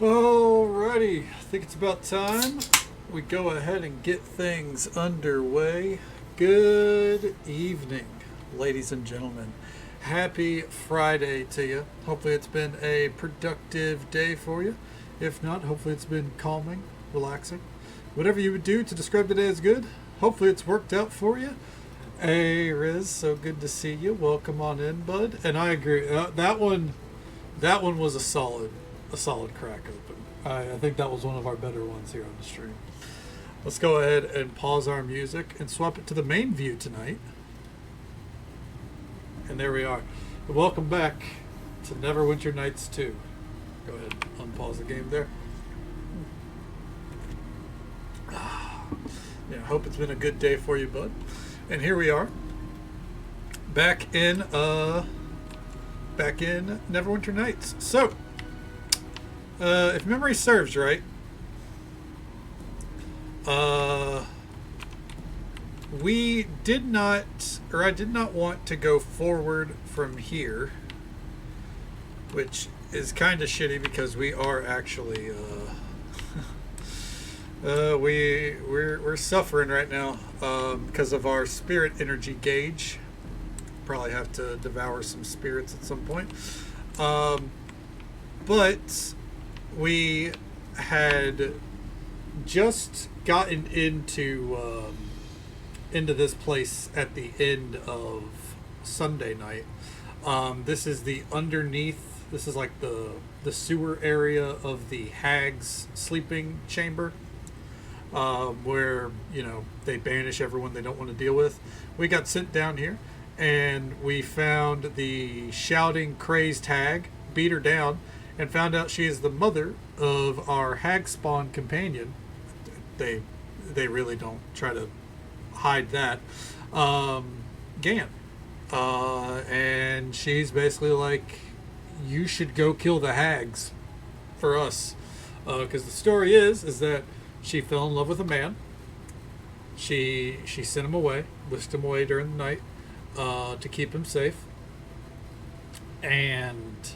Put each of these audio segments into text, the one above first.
Alrighty, I think it's about time we go ahead and get things underway. Good evening, ladies and gentlemen. Happy Friday to you. Hopefully, it's been a productive day for you. If not, hopefully, it's been calming, relaxing. Whatever you would do to describe the day as good, hopefully, it's worked out for you. Hey, Riz, so good to see you. Welcome on in, bud. And I agree. That one was a solid crack open. I think that was one of our better ones here on the stream. Let's go ahead and pause our music and swap it to the main view tonight. And there we are. Welcome back to Neverwinter Nights 2. Go ahead, unpause the game there. Yeah, hope it's been a good day for you, bud. And here we are, back in Neverwinter Nights. So, if memory serves right, we did not, or I did not want to go forward from here, which is kind of shitty because we are actually we're suffering right now because of our spirit energy gauge. Probably have to devour some spirits at some point. But we had just gotten into this place at the end of Sunday night. This is the underneath. This is like the sewer area of the hag's sleeping chamber, where they banish everyone they don't want to deal with. We got sent down here, and we found the shouting, crazed hag, beat her down, and found out she is the mother of our hag spawn companion. They really don't try to hide that. Gan. And she's basically like, you should go kill the hags for us. Because the story is that she fell in love with a man. She sent him away, whisked him away during the night to keep him safe. And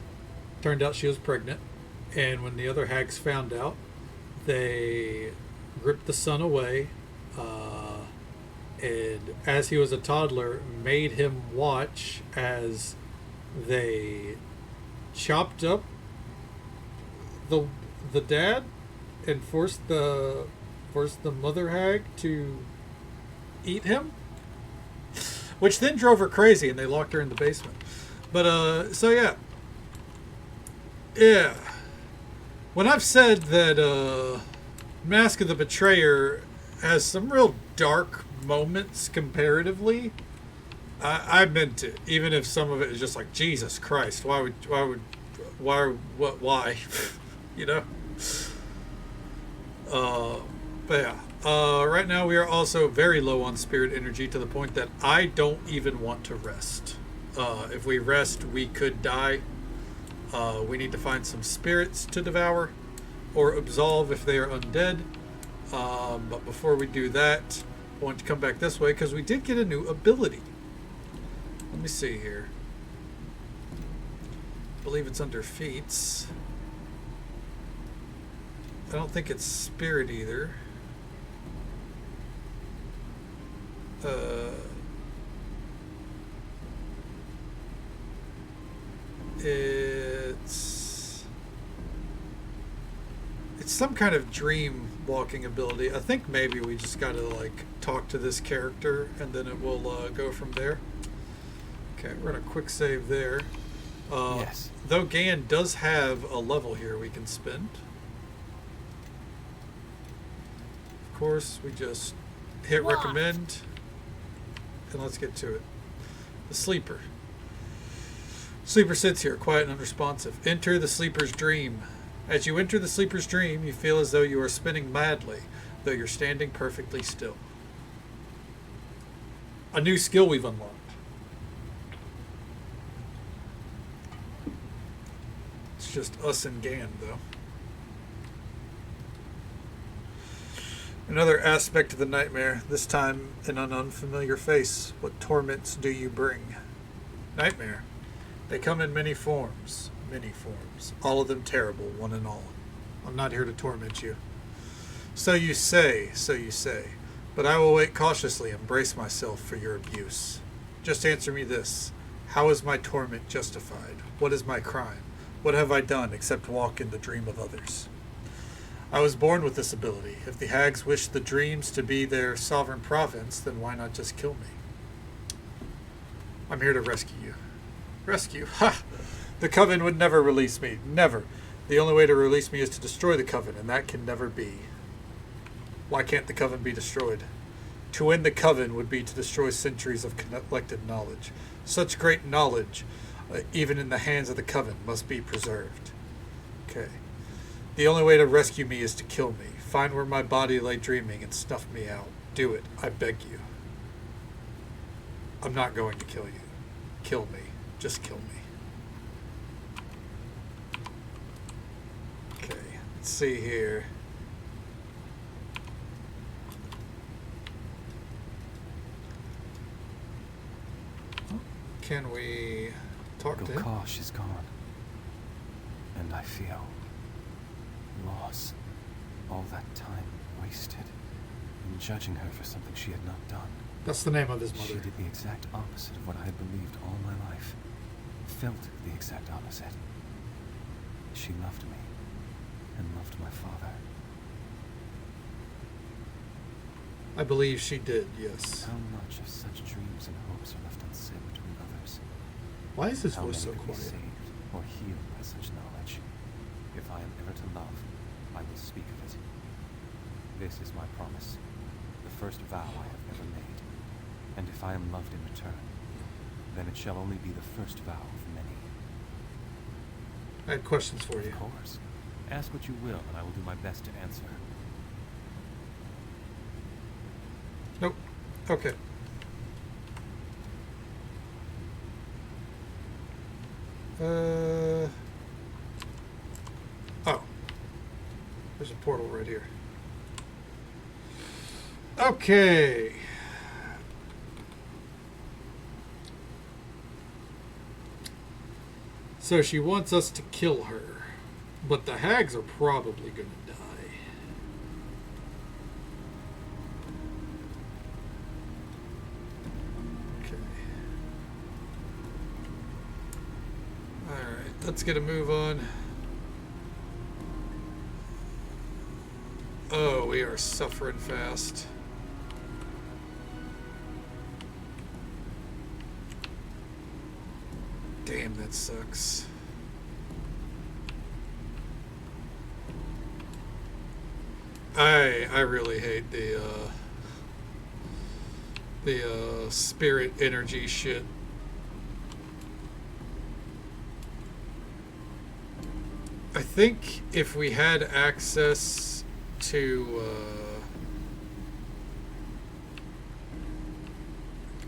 turned out she was pregnant. And when the other hags found out, they ripped the son away. And as he was a toddler, made him watch as they chopped up the dad and forced the mother hag to eat him, which then drove her crazy, and they locked her in the basement. But so yeah. When I've said that Mask of the Betrayer has some real dark moments comparatively, I meant it. Even if some of it is just like, Jesus Christ, why? you know. But yeah. Right now we are also very low on spirit energy to the point that I don't even want to rest. If we rest, we could die. We need to find some spirits to devour or absolve if they are undead. But before we do that, I want to come back this way because we did get a new ability. Let me see here. I believe it's under feats. I don't think it's spirit either. It's some kind of dream walking ability. I think maybe we just gotta like talk to this character and then it will go from there. Okay, we're gonna quick save there. Yes. Though Gan does have a level here we can spend. Of course, we just hit recommend and let's get to it. The sleeper. Sleeper sits here, quiet and unresponsive. Enter the sleeper's dream. As you enter the sleeper's dream, you feel as though you are spinning madly, though you're standing perfectly still. A new skill we've unlocked. It's just us and Gan, though. Another aspect of the nightmare, this time in an unfamiliar face. What torments do you bring? Nightmare. They come in many forms, all of them terrible, one and all. I'm not here to torment you. So you say, but I will wait cautiously and brace myself for your abuse. Just answer me this. How is my torment justified? What is my crime? What have I done except walk in the dream of others? I was born with this ability. If the hags wish the dreams to be their sovereign province, then why not just kill me? I'm here to rescue you. Rescue? Ha! The coven would never release me. Never. The only way to release me is to destroy the coven, and that can never be. Why can't the coven be destroyed? To end the coven would be to destroy centuries of collected knowledge. Such great knowledge, even in the hands of the coven, must be preserved. Okay. The only way to rescue me is to kill me. Find where my body lay dreaming and snuff me out. Do it, I beg you. I'm not going to kill you. Kill me. Just kill me. Okay, let's see here. Can we talk to him? Gokash is gone. And I feel loss. All that time wasted in judging her for something she had not done. That's the name of his mother. She did the exact opposite of what I had believed all my life. Felt the exact opposite. She loved me and loved my father. I believe she did, yes. How much of such dreams and hopes are left unsaid between others? Why is his How voice so many could be quiet? saved or healed by such knowledge? If I am ever to love, I will speak of it. This is my promise, the first vow I have ever made. And if I am loved in return, then it shall only be the first vow of many. I had questions for you. Of course. Ask what you will, and I will do my best to answer. Nope. Okay. Oh. There's a portal right here. Okay. So she wants us to kill her, but the hags are probably going to die. Okay. Alright, let's get a move on. Oh, we are suffering fast. Damn, that sucks. I really hate the spirit energy shit. I think if we had access to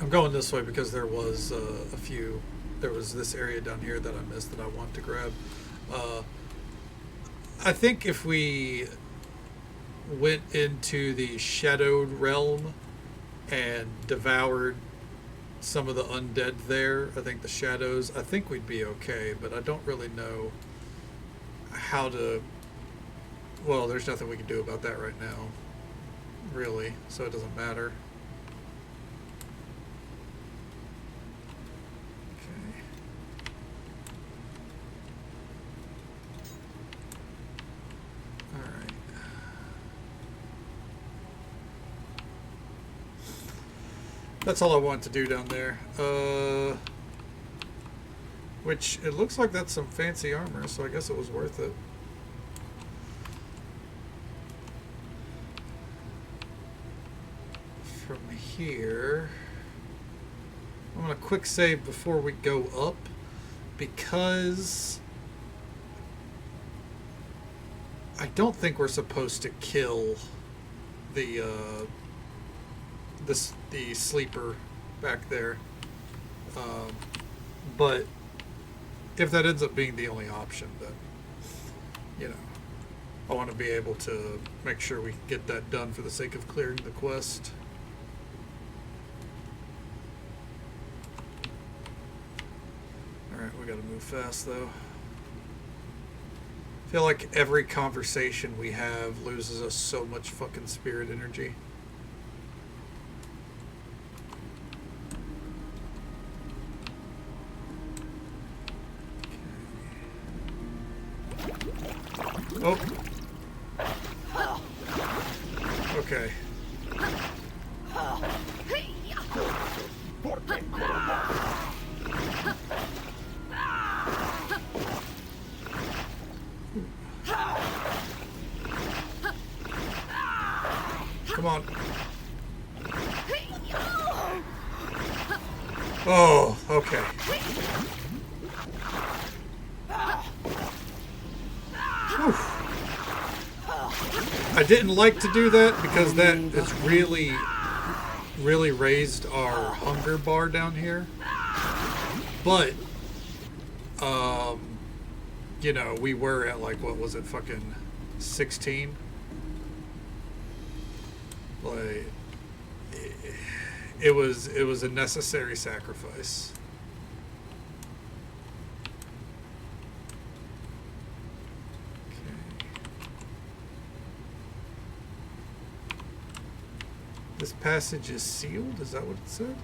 I'm going this way because there was a few. There was this area down here that I missed that I want to grab. I think if we went into the shadowed realm and devoured some of the undead there, I think the shadows, I think we'd be okay, but I don't really know how to... Well, there's nothing we can do about that right now, really, so it doesn't matter. That's all I want to do down there. Which, it looks like that's some fancy armor, so I guess it was worth it. From here... I'm going to quick save before we go up, because... I don't think we're supposed to kill the sleeper back there, but if that ends up being the only option, then I want to be able to make sure we get that done for the sake of clearing the quest. Alright, we gotta move fast though. feel like every conversation we have loses us so much fucking spirit energy. Oh. Okay. Come on. Oh, okay. Whew. I didn't like to do that because that has really raised our hunger bar down here. But, you know, we were at like, what was it, fucking 16? Like, it was a necessary sacrifice. This passage is sealed? Is that what it said?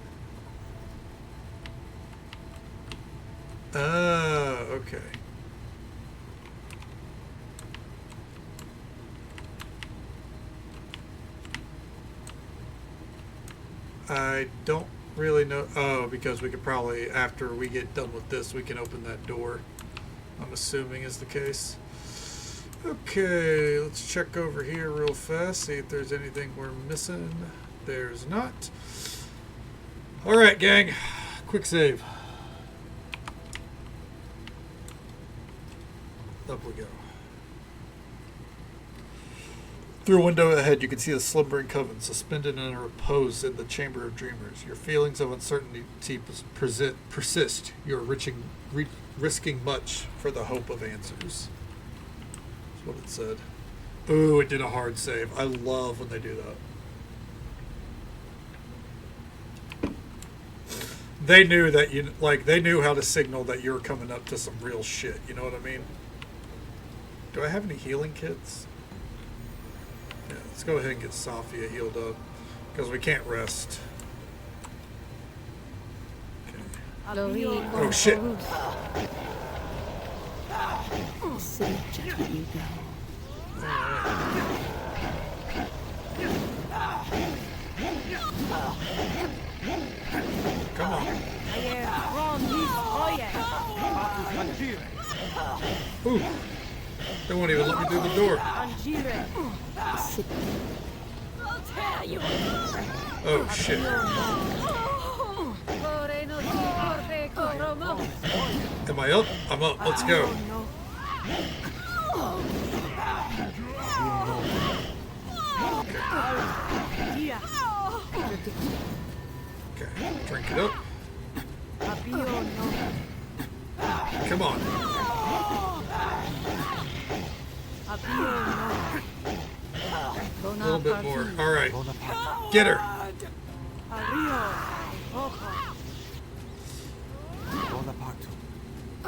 Okay. I don't really know. Oh, because we could probably, after we get done with this, we can open that door. I'm assuming is the case. Okay, let's check over here real fast, see if there's anything we're missing. There's not. Alright, gang. Quick save. Up we go. Through a window ahead, you can see the slumbering coven suspended in a repose in the Chamber of Dreamers. Your feelings of uncertainty persist. You are risking much for the hope of answers. That's what it said. Ooh, it did a hard save. I love when they do that. They knew that they knew how to signal that you were coming up to some real shit. You know what I mean? Do I have any healing kits? Yeah, let's go ahead and get Sophia healed up because we can't rest. Okay. Oh shit! City of Judgment, you go. Come on. Ooh. They won't even let me through the door. Oh shit. Am I up? I'm up. Let's go. Okay, drink it up. Come on. A little bit more. All right. Get her.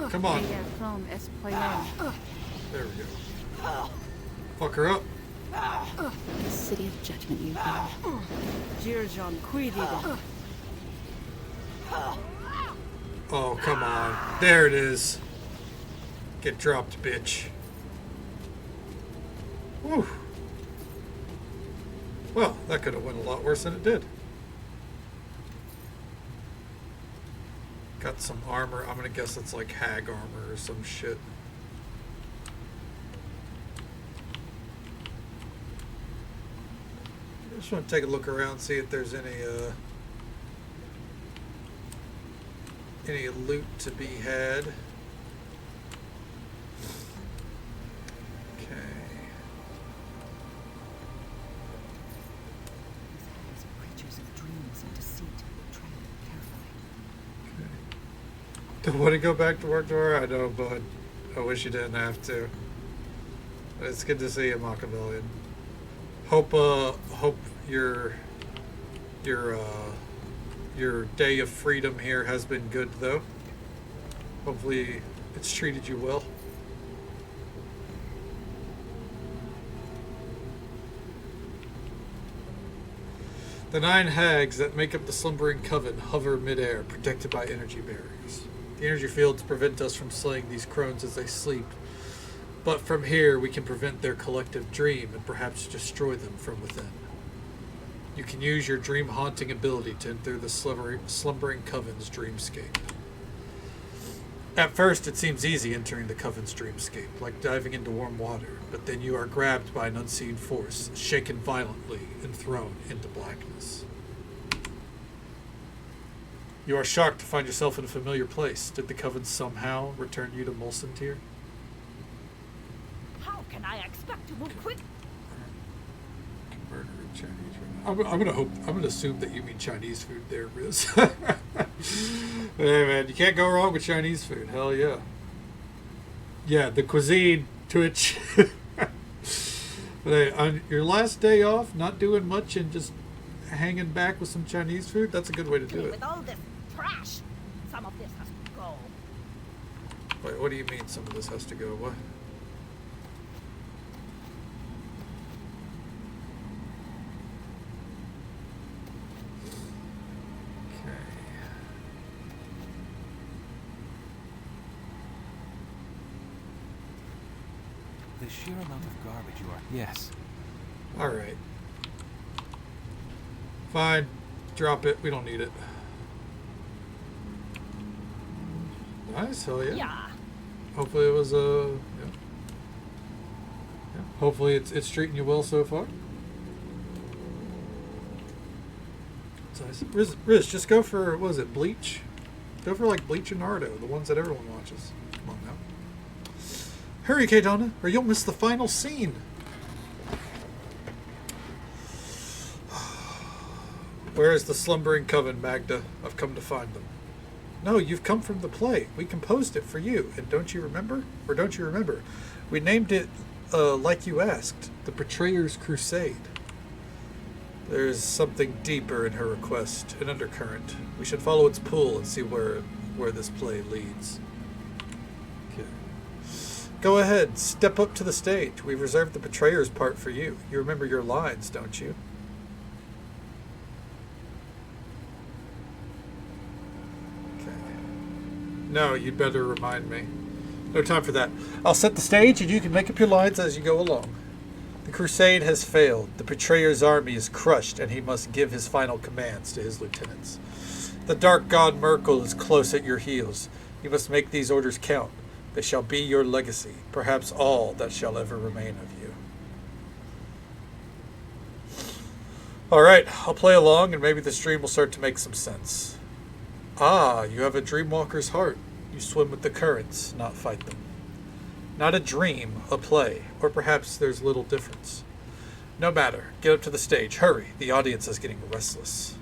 Come on. There we go. Fuck her up. City of Judgment, you go. Oh, come on. There it is. Get dropped, bitch. Whew. Well, that could have went a lot worse than it did. Got some armor. I'm gonna guess it's like hag armor or some shit. I just want to take a look around, see if there's any loot to be had. Don't want to go back to work tomorrow? I know, bud. I wish you didn't have to. It's good to see you, Machiavellian. Hope your day of freedom here has been good, though. Hopefully, it's treated you well. The 9 hags that make up the slumbering coven hover midair, protected by energy barriers. The energy fields prevent us from slaying these crones as they sleep, but from here we can prevent their collective dream and perhaps destroy them from within. You can use your dream-haunting ability to enter the slumbering coven's dreamscape. At first, it seems easy entering the coven's dreamscape, like diving into warm water, but then you are grabbed by an unseen force, shaken violently, and thrown into blackness. You are shocked to find yourself in a familiar place. Did the coven somehow return you to Molsontier? How can I expect to move quick? Burger and Chinese right now. I'm gonna assume that you mean Chinese food there, Riz. Hey man, you can't go wrong with Chinese food. Hell yeah. Yeah, the cuisine, Twitch. Hey, on your last day off, not doing much and just hanging back with some Chinese food, that's a good way to do it. With all this trash, some of this has to go. Wait, what do you mean some of this has to go? What? The sheer amount of garbage you are... Yes. Alright. Fine. Drop it. We don't need it. Nice. Hell yeah. Yeah. Hopefully it was, yeah. Hopefully it's treating you well so far. That's nice. Riz, just go for, what is it, Bleach? Go for like Bleach and Naruto, the ones that everyone watches. Come on now. Hurry, Kaydonna, or you'll miss the final scene. Where is the slumbering coven, Magda? I've come to find them. No, you've come from the play. We composed it for you, and don't you remember? Or don't you remember? We named it, like you asked, The Betrayer's Crusade. There's something deeper in her request, an undercurrent. We should follow its pull and see where this play leads. Okay. Go ahead, step up to the stage. We've reserved the Betrayer's part for you. You remember your lines, don't you? No, you'd better remind me. No time for that. I'll set the stage and you can make up your lines as you go along. The crusade has failed. The betrayer's army is crushed and he must give his final commands to his lieutenants. The dark god Merkel is close at your heels. You must make these orders count. They shall be your legacy, perhaps all that shall ever remain of you. Alright, I'll play along and maybe the stream will start to make some sense. Ah, you have a dreamwalker's heart. You swim with the currents, not fight them. Not a dream, a play, or perhaps there's little difference. No matter, get up to the stage, hurry, the audience is getting restless.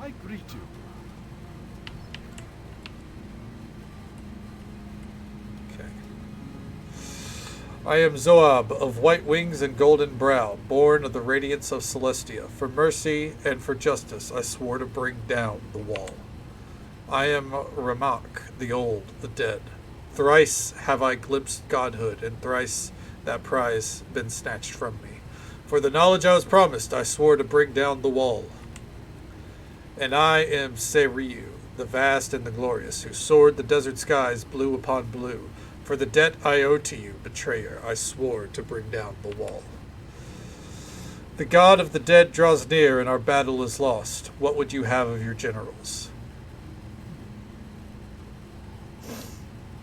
I greet you. Okay. I am Zoab, of white wings and golden brow, born of the radiance of Celestia. For mercy and for justice I swore to bring down the wall. I am Ramak, the old, the dead. Thrice have I glimpsed godhood, and thrice that prize been snatched from me. For the knowledge I was promised, I swore to bring down the wall. And I am Seriu, the vast and the glorious, who soared the desert skies blue upon blue. For the debt I owe to you, betrayer, I swore to bring down the wall. The god of the dead draws near, and our battle is lost. What would you have of your generals?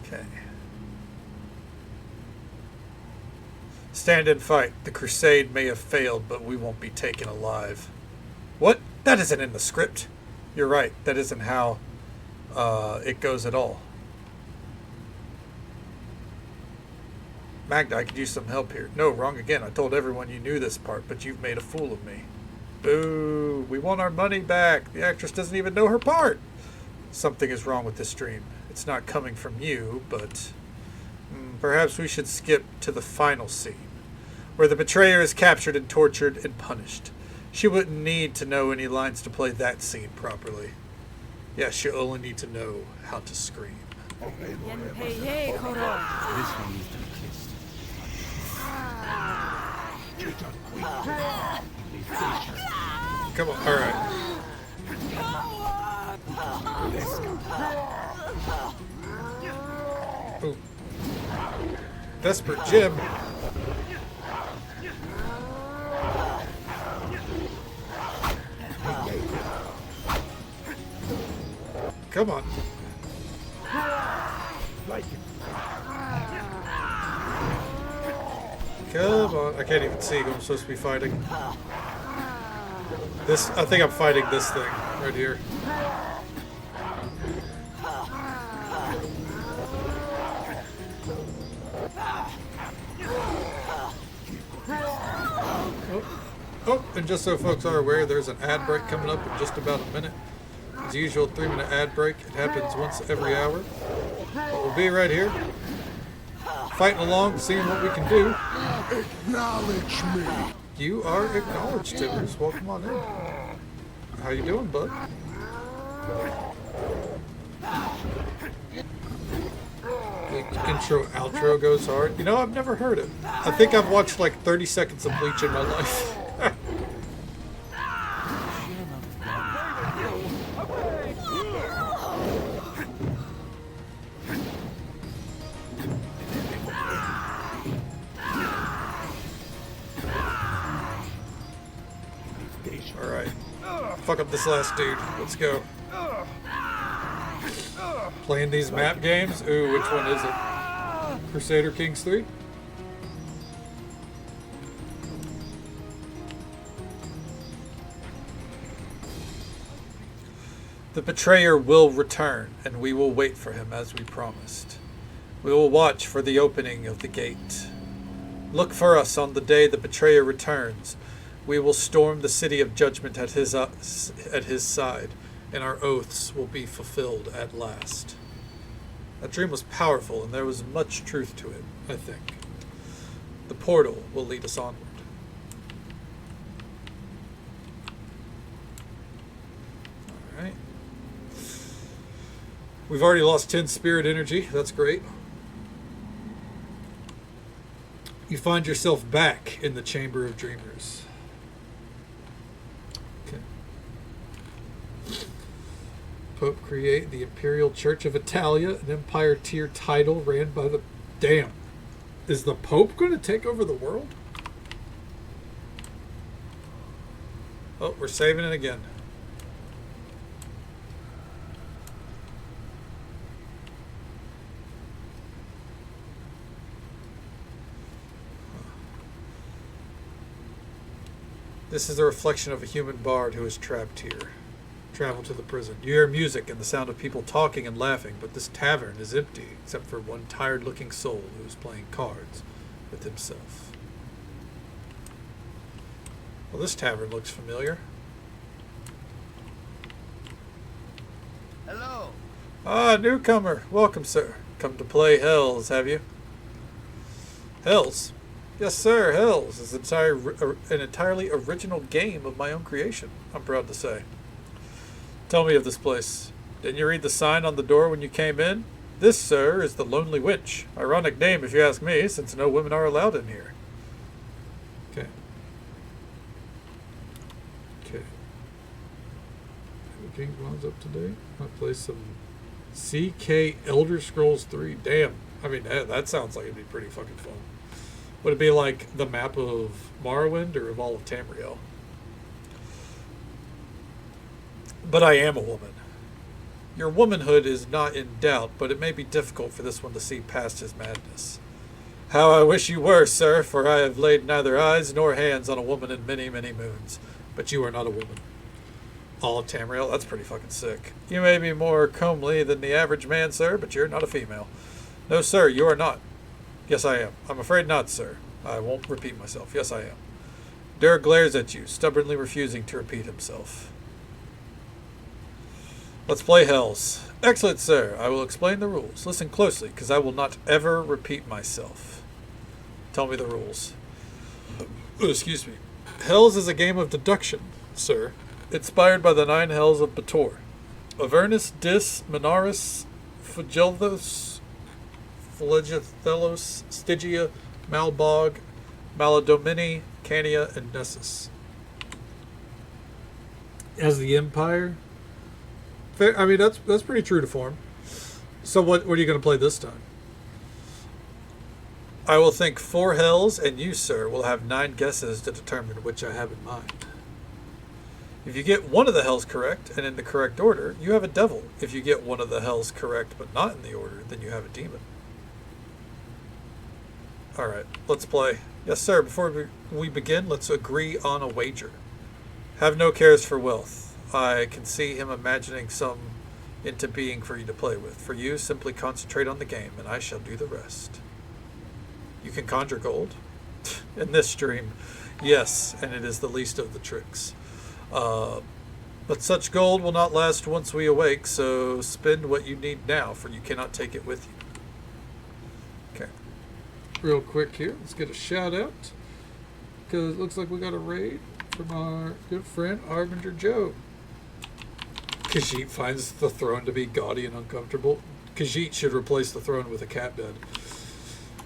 Okay. Stand and fight. The crusade may have failed, but we won't be taken alive. What? That isn't in the script. You're right. That isn't how it goes at all. Magda, I could use some help here. No, wrong again. I told everyone you knew this part, but you've made a fool of me. Boo! We want our money back. The actress doesn't even know her part. Something is wrong with this dream. It's not coming from you, but perhaps we should skip to the final scene, where the betrayer is captured and tortured and punished. She wouldn't need to know any lines to play that scene properly. Yeah, she'll only need to know how to scream. This one needs to be kissed. Come on. All right. Ooh. Desperate Jim. Come on. Come on. I can't even see who I'm supposed to be fighting. This, I think I'm fighting this thing right here. Oh, and just so folks are aware, there's an ad break coming up in just about a minute. As usual, 3-minute ad break. It happens once every hour. But we'll be right here, fighting along, seeing what we can do. Acknowledge me. You are acknowledged, Timbers. Welcome on in. How you doing, bud? The intro, outro goes hard. You know, I've never heard it. I think I've watched like 30 seconds of Bleach in my life. Alright. Fuck up this last dude. Let's go. Playing these map games? Ooh, which one is it? Crusader Kings 3? The betrayer will return, and we will wait for him as we promised. We will watch for the opening of the gate. Look for us on the day the betrayer returns. We will storm the city of judgment at his side, and our oaths will be fulfilled at last. That dream was powerful, and there was much truth to it, I think. The portal will lead us onward. Alright. We've already lost 10 spirit energy. That's great. You find yourself back in the Chamber of Dreamers. Pope create the Imperial Church of Italia, an empire tier title ran by the... Damn. Is the Pope going to take over the world? Oh, we're saving it again. This is a reflection of a human bard who is trapped here. Travel to the prison. You hear music and the sound of people talking and laughing, but this tavern is empty, except for one tired-looking soul who is playing cards with himself. Well, this tavern looks familiar. Hello. Ah, newcomer. Welcome, sir. Come to play Hells, have you? Hells? Yes, sir. Hells is an entirely original game of my own creation, I'm proud to say. Tell me of this place. Didn't you read the sign on the door when you came in? This, sir, is the Lonely Witch. Ironic name, if you ask me, since no women are allowed in here. Okay. Okay. King Bond's up to date. I'll play some CK Elder Scrolls 3. Damn. I mean, that sounds like it'd be pretty fucking fun. Would it be like the map of Morrowind or of all of Tamriel? But I am a woman. Your womanhood is not in doubt, but it may be difficult for this one to see past his madness. How I wish you were, sir, for I have laid neither eyes nor hands on a woman in many, many moons. But you are not a woman. All of Tamriel? That's pretty fucking sick. You may be more comely than the average man, sir, but you're not a female. No, sir, you are not. Yes, I am. I'm afraid not, sir. I won't repeat myself. Yes, I am. Durr glares at you, stubbornly refusing to repeat himself. Let's play Hells. Excellent, sir. I will explain the rules. Listen closely, because I will not ever repeat myself. Tell me the rules. Oh, excuse me. Hells is a game of deduction, sir. Inspired by the 9 hells of Bator. Avernus, Dis, Minaris, Phlegethos, Stygia, Malbog, Maladomini, Cania, and Nessus. as the Empire. Fair, I mean, that's pretty true to form. So what are you going to play this time? I will think 4 hells, and you, sir, will have 9 guesses to determine which I have in mind. If you get one of the hells correct, and in the correct order, you have a devil. If you get one of the hells correct, but not in the order, then you have a demon. Alright, let's play. Yes, sir, before we begin, let's agree on a wager. Have no cares for wealth. I can see him imagining some into being for you to play with. For you, simply concentrate on the game, and I shall do the rest. You can conjure gold. In this stream, yes, and it is the least of the tricks. But such gold will not last once we awake, so spend what you need now, for you cannot take it with you. Okay. Real quick here, let's get a shout out, because it looks like we got a raid from our good friend Harbinger Joe. Khajiit finds the throne to be gaudy and uncomfortable. Khajiit should replace the throne with a cat bed.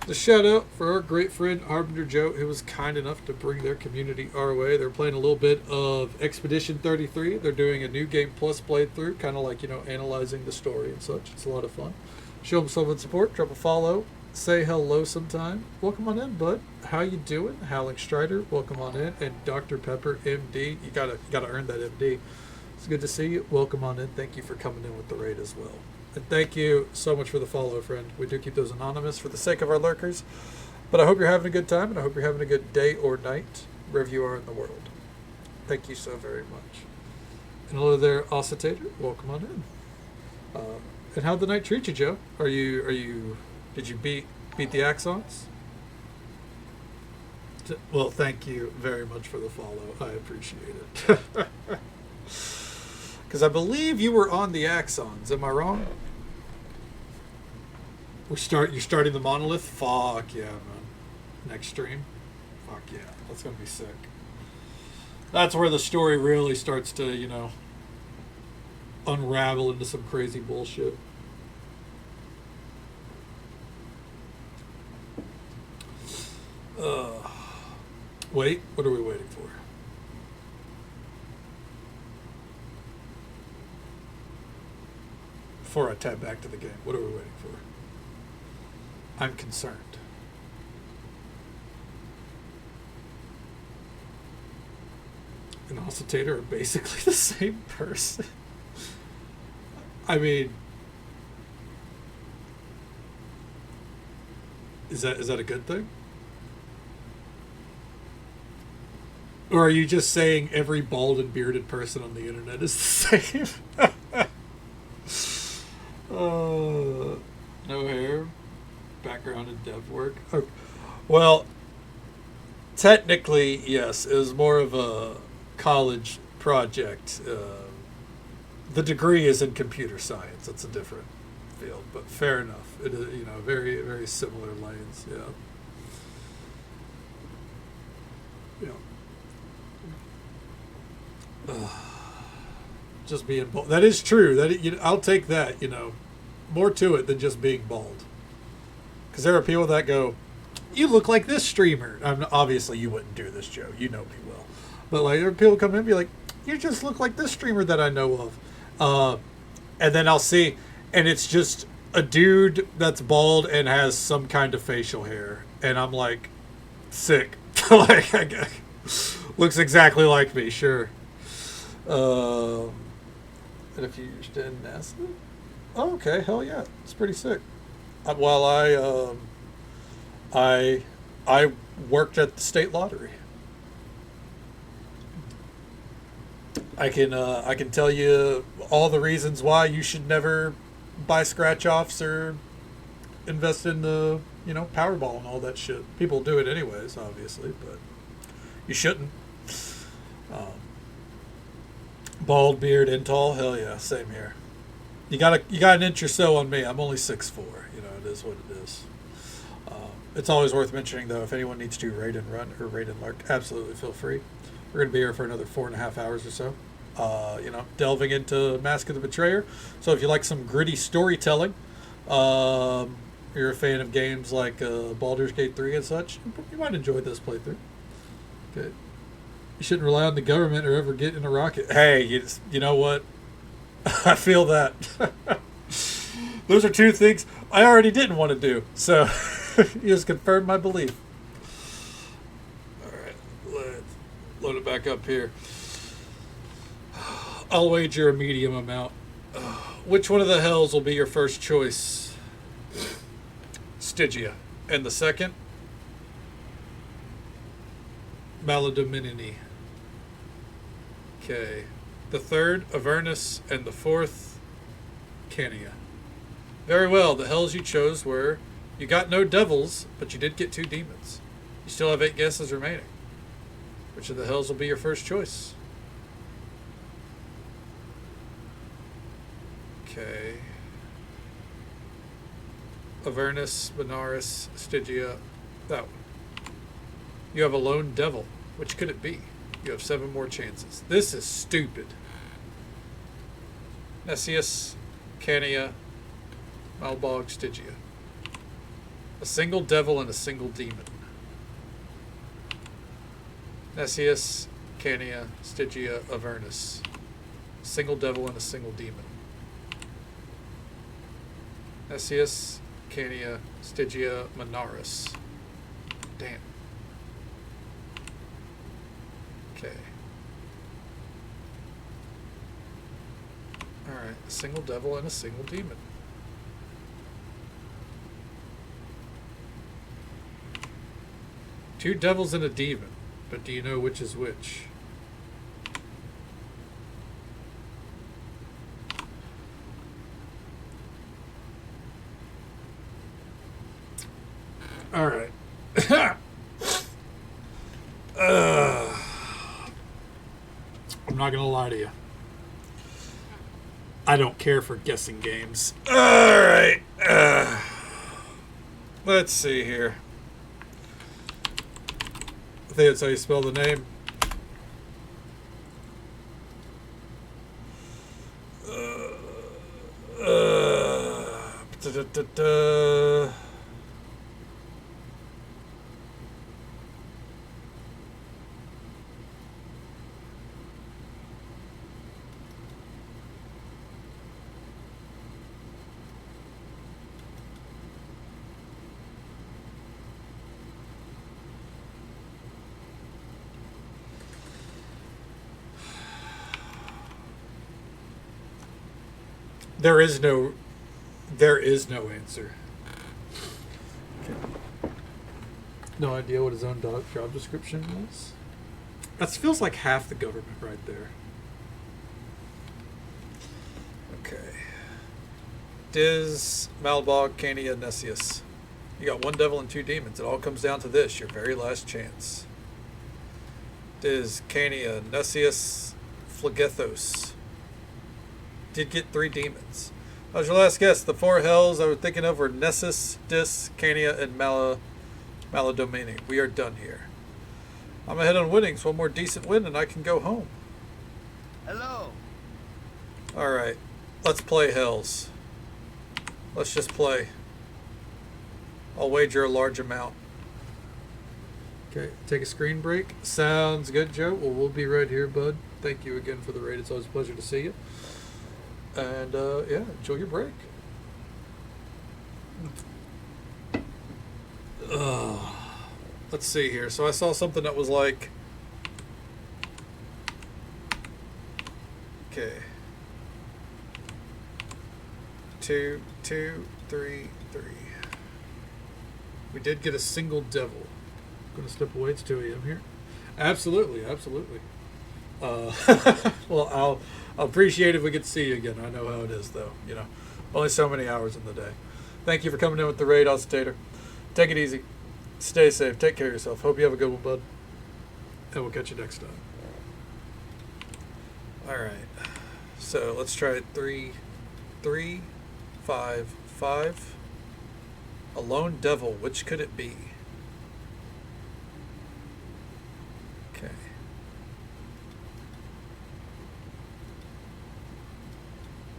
The shout out for our great friend Harbinger Joe, who was kind enough to bring their community our way. They're playing a little bit of Expedition 33. They're doing a new game plus playthrough, kind of like, analyzing the story and such. It's a lot of fun. Show them some support, drop a follow, say hello sometime. Welcome on in, bud. How you doing? Howling Strider, welcome on in. And Dr. Pepper, MD, you gotta earn that MD. It's good to see you. Welcome on in. Thank you for coming in with the raid as well. And thank you so much for the follow, friend. We do keep those anonymous for the sake of our lurkers. But I hope you're having a good time, and I hope you're having a good day or night, wherever you are in the world. Thank you so very much. And hello there, Ossitator. Welcome on in. And how'd the night treat you, Joe? Did you beat the Axons? Well, thank you very much for the follow. I appreciate it. Because I believe you were on the Axons. Am I wrong? You're starting the Monolith? Fuck yeah, man. Next stream? Fuck yeah. That's going to be sick. That's where the story really starts to, unravel into some crazy bullshit. Wait, what are we waiting for? Before I tab back to the game, what are we waiting for? I'm concerned. And Ossitator are basically the same person. I mean, is that a good thing? Or are you just saying every bald and bearded person on the internet is the same? No hair, background in dev work. Oh, well, technically, yes, it was more of a college project. The degree is in computer science. It's a different field, but fair enough. It is, very, very similar lanes. Yeah. Just being bald. That is true. I'll take that. More to it than just being bald. Because there are people that go, "You look like this streamer." Obviously, you wouldn't do this, Joe. You know me well. But there are people come in and be like, "You just look like this streamer that I know of," and then I'll see, and it's just a dude that's bald and has some kind of facial hair, and I'm like, sick. Looks exactly like me. Sure. And if you understand NASA, oh, okay, hell yeah, it's pretty sick. While I worked at the state lottery, I can tell you all the reasons why you should never buy scratch offs or invest in the Powerball and all that shit. People do it anyways, obviously, but you shouldn't. Bald, beard, and tall, hell yeah, same here. You got an inch or so on me. I'm only 6'4". It is what it is. It's always worth mentioning, though, if anyone needs to raid and run or raid and lurk, absolutely feel free. We're going to be here for another 4.5 hours or so. Delving into Mask of the Betrayer. So if you like some gritty storytelling, you're a fan of games like Baldur's Gate 3 and such, you might enjoy this playthrough. Okay. You shouldn't rely on the government or ever get in a rocket. Hey, you know what? I feel that. Those are two things I already didn't want to do. So you just confirmed my belief. All right, let's load it back up here. I'll wager a medium amount. Which one of the hells will be your first choice? Stygia. And the second? Maladominini. Okay. The third, Avernus, and the fourth, Cania. Very well. The hells you chose were, you got no devils, but you did get 2 demons. You still have 8 guesses remaining. Which of the hells will be your first choice? Okay. Avernus, Benares, Stygia, that one. You have a lone devil. Which could it be? You have 7 more chances. This is stupid. Nessius, Cania, Malbog, Stygia. A single devil and a single demon. Nessius, Cania, Stygia, Avernus. A single devil and a single demon. Nessius, Cania, Stygia, Benares. Damn. Okay. Alright, a single devil and a single demon. Two devils and a demon, but do you know which is which? Alright. I'm not gonna lie to you. I don't care for guessing games. Alright. Let's see here. I think that's how you spell the name. There is no answer. Okay. No idea what his own job description was. That feels like half the government right there. Okay. Diz, Malbog, Cania, Nessius. You got 1 devil and 2 demons. It all comes down to this, your very last chance. Diz, Cania, Nessius, Phlegethos. Did get 3 demons. That was your last guess. The 4 hells I was thinking of were Nessus, Dis, Cania, and Maladomini. We are done here. I'm ahead on winnings. 1 more decent win and I can go home. Hello. Alright. Let's play hells. Let's just play. I'll wager a large amount. Okay, take a screen break. Sounds good, Joe. Well, we'll be right here, bud. Thank you again for the raid. It's always a pleasure to see you. And, yeah, enjoy your break. Let's see here. So I saw something that was like... Okay. 2, 2, 3, 3. We did get a single devil. I'm gonna step away. It's 2 a.m. here. Absolutely, absolutely. Well, I'll appreciate if we get to see you again. I know how it is, though. You know, only so many hours in the day. Thank you for coming in with the raid, Ostentator. Take it easy. Stay safe. Take care of yourself. Hope you have a good one, bud. And we'll catch you next time. All right. So let's try it. 3, 3, 5, 5. A lone devil. Which could it be? Okay.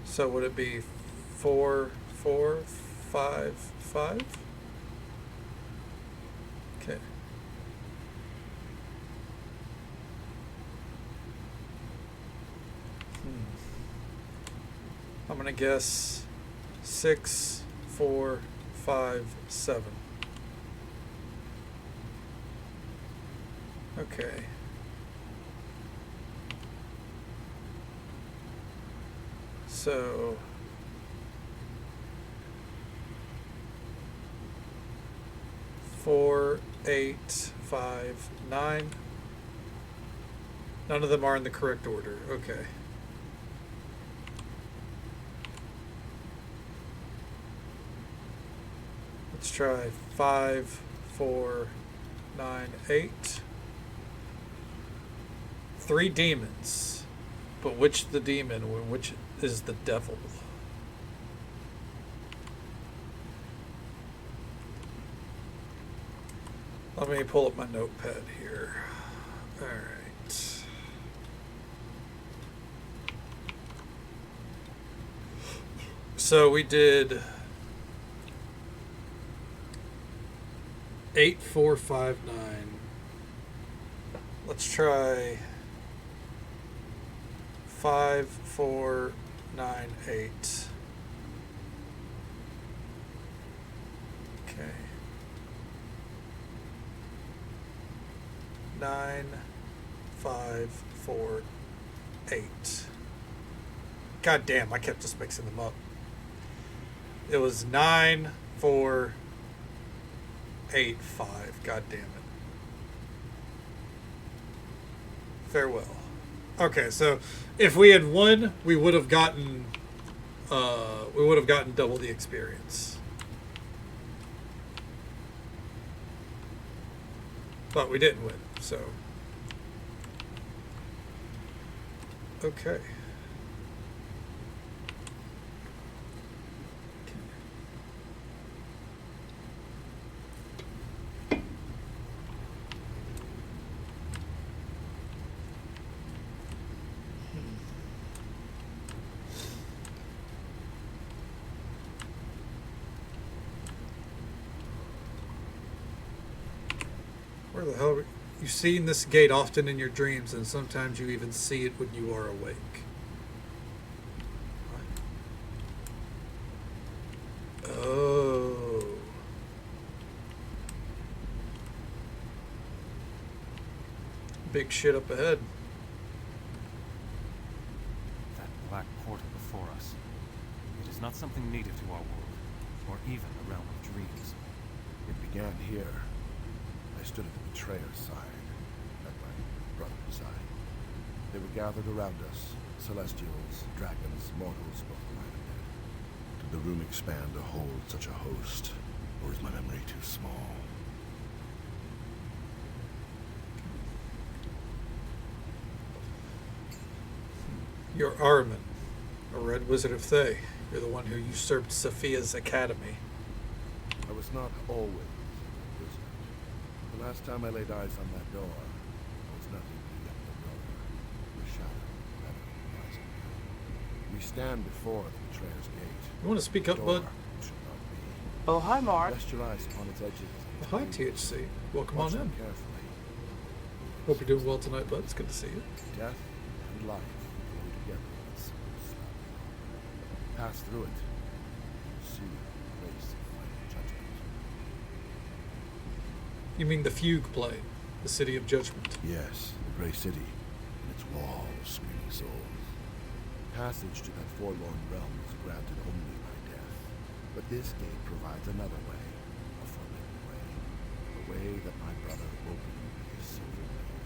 So would it be 4, 4, 5, 5? Okay. gonna guess 6, 4, 5, 7. Okay. So 4, 8, 5, 9. None of them are in the correct order. Okay. Let's try 5, 4, 9, 8. 3 demons. But which the demon or which is the devil? Let me pull up my notepad here. Alright. So we did 8, 4, 5, 9. Let's try 5, 4, 9, 8. Okay. 9, 5, 4, 8. God damn, I kept just mixing them up. It was 9, 4, 8, 5. God damn it. Farewell. Okay, so if we had won, we would have gotten double the experience. But we didn't win, so okay. Where the hell? You've seen this gate often in your dreams, and sometimes you even see it when you are awake. Oh. Big shit up ahead. That black portal before us. It is not something native to our world, or even the realm of dreams. It began here. I stood at the betrayer's side, at my brother's side. They were gathered around us, celestials, dragons, mortals, both alive and dead. Did the room expand to hold such a host, or is my memory too small? You're Armin, a red wizard of Thay. You're the one who usurped Sophia's academy. I was not always a wizard. The last time I laid eyes on that door, I was nothing but a younger brother, the shadow of the rising. We stand before the betrayer's gate. You want to speak up, The bud? door should not be. Oh, hi, Mark. Rest your eyes upon its edges. Well, hi, THC. Welcome Watch on them in. carefully. Hope you're doing well tonight, bud. It's good to see you. Death and life go together in this slab. Pass through it. See the place of final judgment. You mean the fugue plane, the city of judgment? Yes, the Grey City, and its wall of screaming souls. Passage to that forlorn realm is granted only by death. But this gate provides another way, a forbidden way. A way that my brother opened with his silver blade.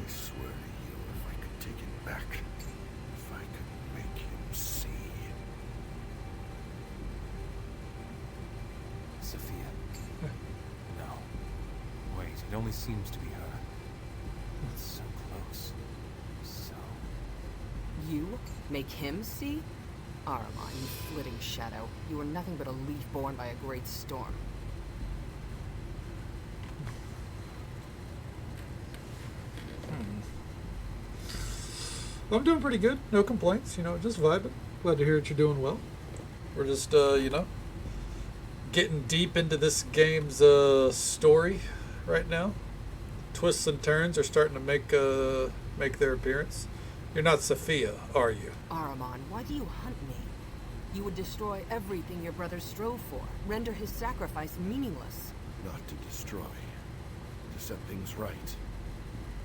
I swear to you, if I could take it back, if I could make him see. Sophia. No. Wait, it only seems to be her. It's so close. So... You make him see? Armon, you flitting shadow. You are nothing but a leaf born by a great storm. I'm doing pretty good. No complaints. Just vibing. Glad to hear that you're doing well. We're just, getting deep into this game's story right now. Twists and turns are starting to make their appearance. You're not Sophia, are you? Ahriman, why do you hunt me? You would destroy everything your brother strove for, render his sacrifice meaningless. Not to destroy, to set things right.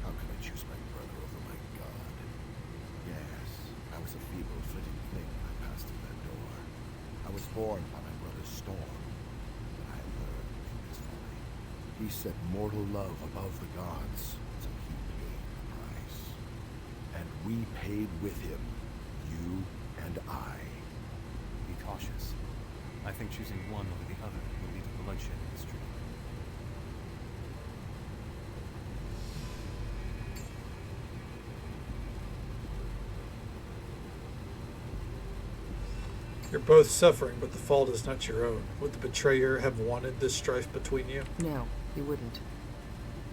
How can I choose my brother over my god? Yes, I was a feeble, flitting thing when I passed through that door. I was born by my brother's storm, but I learned from his folly. He set mortal love above the gods, so he paid the price. And we paid with him, you and I. Be cautious. I think choosing one over the other will lead to bloodshed in this dream. You're both suffering, but the fault is not your own. Would the betrayer have wanted this strife between you? No, he wouldn't.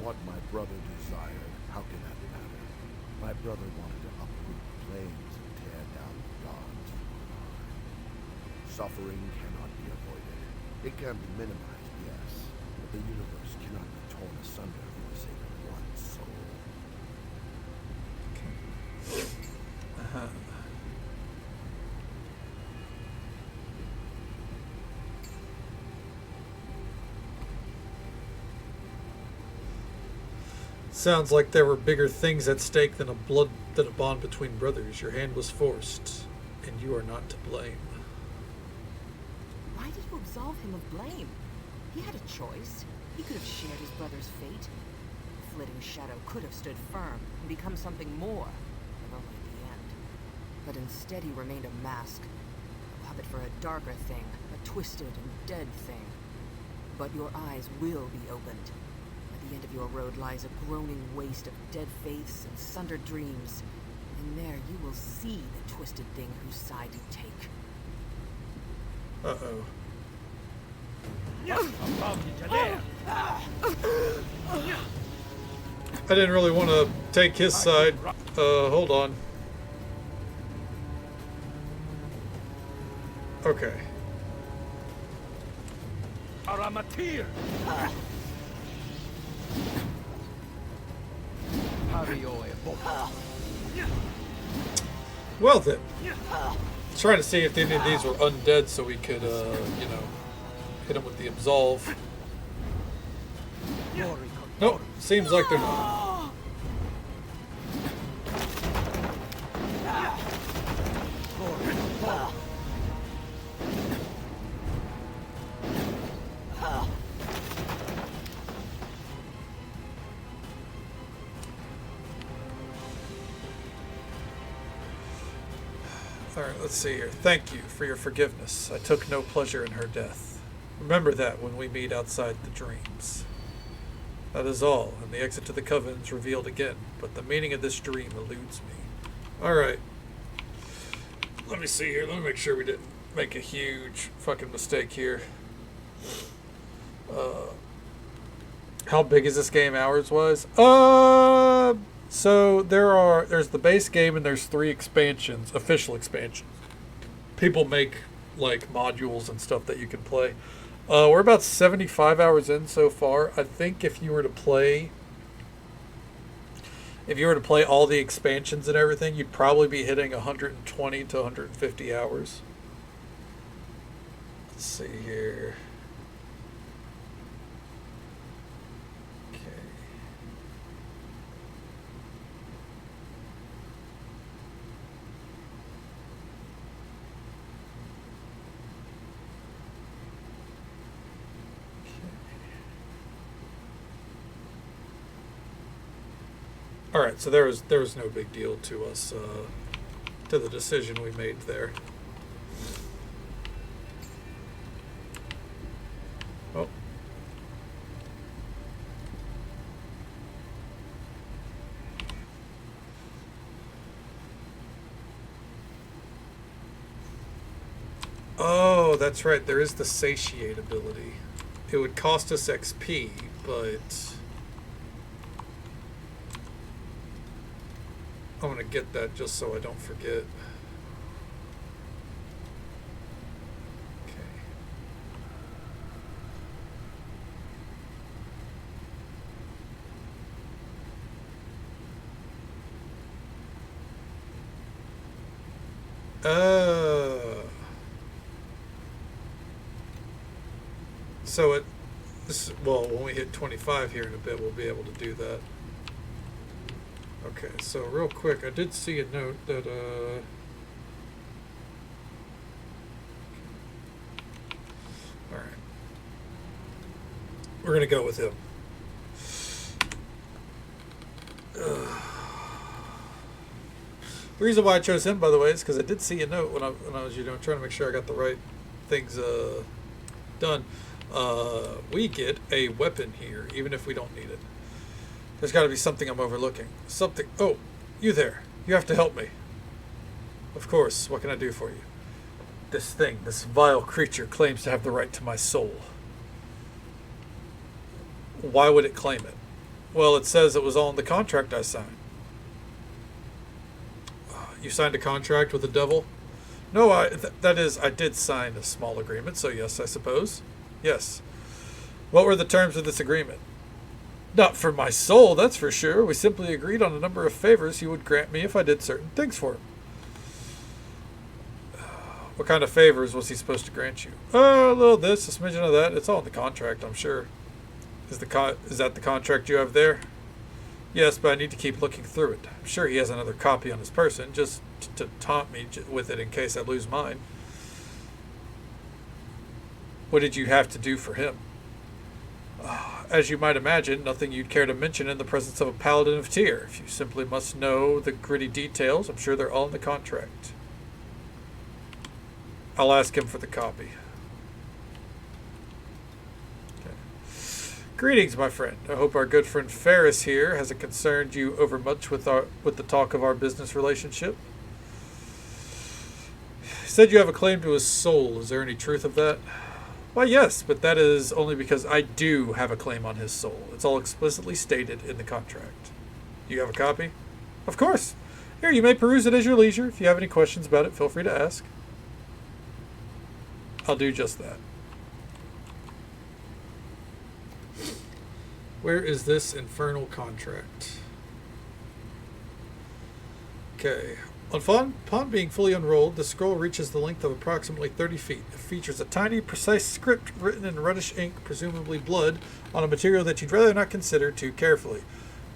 What my brother desired, how can that matter? My brother wanted to uproot the flames and tear down the gods from on high. Suffering cannot be avoided. It can be minimized, yes, but the universe cannot be torn asunder for the sake of one soul. Sounds like there were bigger things at stake than a bond between brothers. Your hand was forced, and you are not to blame. Why did you absolve him of blame? He had a choice. He could have shared his brother's fate. The flitting shadow could have stood firm and become something more, but only at the end. But instead he remained a mask, a puppet for a darker thing, a twisted and dead thing. But your eyes will be opened. At the end of your road lies a groaning waste of dead faiths and sundered dreams. And there you will see the twisted thing whose side you take. Uh-oh. I didn't really want to take his side. Hold on. Okay. Aramatir! Well then. Trying to see if any of these were undead so we could, hit them with the absolve. Nope, seems like they're not. Alright, let's see here. Thank you for your forgiveness. I took no pleasure in her death. Remember that when we meet outside the dreams. That is all, and the exit to the coven is revealed again, but the meaning of this dream eludes me. Alright. Let me see here. Let me make sure we didn't make a huge fucking mistake here. How big is this game hours-wise? So there's the base game and there's 3 expansions, official expansions. People make like modules and stuff that you can play. We're about 75 hours in so far. I think if you were to play all the expansions and everything, you'd probably be hitting 120 to 150 hours. Let's see here. All right, so there was no big deal to us, to the decision we made there. Oh. Oh, that's right. There is the satiate ability. It would cost us XP, but I'm gonna get that just so I don't forget. Okay. So well, when we hit 25 here in a bit, we'll be able to do that. Okay, so real quick, I did see a note that, alright. We're going to go with him. The reason why I chose him, by the way, is because I did see a note when I was, trying to make sure I got the right things done. We get a weapon here, even if we don't need it. There's got to be something I'm overlooking. Something. Oh, you there. You have to help me. Of course. What can I do for you? This thing, this vile creature, claims to have the right to my soul. Why would it claim it? Well, it says it was all in the contract I signed. You signed a contract with the devil? No, that is, I did sign a small agreement, so yes, I suppose. Yes. What were the terms of this agreement? Not for my soul, that's for sure. We simply agreed on a number of favors he would grant me if I did certain things for him. What kind of favors was he supposed to grant you? A little this, a smidgen of that. It's all in the contract, I'm sure. Is that the contract you have there? Yes, but I need to keep looking through it. I'm sure he has another copy on his person, just to taunt me with it in case I lose mine. What did you have to do for him? As you might imagine, nothing you'd care to mention in the presence of a paladin of Tyr. If you simply must know the gritty details, I'm sure they're all in the contract. I'll ask him for the copy. Greetings, my friend. I hope our good friend Ferris here hasn't concerned you overmuch with the talk of our business relationship. He said you have a claim to his soul. Is there any truth of that? Why, yes, but that is only because I do have a claim on his soul. It's all explicitly stated in the contract. Do you have a copy? Of course. Here, you may peruse it at your leisure. If you have any questions about it, feel free to ask. I'll do just that. Where is this infernal contract? Okay. Upon being fully unrolled, the scroll reaches the length of approximately 30 feet. It features a tiny, precise script written in reddish ink, presumably blood, on a material that you'd rather not consider too carefully.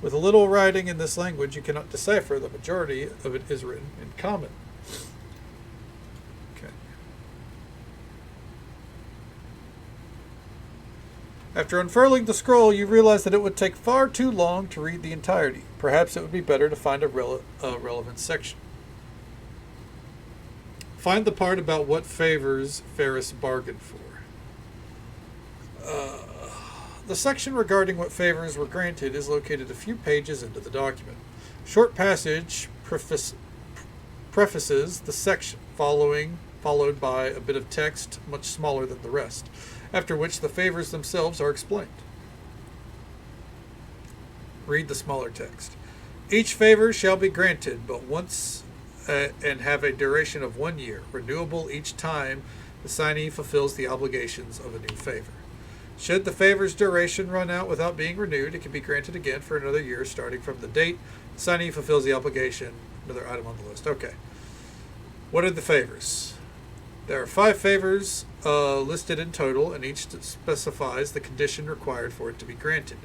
With a little writing in this language, you cannot decipher. The majority of it is written in common. Okay. After unfurling the scroll, you realize that it would take far too long to read the entirety. Perhaps it would be better to find a relevant section. Find the part about what favors Ferris bargained for. The section regarding what favors were granted is located a few pages into the document. A short passage prefaces the section, followed by a bit of text much smaller than the rest, after which the favors themselves are explained. Read the smaller text. Each favor shall be granted but once and have a duration of 1 year, renewable each time the signee fulfills the obligations of a new favor. Should the favor's duration run out without being renewed, it can be granted again for another year starting from the date the signee fulfills the obligation. Another item on the list. Okay. What are the favors? There are 5 favors listed in total, and each specifies the condition required for it to be granted.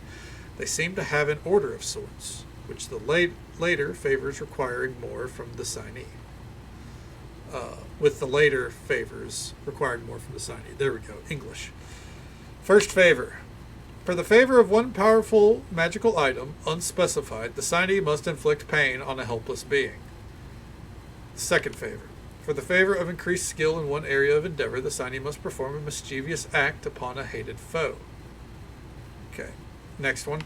They seem to have an order of sorts, which the later favors requiring more from the signee. With the later favors requiring more from the signee. There we go. English. First favor. For the favor of one powerful magical item, unspecified, the signee must inflict pain on a helpless being. Second favor. For the favor of increased skill in one area of endeavor, the signee must perform a mischievous act upon a hated foe. Okay. Next one.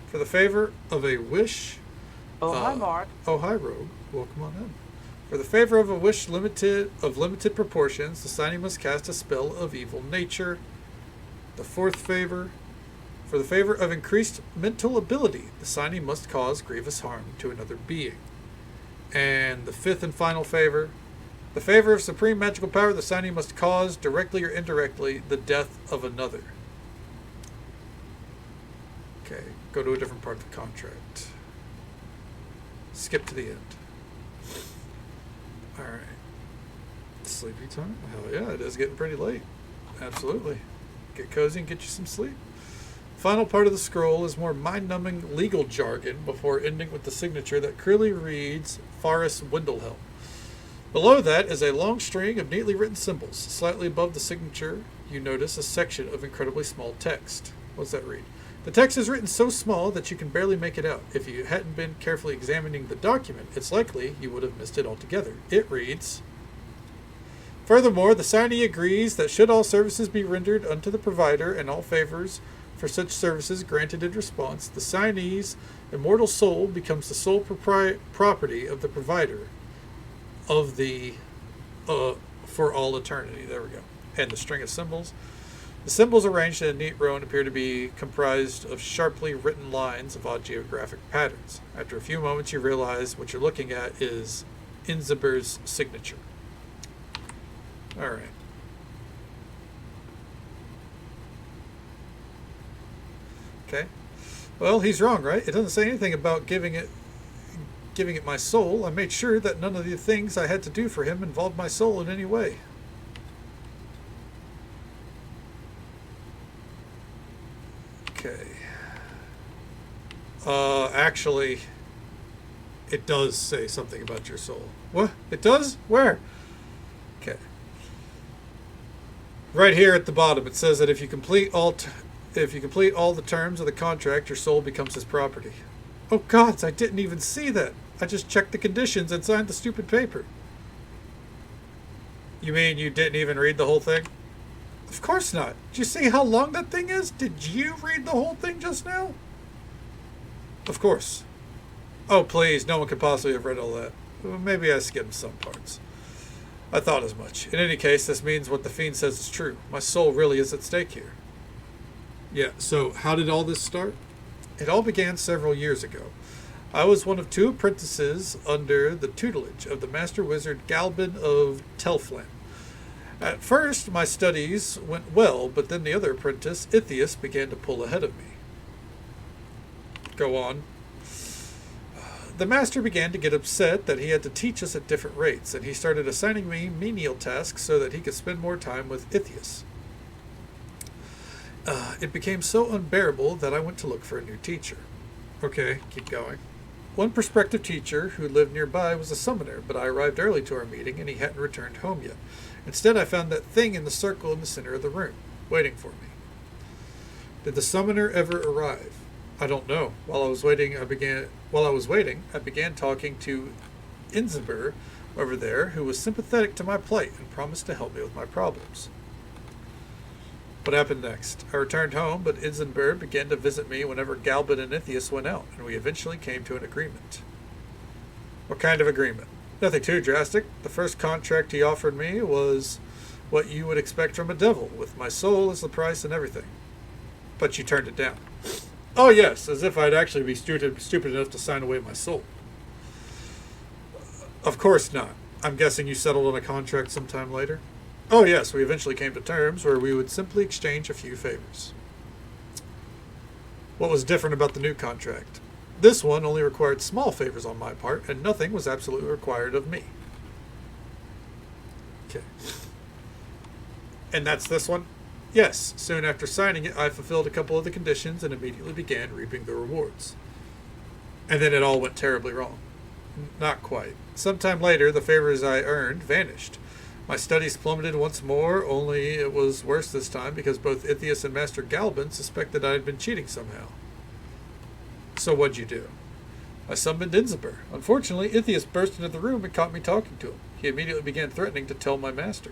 For the favor of a wish... hi, Mark. Oh, hi, Rogue. Welcome on in. For the favor of a wish limited proportions, the signee must cast a spell of evil nature. The fourth favor. For the favor of increased mental ability, the signee must cause grievous harm to another being. And the fifth and final favor. The favor of supreme magical power, the signee must cause, directly or indirectly, the death of another. Okay, go to a different part of the contract. Skip to the end. Alright. Sleepy time? Hell yeah, it is getting pretty late. Absolutely. Get cozy and get you some sleep. Final part of the scroll is more mind-numbing legal jargon before ending with the signature that clearly reads Faris Windlehelm. Below that is a long string of neatly written symbols. Slightly above the signature, you notice a section of incredibly small text. What's that read? The text is written so small that you can barely make it out. If you hadn't been carefully examining the document, it's likely you would have missed it altogether. It reads, furthermore, the signee agrees that should all services be rendered unto the provider and all favors for such services granted in response, the signee's immortal soul becomes the sole property of the provider of the for all eternity. There we go. And the string of symbols. The symbols arranged in a neat row and appear to be comprised of sharply written lines of odd geographic patterns. After a few moments, you realize what you're looking at is Inziber's signature. All right. Okay. Well, he's wrong, right? It doesn't say anything about giving it my soul. I made sure that none of the things I had to do for him involved my soul in any way. Okay. Actually, it does say something about your soul. What? It does? Where? Okay. Right here at the bottom, it says that if you complete all the terms of the contract, your soul becomes his property. Oh gods, I didn't even see that. I just checked the conditions and signed the stupid paper. You mean you didn't even read the whole thing? Of course not. Did you see how long that thing is? Did you read the whole thing just now? Of course. Oh please, no one could possibly have read all that. Well, maybe I skimmed some parts. I thought as much. In any case, this means what the fiend says is true. My soul really is at stake here. Yeah, so how did all this start? It all began several years ago. I was one of 2 apprentices under the tutelage of the master wizard Galbin of Telflin. At first, my studies went well, but then the other apprentice, Ithias, began to pull ahead of me. Go on. The master began to get upset that he had to teach us at different rates, and he started assigning me menial tasks so that he could spend more time with Ithias. It became so unbearable that I went to look for a new teacher. Okay, keep going. One prospective teacher who lived nearby was a summoner, but I arrived early to our meeting and he hadn't returned home yet. Instead, I found that thing in the circle in the center of the room, waiting for me. Did the summoner ever arrive? I don't know. While I was waiting, I began talking to Inziber over there, who was sympathetic to my plight and promised to help me with my problems. What happened next? I returned home, but Inziber began to visit me whenever Galbin and Ithias went out, and we eventually came to an agreement. What kind of agreement? Nothing too drastic. The first contract he offered me was what you would expect from a devil, with my soul as the price and everything. But you turned it down. Oh yes, as if I'd actually be stupid enough to sign away my soul. Of course not. I'm guessing you settled on a contract sometime later? Oh yes, we eventually came to terms where we would simply exchange a few favors. What was different about the new contract? This one only required small favors on my part, and nothing was absolutely required of me. Okay. And that's this one? Yes, soon after signing it, I fulfilled a couple of the conditions and immediately began reaping the rewards. And then it all went terribly wrong. Not quite. Sometime later, the favors I earned vanished. My studies plummeted once more, only it was worse this time because both Ithias and Master Galbin suspected I had been cheating somehow. So what'd you do? I summoned Inziber. Unfortunately, Ithias burst into the room and caught me talking to him. He immediately began threatening to tell my master.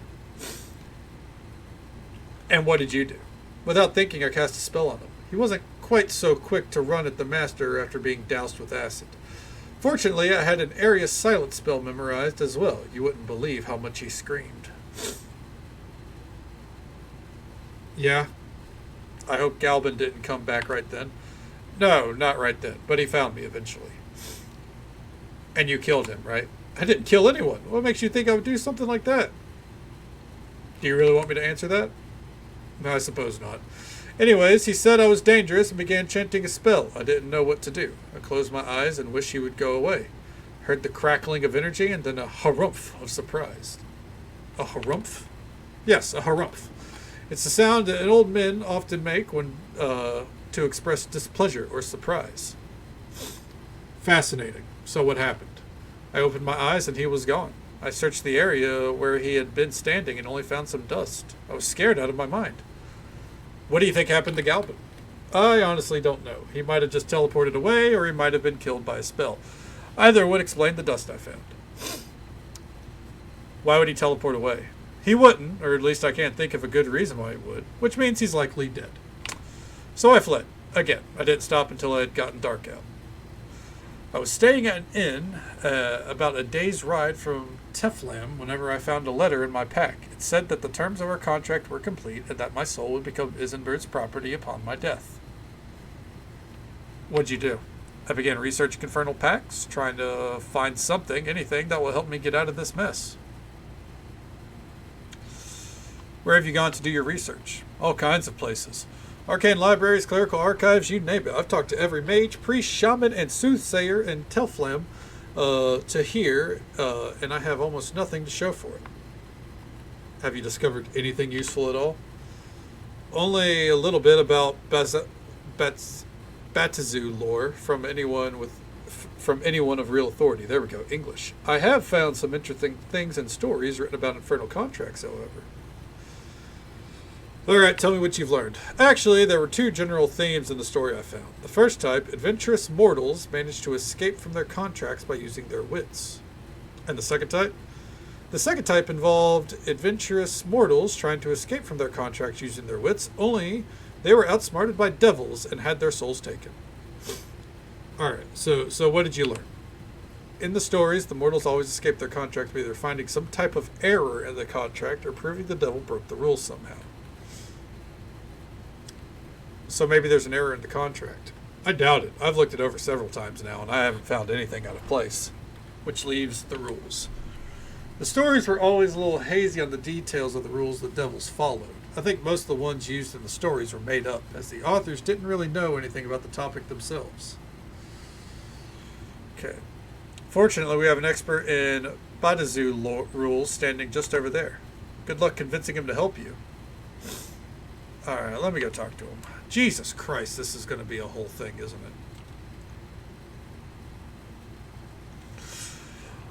And what did you do? Without thinking, I cast a spell on him. He wasn't quite so quick to run at the master after being doused with acid. Fortunately, I had an Arius silent spell memorized as well. You wouldn't believe how much he screamed. Yeah? I hope Galbin didn't come back right then. No, not right then, but he found me eventually. And you killed him, right? I didn't kill anyone. What makes you think I would do something like that? Do you really want me to answer that? No, I suppose not. Anyways, he said I was dangerous and began chanting a spell. I didn't know what to do. I closed my eyes and wished he would go away. Heard the crackling of energy and then a harumph of surprise. A harumph? Yes, a harumph. It's the sound that old men often make when to express displeasure or surprise. Fascinating. So what happened? I opened my eyes and he was gone. I searched the area where he had been standing and only found some dust. I was scared out of my mind. What do you think happened to Galvin? I honestly don't know. He might have just teleported away, or he might have been killed by a spell. Either would explain the dust I found. Why would he teleport away? He wouldn't, or at least I can't think of a good reason why he would, which means he's likely dead. So I fled. Again, I didn't stop until it had gotten dark out. I was staying at an inn about a day's ride from Teflam whenever I found a letter in my pack. It said that the terms of our contract were complete and that my soul would become Isenberg's property upon my death. What'd you do? I began researching infernal pacts, trying to find something, anything that will help me get out of this mess. Where have you gone to do your research? All kinds of places. Arcane libraries, clerical archives, you name it. I've talked to every mage, priest, shaman, and soothsayer in Telflam to here, and I have almost nothing to show for it. Have you discovered anything useful at all? Only a little bit about Batazu lore from anyone of real authority. There we go, English. I have found some interesting things and stories written about infernal contracts, however. Alright, tell me what you've learned. Actually, there were two general themes in the story I found. The first type, adventurous mortals managed to escape from their contracts by using their wits. And the second type? The second type involved adventurous mortals trying to escape from their contracts using their wits, only they were outsmarted by devils and had their souls taken. Alright, so what did you learn? In the stories, the mortals always escape their contract by either finding some type of error in the contract or proving the devil broke the rules somehow. So maybe there's an error in the contract. I doubt it. I've looked it over several times now, and I haven't found anything out of place. Which leaves the rules. The stories were always a little hazy on the details of the rules the devils followed. I think most of the ones used in the stories were made up, as the authors didn't really know anything about the topic themselves. Okay. Fortunately, we have an expert in Batazu rules standing just over there. Good luck convincing him to help you. Alright, let me go talk to him. Jesus Christ, this is going to be a whole thing, isn't it?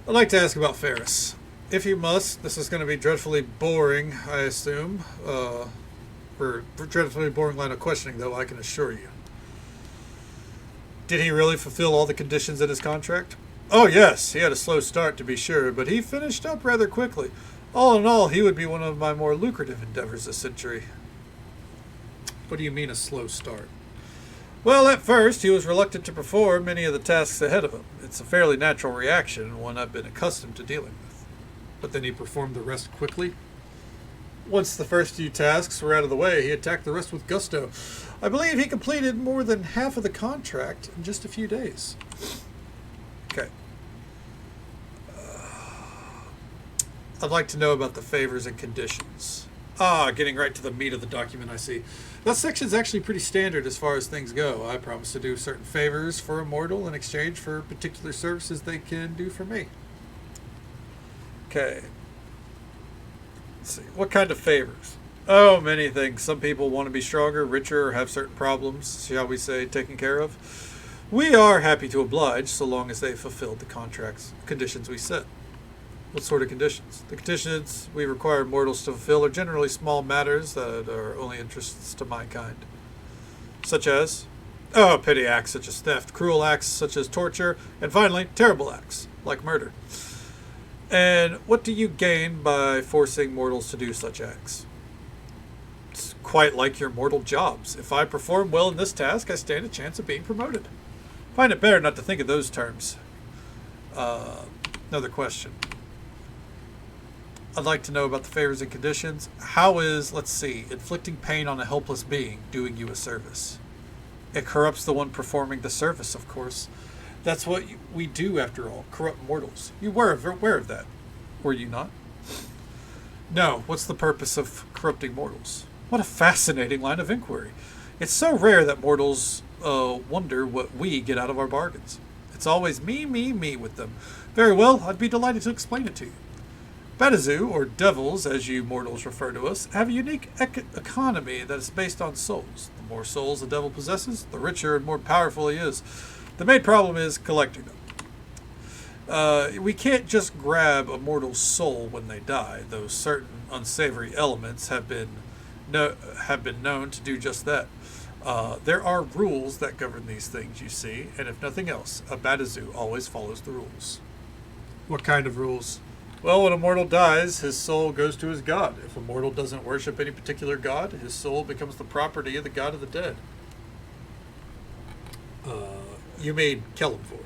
I'd like to ask about Ferris. If you must, this is going to be dreadfully boring, I assume. For dreadfully boring line of questioning, though, I can assure you. Did he really fulfill all the conditions in his contract? Oh yes, he had a slow start to be sure, but he finished up rather quickly. All in all, he would be one of my more lucrative endeavors this century. What do you mean a slow start? Well, at first, he was reluctant to perform many of the tasks ahead of him. It's a fairly natural reaction, and one I've been accustomed to dealing with. But then he performed the rest quickly? Once the first few tasks were out of the way, he attacked the rest with gusto. I believe he completed more than half of the contract in just a few days. Okay. I'd like to know about the favors and conditions. Getting right to the meat of the document, I see. That section's actually pretty standard as far as things go. I promise to do certain favors for a mortal in exchange for particular services they can do for me. Okay. Let's see. What kind of favors? Oh, many things. Some people want to be stronger, richer, or have certain problems, shall we say, taken care of. We are happy to oblige so long as they fulfill the contract's conditions we set. What sort of conditions? The conditions we require mortals to fulfill are generally small matters that are only interests to mankind. Such as, petty acts such as theft, cruel acts such as torture, and finally, terrible acts, like murder. And what do you gain by forcing mortals to do such acts? It's quite like your mortal jobs. If I perform well in this task, I stand a chance of being promoted. Find it better not to think of those terms. Another question. I'd like to know about the favors and conditions. How is, let's see, inflicting pain on a helpless being doing you a service? It corrupts the one performing the service, of course. That's what we do, after all, corrupt mortals. You were aware of that, were you not? No, what's the purpose of corrupting mortals? What a fascinating line of inquiry. It's so rare that mortals wonder what we get out of our bargains. It's always me, me, me with them. Very well, I'd be delighted to explain it to you. Badazu, or devils as you mortals refer to us, have a unique economy that is based on souls. The more souls a devil possesses, the richer and more powerful he is. The main problem is collecting them. We can't just grab a mortal's soul when they die, though certain unsavory elements have been known to do just that. There are rules that govern these things, you see, and if nothing else, a Badazu always follows the rules. What kind of rules? Well, when a mortal dies, his soul goes to his god. If a mortal doesn't worship any particular god, his soul becomes the property of the god of the dead. You made Kellamvor.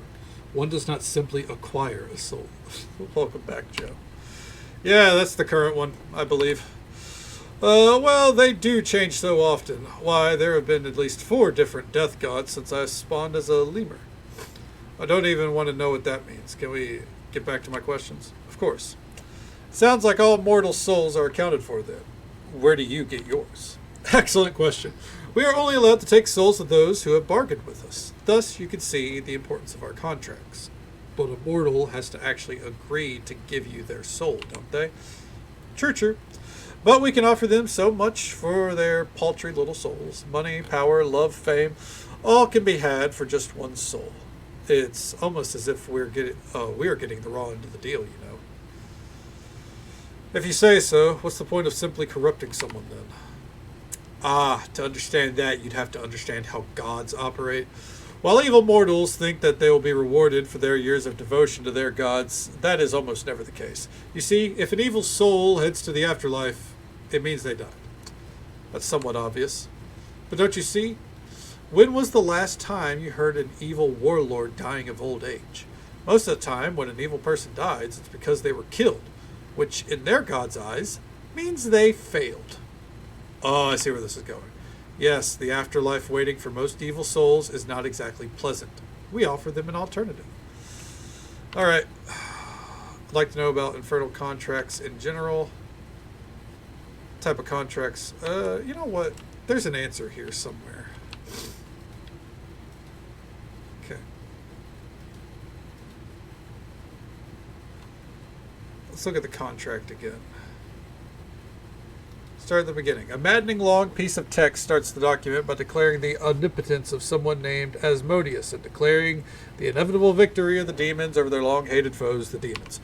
One does not simply acquire a soul. Welcome back, Joe. Yeah, that's the current one, I believe. Well, they do change so often. Why, there have been at least 4 different death gods since I spawned as a lemur. I don't even want to know what that means. Can we get back to my questions? Of course. Sounds like all mortal souls are accounted for then. Where do you get yours? Excellent question. We are only allowed to take souls of those who have bargained with us. Thus, you can see the importance of our contracts. But a mortal has to actually agree to give you their soul, don't they? True. But we can offer them so much for their paltry little souls. Money, power, love, fame, all can be had for just one soul. It's almost as if we are getting the raw end of the deal, you know. If you say so, what's the point of simply corrupting someone then? To understand that, you'd have to understand how gods operate. While evil mortals think that they will be rewarded for their years of devotion to their gods, that is almost never the case. You see, if an evil soul heads to the afterlife, it means they died. That's somewhat obvious. But don't you see? When was the last time you heard an evil warlord dying of old age? Most of the time, when an evil person dies, it's because they were killed, which, in their god's eyes, means they failed. Oh, I see where this is going. Yes, the afterlife waiting for most evil souls is not exactly pleasant. We offer them an alternative. Alright. I'd like to know about infernal contracts in general. Type of contracts. You know what? There's an answer here somewhere. Okay. Let's look at the contract again. Start at the beginning. A maddening long piece of text starts the document by declaring the omnipotence of someone named Asmodeus and declaring the inevitable victory of the demons over their long-hated foes, the demons.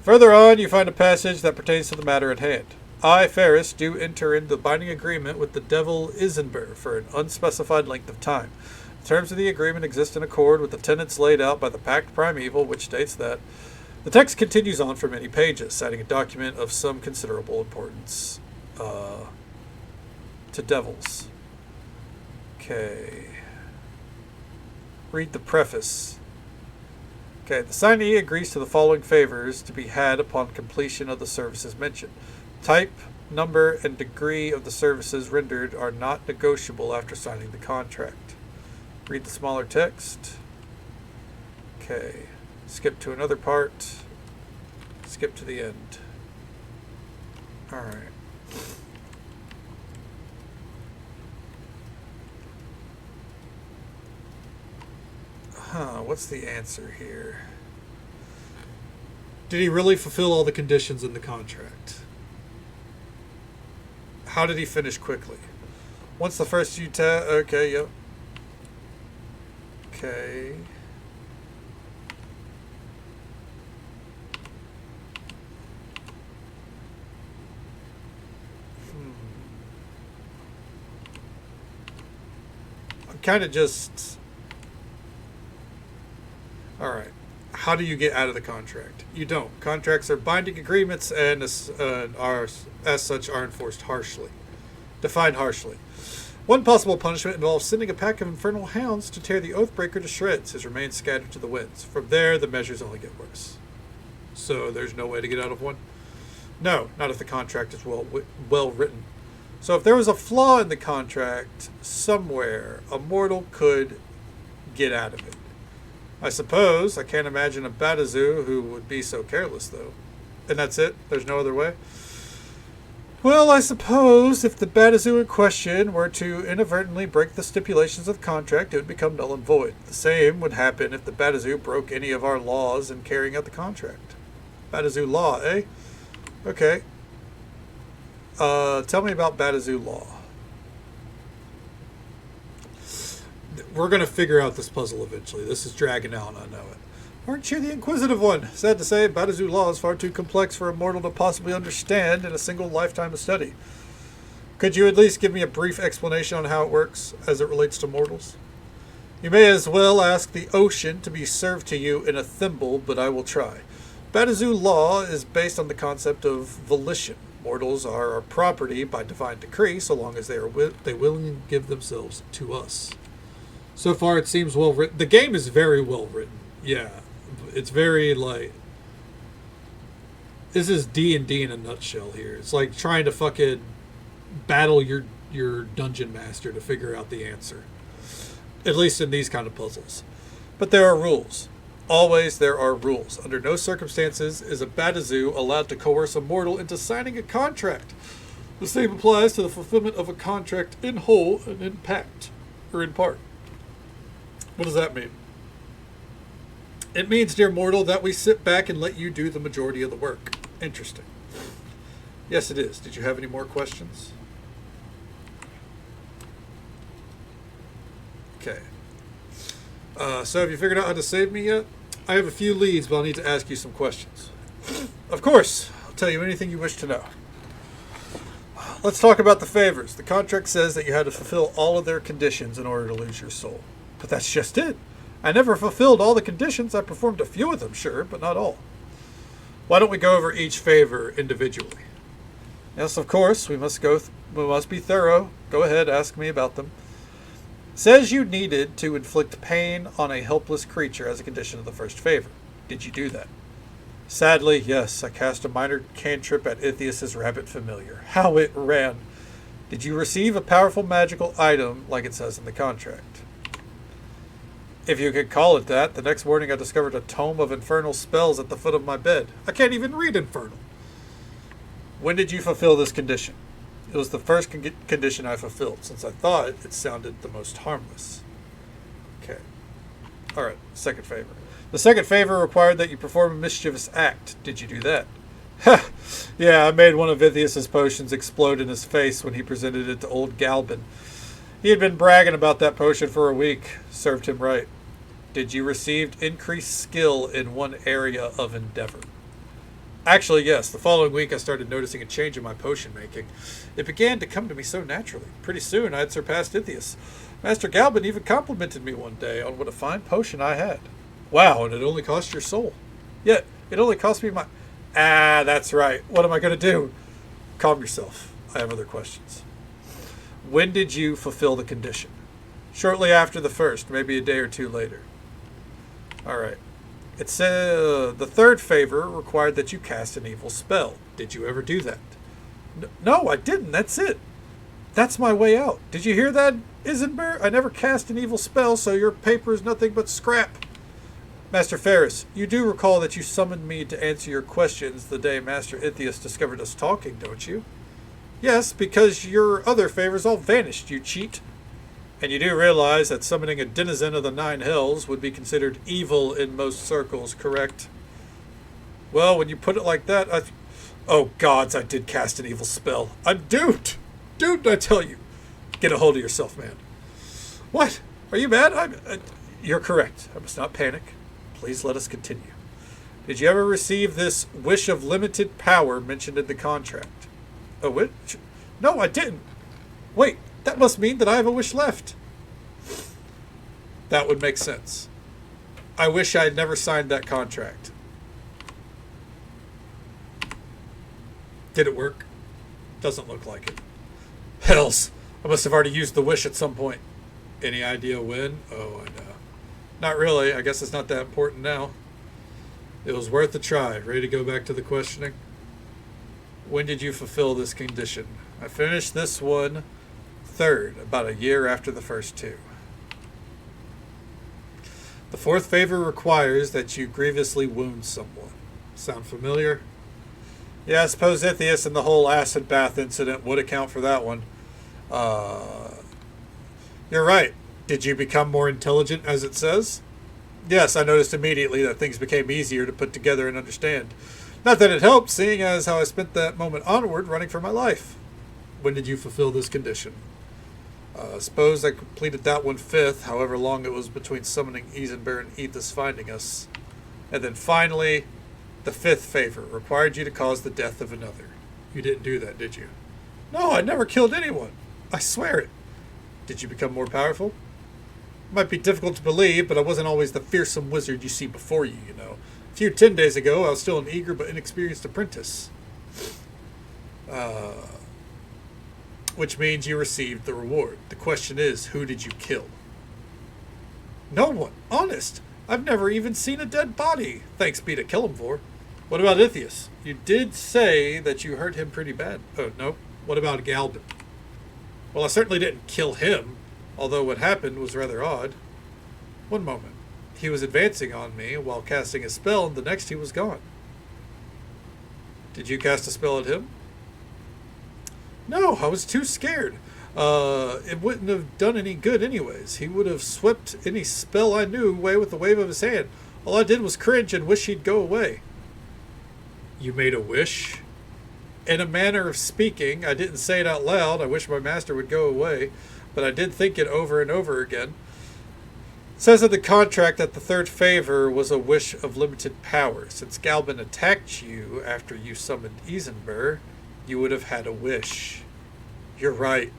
Further on, you find a passage that pertains to the matter at hand. I, Ferris, do enter into the binding agreement with the devil Isenber for an unspecified length of time. The terms of the agreement exist in accord with the tenets laid out by the Pact Primeval, which states that the text continues on for many pages, citing a document of some considerable importance. To devils. Okay. Read the preface. Okay, the signee agrees to the following favors to be had upon completion of the services mentioned. Type, number, and degree of the services rendered are not negotiable after signing the contract. Read the smaller text. Okay. Skip to another part. Skip to the end. Alright. What's the answer here? Did he really fulfill all the conditions in the contract? How did he finish quickly? Once the first few okay, yep. Okay. I'm kind of just... Alright. How do you get out of the contract? You don't. Contracts are binding agreements and are, as such, are enforced harshly. Defined harshly. One possible punishment involves sending a pack of infernal hounds to tear the Oathbreaker to shreds, his remains scattered to the winds. From there, the measures only get worse. So there's no way to get out of one? No, not if the contract is well written. So if there was a flaw in the contract somewhere, a mortal could get out of it. I suppose. I can't imagine a Badazu who would be so careless, though. And that's it? There's no other way? Well, I suppose if the Badazu in question were to inadvertently break the stipulations of the contract, it would become null and void. The same would happen if the Badazu broke any of our laws in carrying out the contract. Badazu law, eh? Okay. Tell me about Batazu Law. We're going to figure out this puzzle eventually. This is dragging out, I know it. Aren't you the inquisitive one? Sad to say, Batazu Law is far too complex for a mortal to possibly understand in a single lifetime of study. Could you at least give me a brief explanation on how it works as it relates to mortals? You may as well ask the ocean to be served to you in a thimble, but I will try. Batazu Law is based on the concept of volition. Mortals are our property by divine decree, so long as they willingly give themselves to us. So far, it seems well written. The game is very well written. Yeah, it's very like. This is D&D in a nutshell here. It's like trying to fucking battle your dungeon master to figure out the answer. At least in these kind of puzzles. But there are rules. Always there are rules. Under no circumstances is a Batazu allowed to coerce a mortal into signing a contract. The same applies to the fulfillment of a contract in whole and in part. What does that mean? It means, dear mortal, that we sit back and let you do the majority of the work. Interesting. Yes, it is. Did you have any more questions? Okay. So have you figured out how to save me yet? I have a few leads, but I'll need to ask you some questions. Of course. I'll tell you anything you wish to know. Let's talk about the favors. The contract says that you had to fulfill all of their conditions in order to lose your soul. But that's just it. I never fulfilled all the conditions. I performed a few of them, sure, but not all. Why don't we go over each favor individually? Yes, of course. We must be thorough. Go ahead, ask me about them. Says you needed to inflict pain on a helpless creature as a condition of the first favor. Did you do that? Sadly, yes. I cast a minor cantrip at Ithias' rabbit familiar. How it ran. Did you receive a powerful magical item like it says in the contract? If you could call it that. The next morning I discovered a tome of infernal spells at the foot of my bed. I can't even read infernal. When did you fulfill this condition? It was the first condition I fulfilled, since I thought it sounded the most harmless. Okay. Alright, second favor. The second favor required that you perform a mischievous act. Did you do that? Ha! Yeah, I made one of Ithias' potions explode in his face when he presented it to old Galbin. He had been bragging about that potion for a week. Served him right. Did you receive increased skill in one area of endeavor? Actually, yes. The following week, I started noticing a change in my potion making. It began to come to me so naturally. Pretty soon, I had surpassed Ithias. Master Galbin even complimented me one day on what a fine potion I had. Wow, and it only cost your soul. Yet, it only cost me my... that's right. What am I going to do? Calm yourself. I have other questions. When did you fulfill the condition? Shortly after the first, maybe a day or two later. All right. It said the third favor required that you cast an evil spell. Did you ever do that? No, I didn't. That's it. That's my way out. Did you hear that, Isenbear? I never cast an evil spell, so your paper is nothing but scrap. Master Ferris, you do recall that you summoned me to answer your questions the day Master Ithias discovered us talking, don't you? Yes, because your other favors all vanished, you cheat. And you do realize that summoning a denizen of the Nine Hells would be considered evil in most circles, correct? Well, when you put it like that, Oh, gods, I did cast an evil spell. I'm doomed! Doomed, I tell you. Get a hold of yourself, man. What? Are you mad? You're correct. I must not panic. Please let us continue. Did you ever receive this wish of limited power mentioned in the contract? A wish? No, I didn't. Wait, that must mean that I have a wish left. That would make sense. I wish I had never signed that contract. Did it work? Doesn't look like it. Hells, I must have already used the wish at some point. Any idea when? Oh, I know. Not really. I guess it's not that important now. It was worth a try. Ready to go back to the questioning? When did you fulfill this condition? I finished this one third, about a year after the first two. The fourth favor requires that you grievously wound someone. Sound familiar? Yeah, I suppose Ithias and the whole acid bath incident would account for that one. You're right. Did you become more intelligent, as it says? Yes, I noticed immediately that things became easier to put together and understand. Not that it helped, seeing as how I spent that moment onward running for my life. When did you fulfill this condition? Suppose I completed that 1/5, however long it was between summoning Isenbear and Ethos finding us. And then finally, the 5th favor required you to cause the death of another. You didn't do that, did you? No, I never killed anyone. I swear it. Did you become more powerful? It might be difficult to believe, but I wasn't always the fearsome wizard you see before you, you know. A few 10 days ago, I was still an eager but inexperienced apprentice. Which means you received the reward. The question is, who did you kill? No one. Honest. I've never even seen a dead body. Thanks be to kill him for. What about Ithius? You did say that you hurt him pretty bad. Oh, no. What about Galban? Well, I certainly didn't kill him, although what happened was rather odd. One moment. He was advancing on me while casting a spell, and the next he was gone. Did you cast a spell at him? No, I was too scared. It wouldn't have done any good anyways. He would have swept any spell I knew away with the wave of his hand. All I did was cringe and wish he'd go away. You made a wish? In a manner of speaking, I didn't say it out loud. I wish my master would go away, but I did think it over and over again. It says in the contract that the 3rd favor was a wish of limited power. Since Galban attacked you after you summoned Isenbear, you would have had a wish. You're right.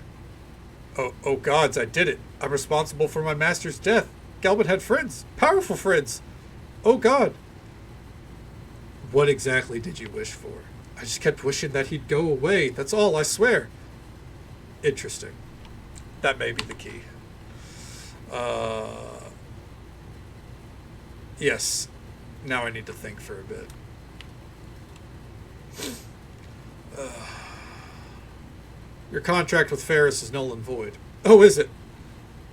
Oh gods, I did it. I'm responsible for my master's death. Galban had friends. Powerful friends. Oh god. What exactly did you wish for? I just kept wishing that he'd go away. That's all, I swear. Interesting. That may be the key. Yes. Now I need to think for a bit. Your contract with Ferris is null and void. Oh, is it?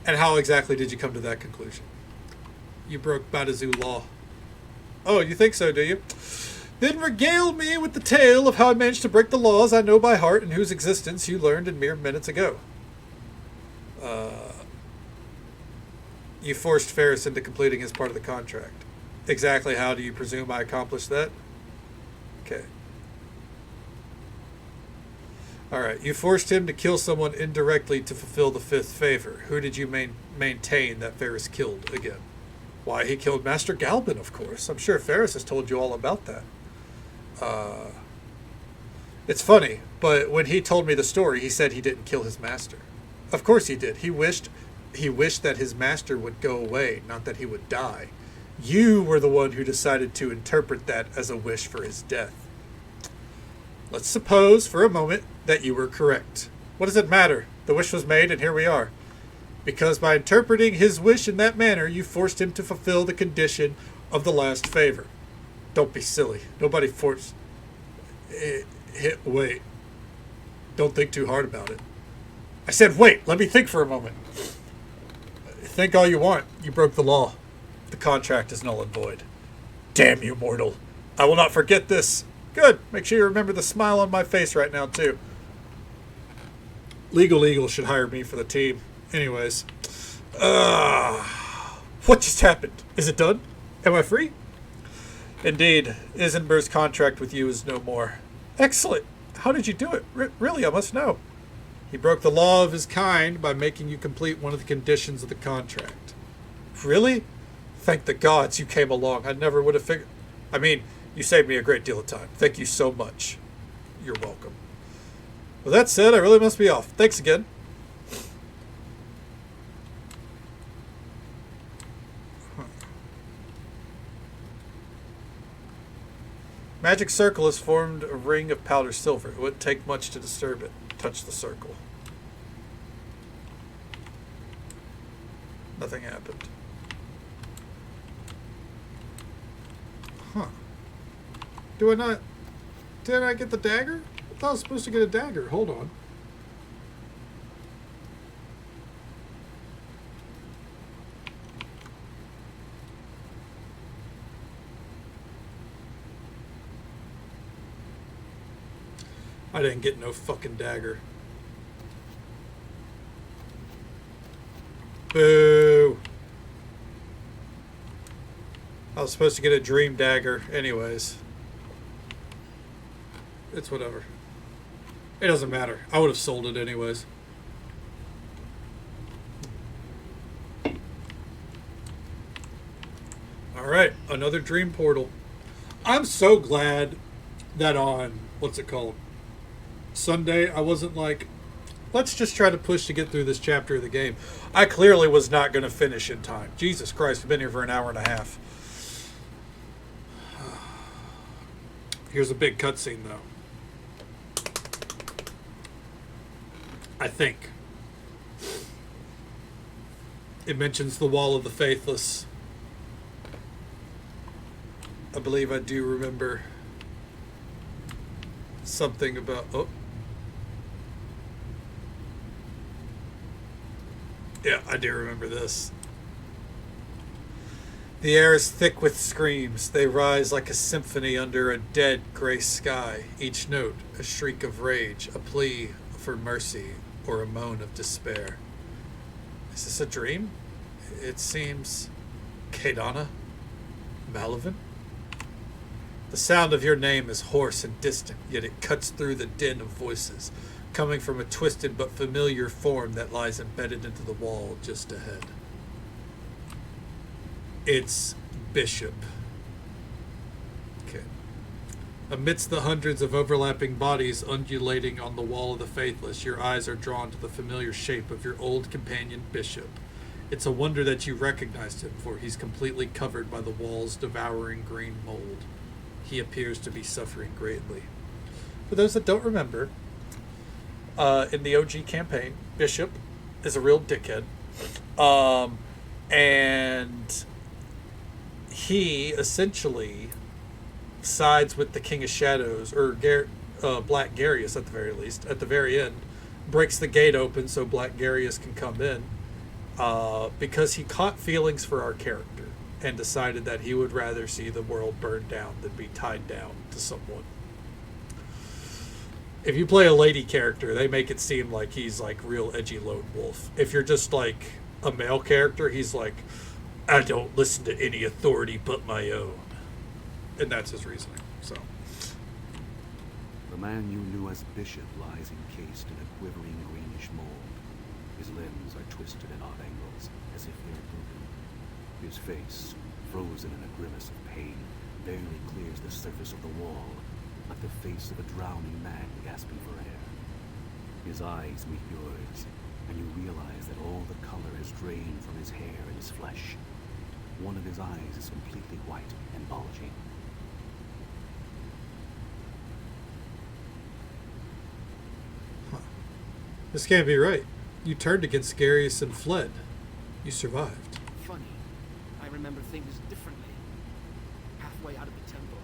And how exactly did you come to that conclusion? You broke Badazu law. Oh, you think so, do you? Then regale me with the tale of how I managed to break the laws I know by heart and whose existence you learned in mere minutes ago. You forced Ferris into completing his part of the contract. Exactly how do you presume I accomplished that? Okay. Alright, you forced him to kill someone indirectly to fulfill the 5th favor. Who did you maintain that Ferris killed again? Why, he killed Master Galban, of course. I'm sure Ferris has told you all about that. It's funny, but when he told me the story, he said he didn't kill his master. Of course he did. He wished that his master would go away, not that he would die. You were the one who decided to interpret that as a wish for his death. Let's suppose, for a moment, that you were correct. What does it matter? The wish was made, and here we are. Because by interpreting his wish in that manner, you forced him to fulfill the condition of the last favor. Don't be silly. Nobody forced... Wait. Don't think too hard about it. I said wait. Let me think for a moment. Think all you want. You broke the law. The contract is null and void. Damn you, mortal. I will not forget this. Good. Make sure you remember the smile on my face right now, too. Legal Eagle should hire me for the team. Anyways. What just happened? Is it done? Am I free? Indeed. Isenbear's contract with you is no more. Excellent. How did you do it? Really, I must know. He broke the law of his kind by making you complete one of the conditions of the contract. Really? Thank the gods you came along. I never would have figured... I mean, you saved me a great deal of time. Thank you so much. You're welcome. With that said, I really must be off. Thanks again. Magic circle has formed a ring of powder silver. It wouldn't take much to disturb it. Touch the circle. Nothing happened. Huh. Did I get the dagger? I thought I was supposed to get a dagger. Hold on. I didn't get no fucking dagger. Boo. I was supposed to get a dream dagger anyways. It's whatever. It doesn't matter. I would have sold it anyways. Alright, another dream portal. I'm so glad that on, what's it called? Sunday, I wasn't like, let's just try to push to get through this chapter of the game. I clearly was not going to finish in time. Jesus Christ, I've been here for an hour and a half. Here's a big cutscene, though. I think. It mentions the Wall of the Faithless. I believe I do remember something about... Oh. Yeah, I do remember this. The air is thick with screams. They rise like a symphony under a dead gray sky. Each note, a shriek of rage, a plea for mercy, or a moan of despair. Is this a dream? It seems... Kadana? Malavin? The sound of your name is hoarse and distant, yet it cuts through the din of voices, coming from a twisted but familiar form that lies embedded into the wall just ahead. It's Bishop. Okay. Amidst the hundreds of overlapping bodies undulating on the Wall of the Faithless, your eyes are drawn to the familiar shape of your old companion Bishop. It's a wonder that you recognized him, for he's completely covered by the wall's devouring green mold. He appears to be suffering greatly. For those that don't remember, in the OG campaign, Bishop is a real dickhead. And he essentially sides with the King of Shadows, or Black Garius at the very least, at the very end, breaks the gate open so Black Garius can come in, because he caught feelings for our character and decided that he would rather see the world burn down than be tied down to someone. If you play a lady character, they make it seem like he's like real edgy lone wolf. If you're just like a male character, he's like, I don't listen to any authority but my own. And that's his reasoning. So The man you knew as Bishop lies encased in a quivering greenish mold. His limbs are twisted at odd angles, as if they're broken. His face, frozen in a grimace of pain, barely clears the surface of the wall, like the face of a drowning man gasping for air. His eyes meet yours, and you realize that all the color has drained from his hair and his flesh. One of his eyes is completely white and bulging. this can't be right. You turned against Garius and fled. You survived. Funny. I remember things differently. Halfway out of the temple,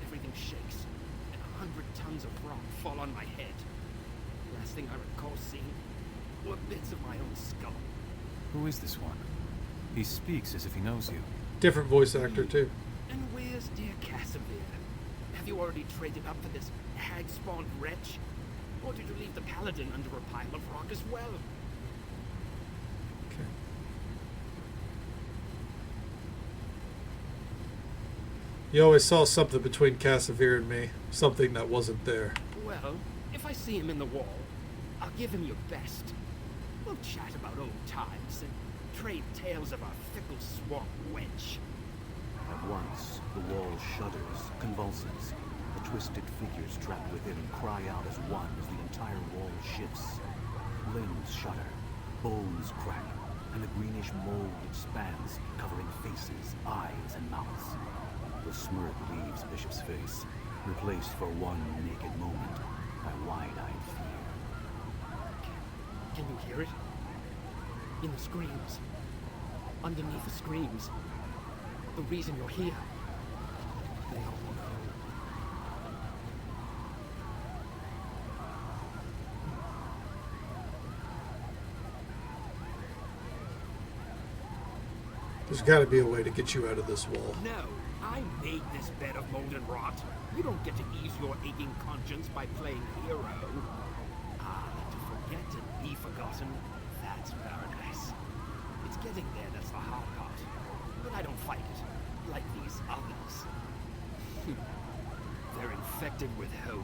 everything shakes, and 100 tons of rock fall on my head. Last thing I recall seeing were bits of my own skull. Who is this one? He speaks as if he knows you. Different voice actor, too. And where's dear Casimir? Have you already traded up for this hag-spawned wretch? Or did you leave the paladin under a pile of rock as well? Okay. You always saw something between Casimir and me. Something that wasn't there. Well, if I see him in the wall, I'll give him your best. We'll chat about old times and trade tales of our fickle swamp wench. At once, the wall shudders, convulses. The twisted figures trapped within cry out as one as the entire wall shifts. Limbs shudder, bones crack, and the greenish mold expands, covering faces, eyes, and mouths. The smirk leaves Bishop's face, replaced for one naked moment by wide-eyed fear. Can you hear it? In the screams. Underneath the screams. The reason you're here. They all know. There's got to be a way to get you out of this wall. No, I made this bed of molten rot. You don't get to ease your aching conscience by playing hero. Ah, to forget and be forgotten, that's paradise. It's getting there that's the hard part. But I don't fight it, like these others. They're infected with hope,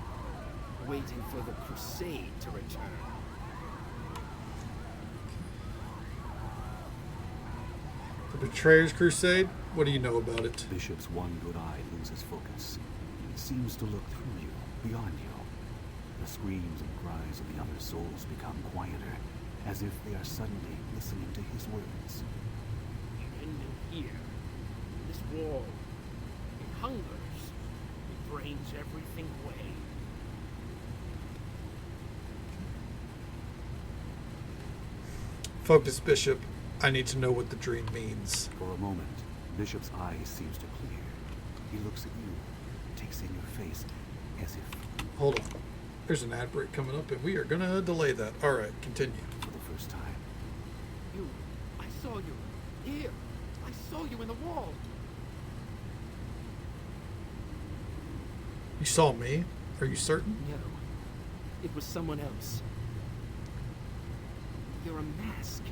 waiting for the crusade to return. The Betrayer's Crusade? What do you know about it? Bishop's one good eye loses focus. He seems to look through you, beyond you. The screams and cries of the other souls become quieter, as if they are suddenly listening to his words. In here, this wall, it hungers. It drains everything away. Focus, Bishop. I need to know what the dream means. For a moment, Bishop's eye seems to clear. He looks at you, takes in your face, as if... Hold on. There's an ad break coming up, and we are going to delay that. All right, continue. For the first time. I saw you. Here. I saw you in the wall. You saw me? Are you certain? No. It was someone else. You're a mask.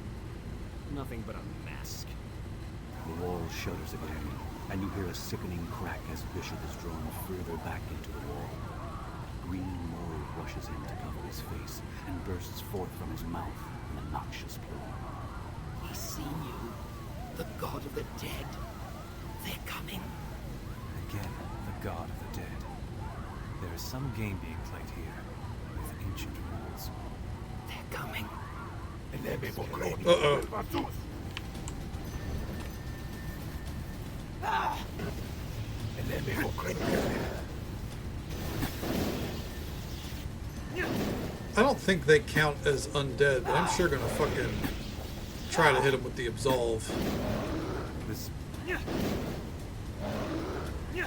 Nothing but a mask. The wall shudders again, and you hear a sickening crack as Bishop is drawn further back into the wall. Green mold rushes in to cover his face and bursts forth from his mouth in a noxious plume. He's seen you. The god of the dead. They're coming. Again, the god of the dead. There is some game being played here, with ancient rules. They're coming. Uh-oh. I don't think they count as undead, but I'm sure gonna fucking try to hit him with the absolve. This...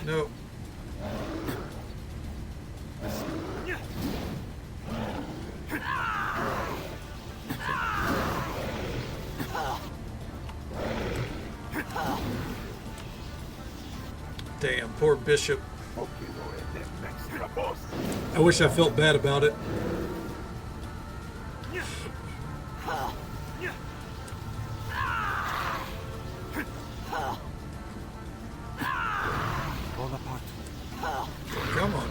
No. Damn, poor Bishop. I wish I felt bad about it. Come on.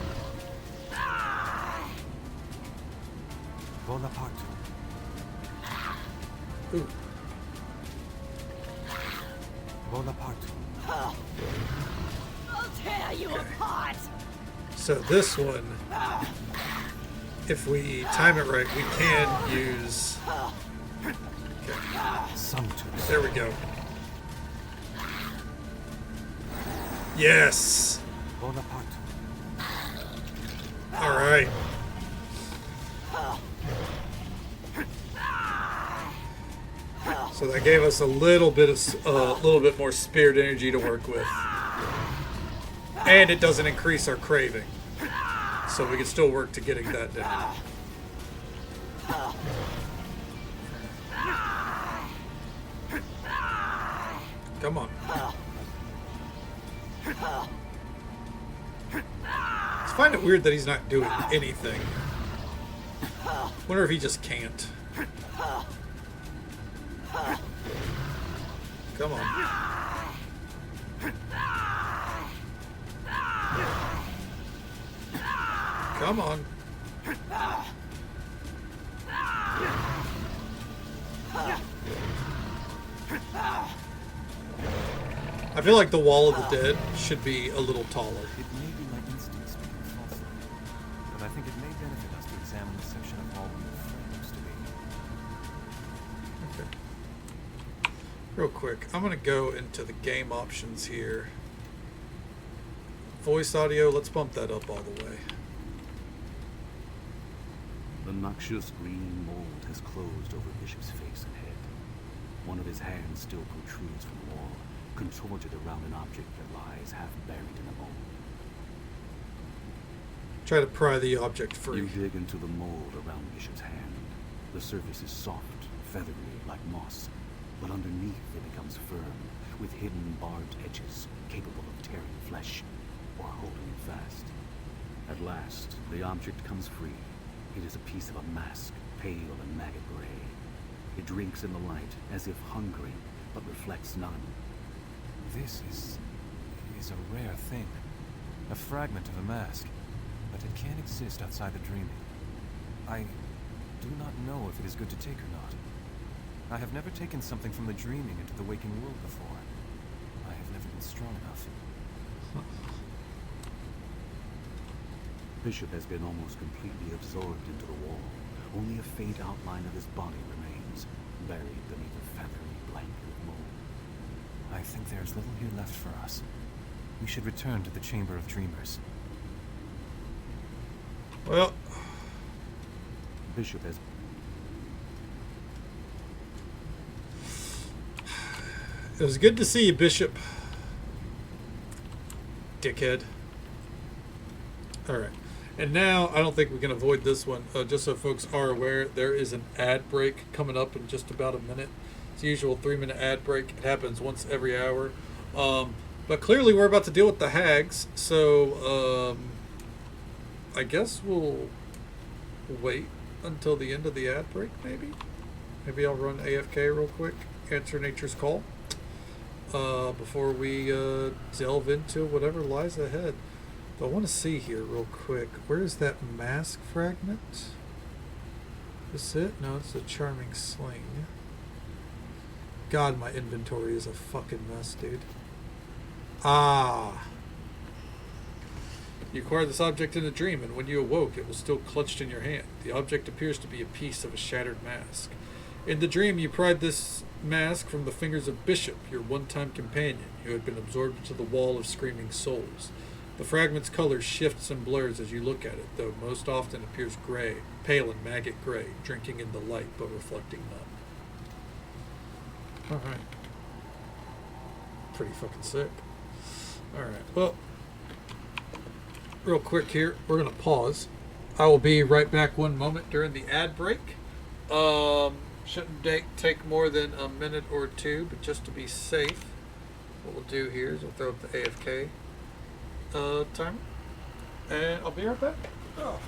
Bonaparte. Ooh. Bonaparte. I'll tear you apart. So this one, if we time it right, we can use... Okay. Sanctus. There we go. Yes! Bonaparte. All right. So that gave us a little bit more spirit energy to work with, and it doesn't increase our craving, so we can still work to getting that down. Come on. I find it weird that he's not doing anything. Wonder if he just can't. Come on. Come on. I feel like the Wall of the Dead should be a little taller. It may be my instincts speaking falsely, but I think it may benefit us to examine the section of wall where the flame used to be. Okay. Real quick, I'm going to go into the game options here. Voice audio, let's bump that up all the way. The noxious green mold has closed over Bishop's face and head. One of his hands still protrudes from the wall, contorted around an object that lies half buried in the mold. Try to pry the object free. You dig into the mold around Bishop's hand. The surface is soft, feathery, like moss, but underneath it becomes firm, with hidden barbed edges capable of tearing flesh or holding it fast. At last, the object comes free. It is a piece of a mask, pale and maggot gray. It drinks in the light, as if hungry, but reflects none. This is a rare thing. A fragment of a mask. but it can exist outside the dreaming. I do not know if it is good to take or not. I have never taken something from the dreaming into the waking world before. I have never been strong enough. Bishop has been almost completely absorbed into the wall. Only a faint outline of his body remains, buried beneath a feathery blanket of mold. I think there is little here left for us. We should return to the Chamber of Dreamers. Well, Bishop has... It was good to see you, Bishop. Dickhead. Alright. And now, I don't think we can avoid this one. Just so folks are aware, there is an ad break coming up in just about a minute. It's the usual 3-minute ad break. It happens once every hour. But clearly we're about to deal with the hags. So, I guess we'll wait until the end of the ad break, maybe? Maybe I'll run AFK real quick. Answer nature's call. Before we delve into whatever lies ahead. But I want to see here real quick. Where is that mask fragment? Is it? No, it's a charming sling. God, my inventory is a fucking mess, dude. Ah. You acquired this object in a dream, and when you awoke, it was still clutched in your hand. The object appears to be a piece of a shattered mask. In the dream, you pried this mask from the fingers of Bishop, your one-time companion, who had been absorbed into the wall of screaming souls. The fragment's color shifts and blurs as you look at it, though most often appears gray, pale and maggot gray, drinking in the light but reflecting none. Alright. Pretty fucking sick. Alright, well, real quick here, we're going to pause. I will be right back one moment during the ad break. Shouldn't take more than a minute or two, but just to be safe, what we'll do here is we'll throw up the AFK timer, and I'll be right back. Oh.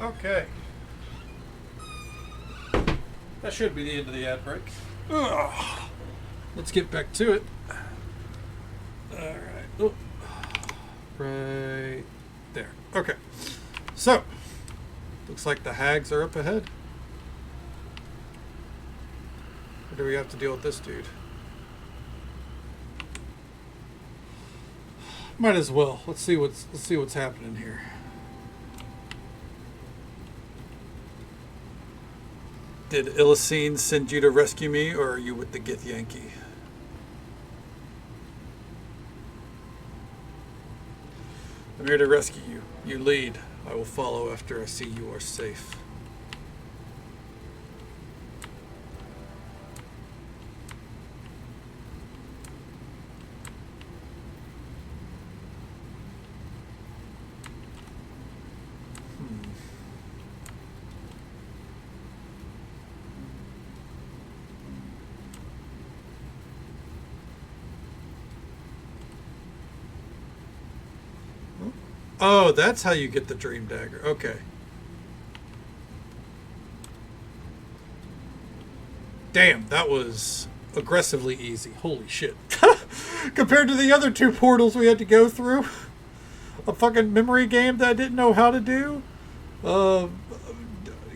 Okay. That should be the end of the ad break. Ugh. Let's get back to it. Alright. Oh. Right there. Okay. So, looks like the hags are up ahead. Or do we have to deal with this dude? Might as well. Let's see what's happening here. Did Illicene send you to rescue me, or are you with the Gith Yankee? I'm here to rescue you. You lead. I will follow after I see you are safe. Oh, that's how you get the Dream Dagger. Okay. Damn, that was aggressively easy. Holy shit. Compared to the other two portals we had to go through. A fucking memory game that I didn't know how to do.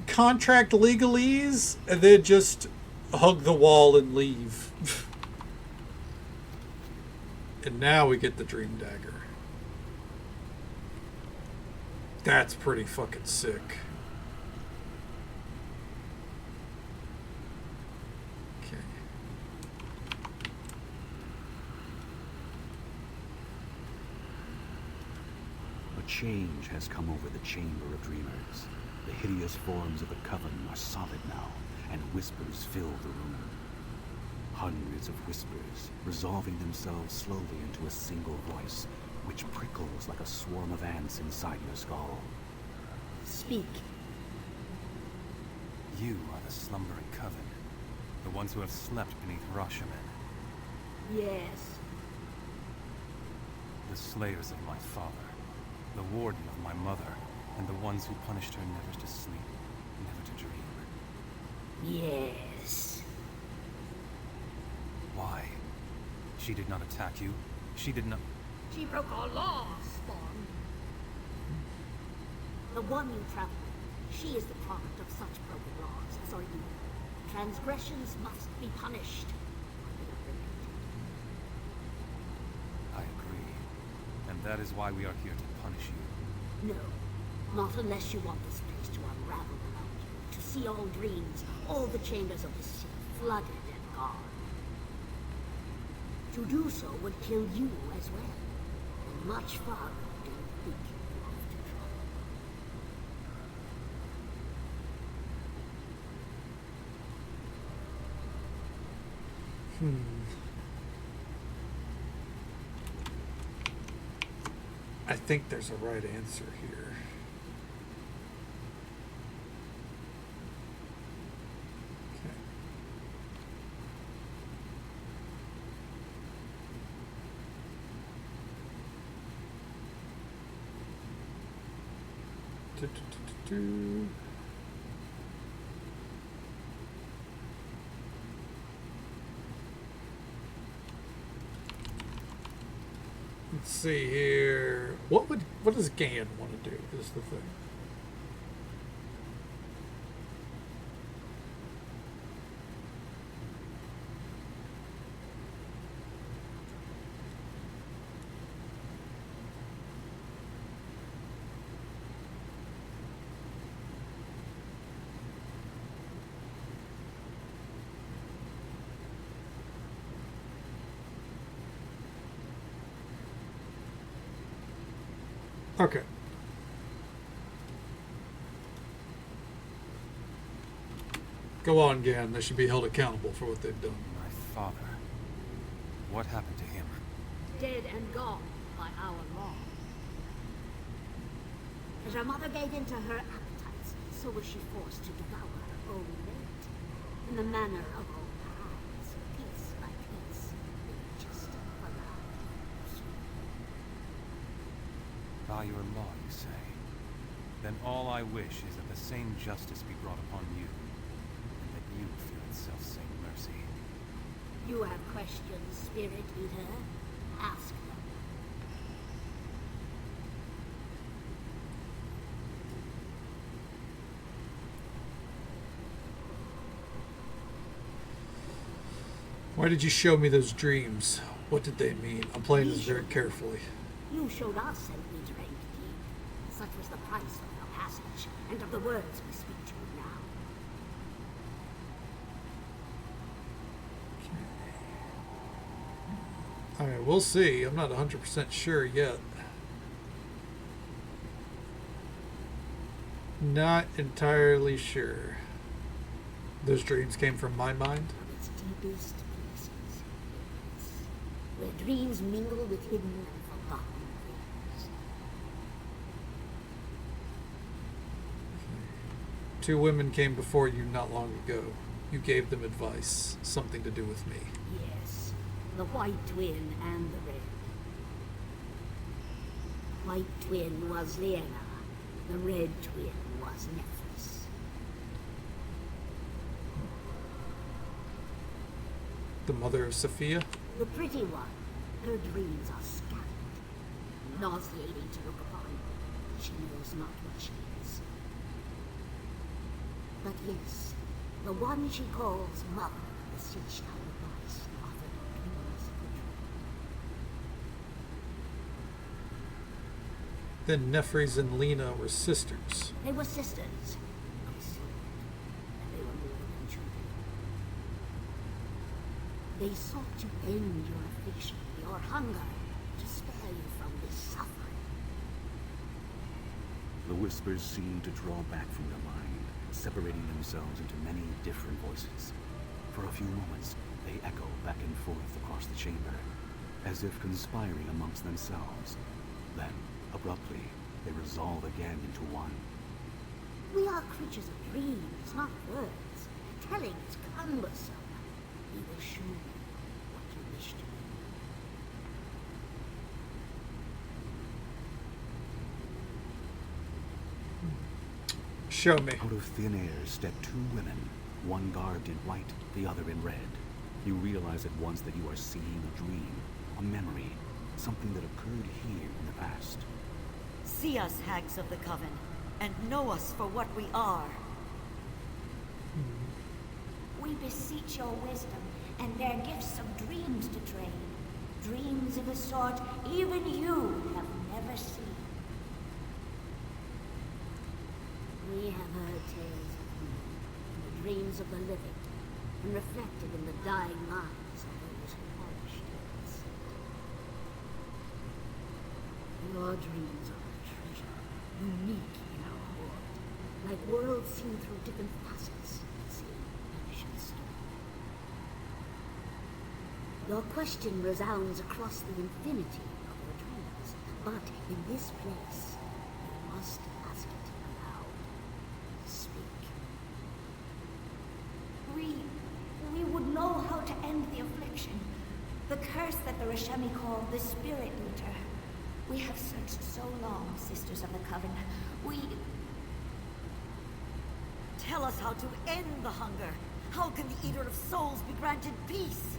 Contract legalese, and then just hug the wall and leave. And now we get the Dream Dagger. That's pretty fucking sick. Okay. A change has come over the Chamber of Dreamers. The hideous forms of the Coven are solid now, and whispers fill the room. Hundreds of whispers, resolving themselves slowly into a single voice, which prickles like a swarm of ants inside your skull. Speak. You are the slumbering Coven. The ones who have slept beneath Rashomon. Yes. The slayers of my father. The warden of my mother. And the ones who punished her never to sleep, never to dream. Yes. Why? She did not attack you. She did not... She broke our laws, Spawn. The one you travel with, she is the product of such broken laws as are you. Transgressions must be punished. I agree. And that is why we are here to punish you. No, not unless you want this place to unravel around you, to see all dreams, all the chambers of the sea flooded and gone. To do so would kill you as well, and much farther than you think you have to travel. I think there's a right answer here. Okay. Do. Let's see here. What does Gan want to do? Is the thing. Okay. Go on, Gan. They should be held accountable for what they've done. My father. What happened to him? Dead and gone by our law. As her mother gave in to her appetites, so was she forced to devour her own mate. In the manner of all paths, piece by piece, they just allowed. By your law, you say? then all I wish is that the same justice be brought upon you, and that you feel its self-same mercy. You have questions, Spirit Eater? Ask them. Why did you show me those dreams? What did they mean? I'm playing this very carefully. You showed us and we drank deep. Such was the price of our passage, and of the words we speak to you now. Alright, we'll see. I'm not 100% sure yet. Not entirely sure. Those dreams came from my mind? From its deepest places, yes. Where dreams mingle with hidden and forgotten things. Two women came before you not long ago. You gave them advice, something to do with me. Yes, the white twin and the red. The white twin was Lena. The red twin was Nephris. The mother of Sophia? The pretty one. Her dreams are scattered, nauseating to look upon. She knows not what she is. But yes, the one she calls Mother beseeched her advice and offered her dreams of the truth. Then Nephres and Lena were sisters. They were sisters, of soul, and they were more than children. They sought to end your affliction, your hunger, to spare you from this suffering. The whispers seemed to draw back from your mind, separating themselves into many different voices. For a few moments, they echo back and forth across the chamber, as if conspiring amongst themselves. Then, abruptly, they resolve again into one. We are creatures of dreams, not words. Telling is cumbersome. We will show you what you wish to know. Show me. Out of thin air step two women, one garbed in white, the other in red. You realize at once that you are seeing a dream, a memory, something that occurred here in the past. See us, hags of the Coven, and know us for what we are. We beseech your wisdom and their gifts of dreams to trade. Dreams of a sort even you have never seen. We have heard tales of you in the dreams of the living, and reflected in the dying minds of those who perished in the sea. Your dreams are a treasure, unique in our world, like worlds seen through different facets of the same ancient story. Your question resounds across the infinity of your dreams, but in this place, you must ask it aloud. Speak. We would know how to end the affliction. The curse that the Rashemi call the Spirit Eater. We have searched so long, Sisters of the Coven. Tell us how to end the hunger. How can the Eater of Souls be granted peace?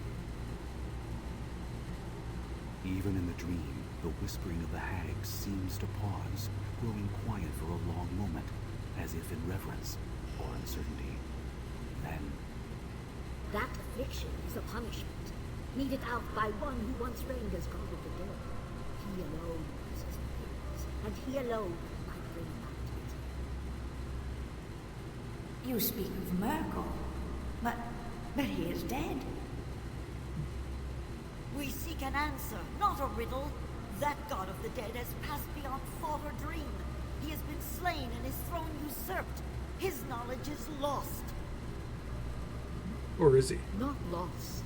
Even in the dream, the whispering of the hags seems to pause, growing quiet for a long moment, as if in reverence or uncertainty. Then, That affliction is a punishment, meted out by one who once reigned as God of the dead. He alone knows his feelings, and he alone might bring about it. You speak of Merkel, but he is dead. We seek an answer, not a riddle. That god of the dead has passed beyond thought or dream. He has been slain and his throne usurped. His knowledge is lost. Or is he? Not lost.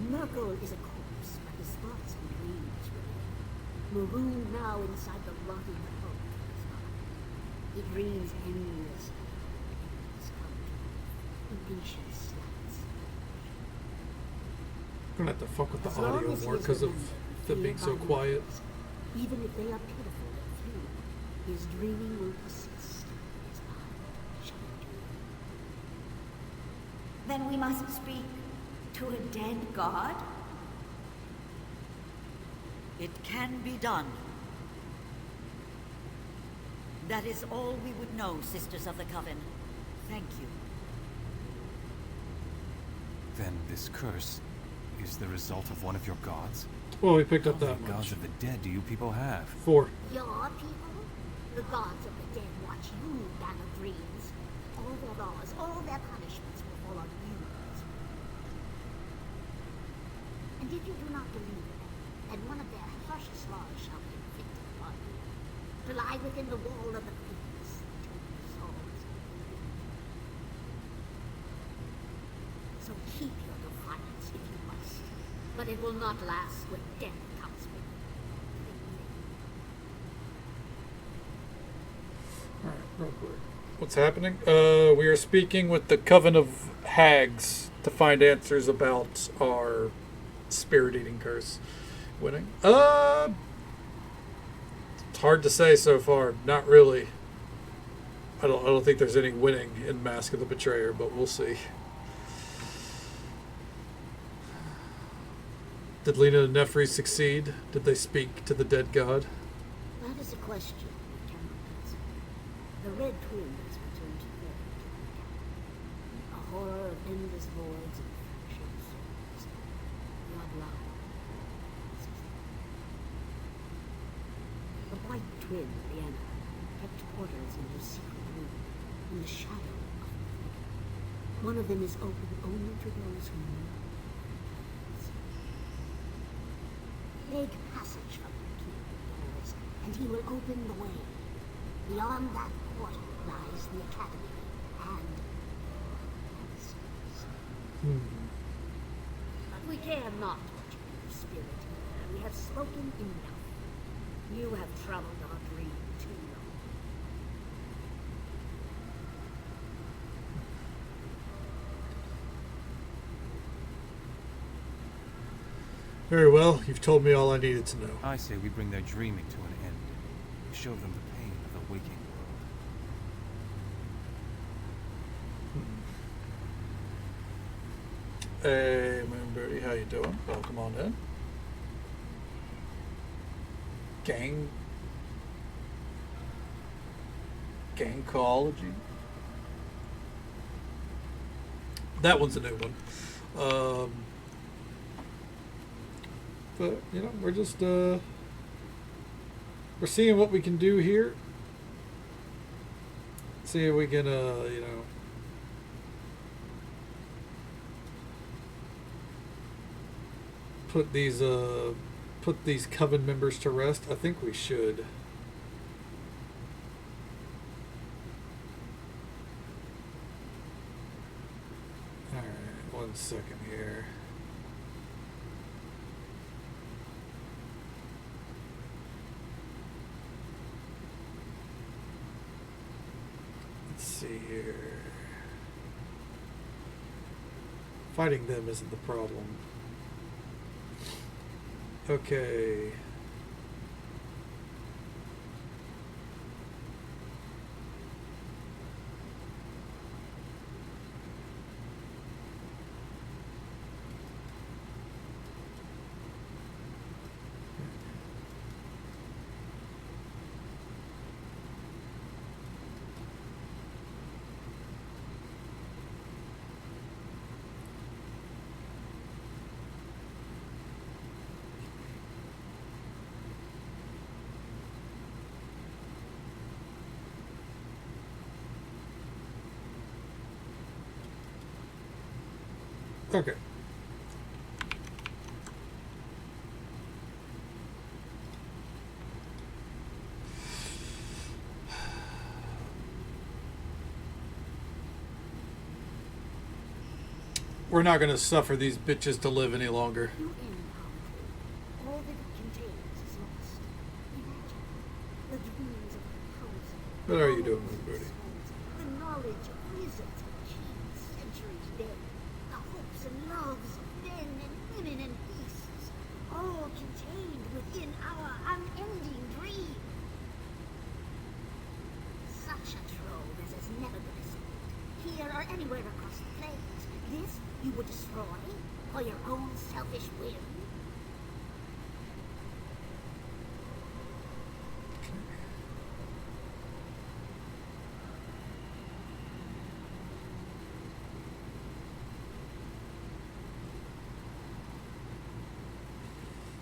Merkel is a corpse, but his thoughts and dreams remain. Marooned now inside the rotting hulk of his mind. He dreams endlessly. He has come to in ancient slats. I'm gonna have to fuck with the As long audio as he more is because of remembered, them being feared so by quiet. mortals, even if they are pitiful and few, his dreaming will persist. Then we must speak to a dead god? It can be done. That is all we would know, Sisters of the Coven. Thank you. Then this curse is the result of one of your gods? Well, we picked up How that many gods much. of the dead do you people have? 4. Your people? The gods of the dead watch you, man of dreams. All their laws, all their punishments will fall on you. And if you do not believe them, then one of their harshest laws shall be inflicted upon you. To lie within the wall of the priests, to souls. So keep your defiance if you must. But it will not last when death comes with it. Alright, real quick. What's happening? We are speaking with the Coven of Hags to find answers about our spirit eating curse. Winning? It's hard to say so far. Not really. I don't think there's any winning in Mask of the Betrayer, but we'll see. Did Lena and Nefri succeed? Did they speak to the dead god? That is a question we cannot answer. The Red Twin has returned to Earth. A horror of endless voids and fractured souls. Blood line. The White Twin, Liana, kept portals in her secret room, in the shadow of the figure. One of them is open only to those who know. Beg passage from the king of doors, and he will open the way. Beyond that portal lies the academy and answers. But we care not what you do, spirit. We have spoken enough. You have troubled our dream too long. Very well. You've told me all I needed to know. I say we bring their dreaming to an end. Show them the pain of the waking world. Hey, Moonbirdie, how you doing? Welcome on in. Gangcology. That one's a new one. But, you know, we're just, we're seeing what we can do here. See if we can, you know, put these coven members to rest. I think we should. All right, 1 second here. Let's see here. Fighting them isn't the problem. Okay. Okay. We're not going to suffer these bitches to live any longer. You end poverty. All that it contains is lost. Imagine the dreams of the council. What are you doing, Moonbirdie? The knowledge of wizards and kings centuries dead. The hopes and loves of men and women and beasts. All contained within our unending dream. Such a trove as has never been assembled, here or anywhere across the plains. would destroy for your own selfish will?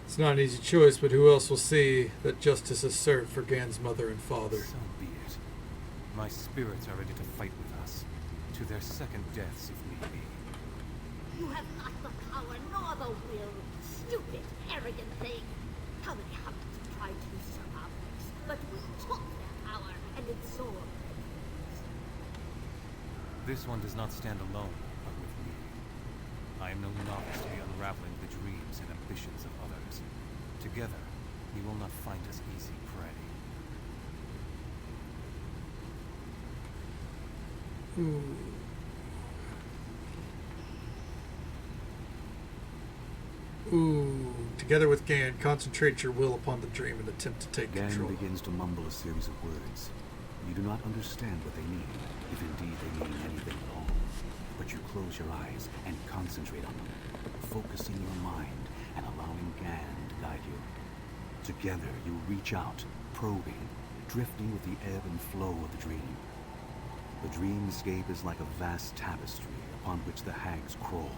It's not an easy choice, but who else will see that justice is served for Gan's mother and father? So be it. My spirits are ready to fight with us, to their second deaths if need be. You have not the power nor the will. Stupid, arrogant thing. How many humans have tried to usurp our place, but we took their power and absorbed their dreams. This one does not stand alone, but with me. I am no novice to be unraveling the dreams and ambitions of others. Together, we will not find us easy prey. Ooh. Together with Gan, concentrate your will upon the dream and attempt to take Gan control. begins to mumble a series of words. You do not understand what they mean, if indeed they mean anything at all. But you close your eyes and concentrate on them, focusing your mind and allowing Gan to guide you. Together, you reach out, probing, drifting with the ebb and flow of the dream. The dreamscape is like a vast tapestry upon which the hags crawl,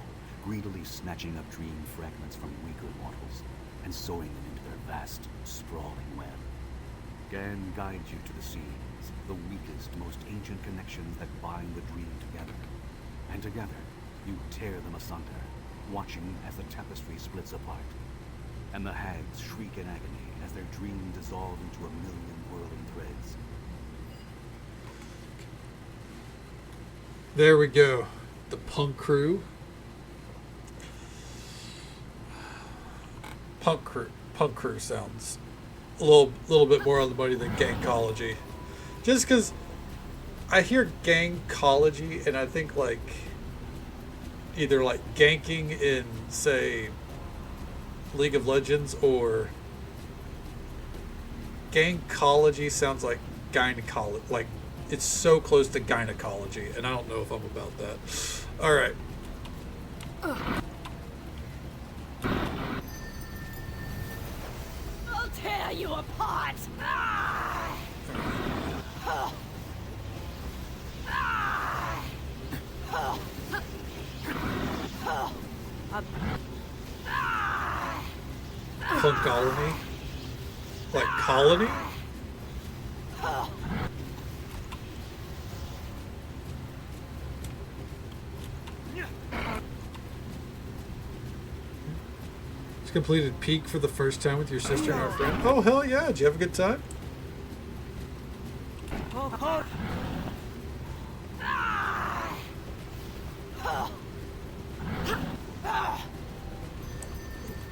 greedily snatching up dream fragments from weaker mortals and sewing them into their vast, sprawling web. Gan guides you to the seams, the weakest, most ancient connections that bind the dream together. And together, you tear them asunder, watching as the tapestry splits apart. And the hags shriek in agony as their dream dissolves into a million whirling threads. There we go. The punk crew. Punk crew sounds a little bit more on the money than gangcology. Just because I hear gangcology and I think like either like ganking in, say, League of Legends, or gangcology sounds like gynecology. Like it's so close to gynecology, and I don't know if I'm about that. All right. I'll tear you apart! Ah! Punk colony? Like colony? Just completed Peak for the first time with your sister and our friend. Oh, hell yeah. Did you have a good time?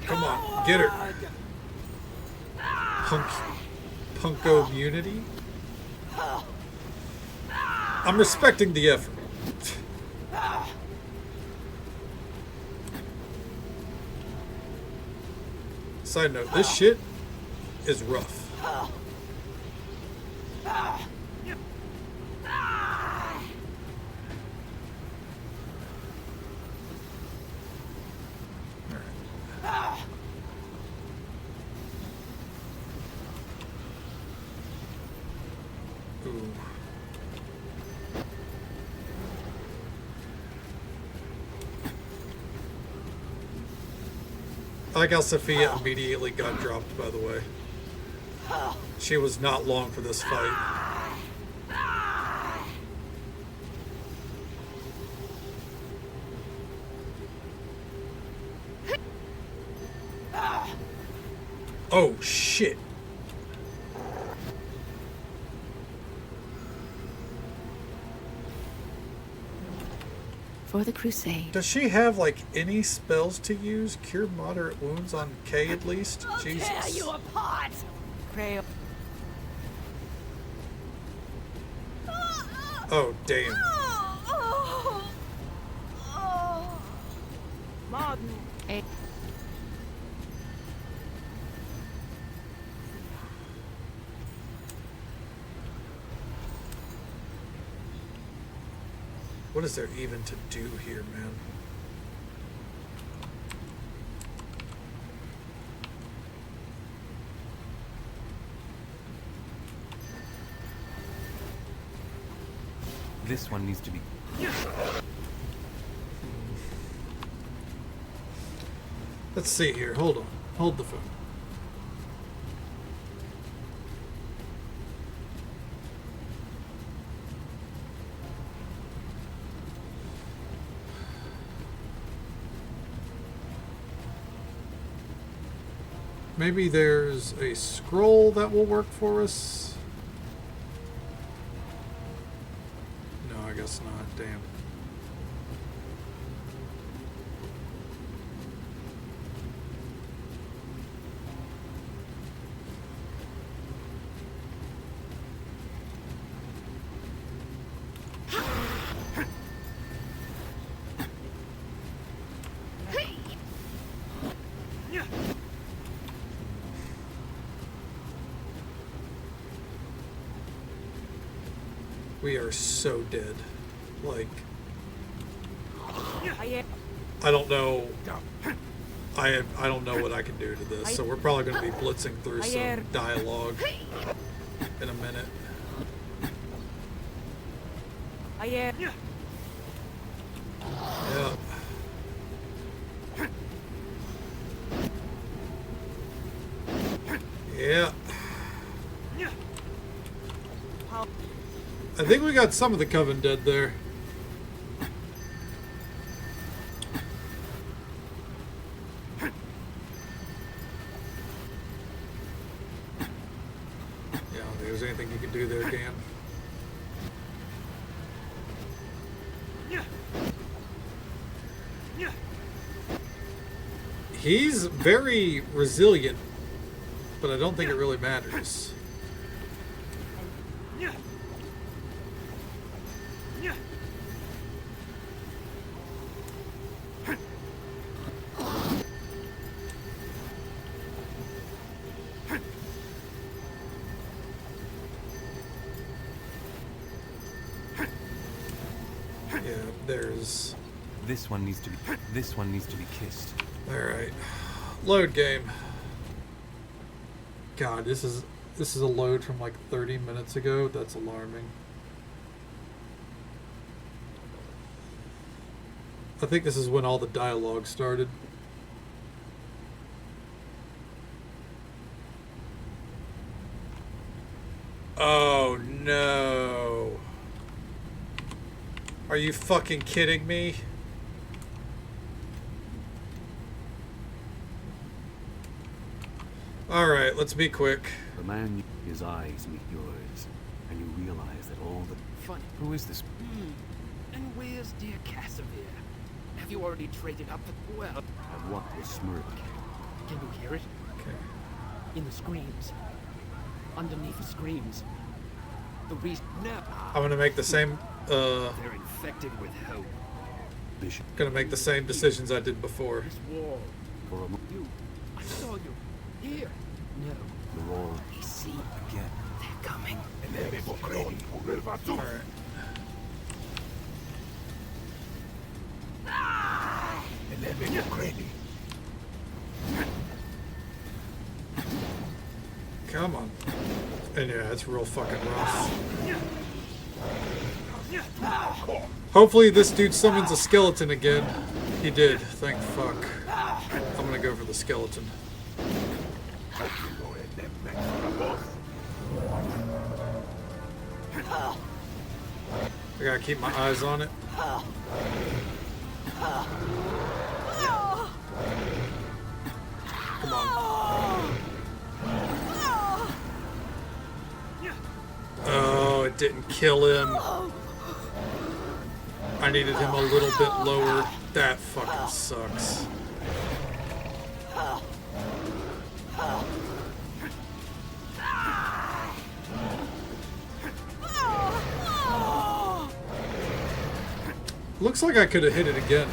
Come on, get her. Punko immunity? I'm respecting the effort. Side note, this shit is rough. Ooh. I like how Sophia immediately got dropped, by the way. She was not long for this fight. Oh, shit. For the crusade. Does she have, like, any spells to use? Cure moderate wounds on Kay, at least? I'll Jesus. tear you apart! Crayon. Oh, damn. Martin. What is there even to do here, man? This one needs to be... Let's see here. Hold on. Hold the phone. Maybe there's a scroll that will work for us. No, I guess not. Damn. We are so dead. Like, I don't know. I don't know what I can do to this. So we're probably going to be blitzing through some dialogue in a minute. Yeah. Yeah. I think we got some of the Coven dead there. Yeah, I don't think there's anything you can do there, Dan. He's very resilient, but I don't think it really matters. There's... This one needs to be kissed. Alright. Load game. God, this is a load from like 30 minutes ago. That's alarming. I think this is when all the dialogue started. Oh no. Are you fucking kidding me? Alright, let's be quick. The man, his eyes meet yours, and you realize that all the... Funny. Who is this? And where's dear Casimir? Have you already traded up the... Well... At what was smirk? Can you hear it? Okay. In the screams. Underneath the screams. The reason... No. I'm gonna make the same, They're infected with hope. Bishop. gonna make the same decisions I did before. This wall. For a moment, You. I saw you. Here. No. you're all... They see. Again. They're coming. Alright. Come on. And yeah, it's real fucking rough. Hopefully this dude summons a skeleton again. He did, thank fuck. I'm gonna go for the skeleton. I gotta keep my eyes on it. Come on. Oh, it didn't kill him. I needed him a little bit lower. That fucking sucks. Looks like I could have hit it again.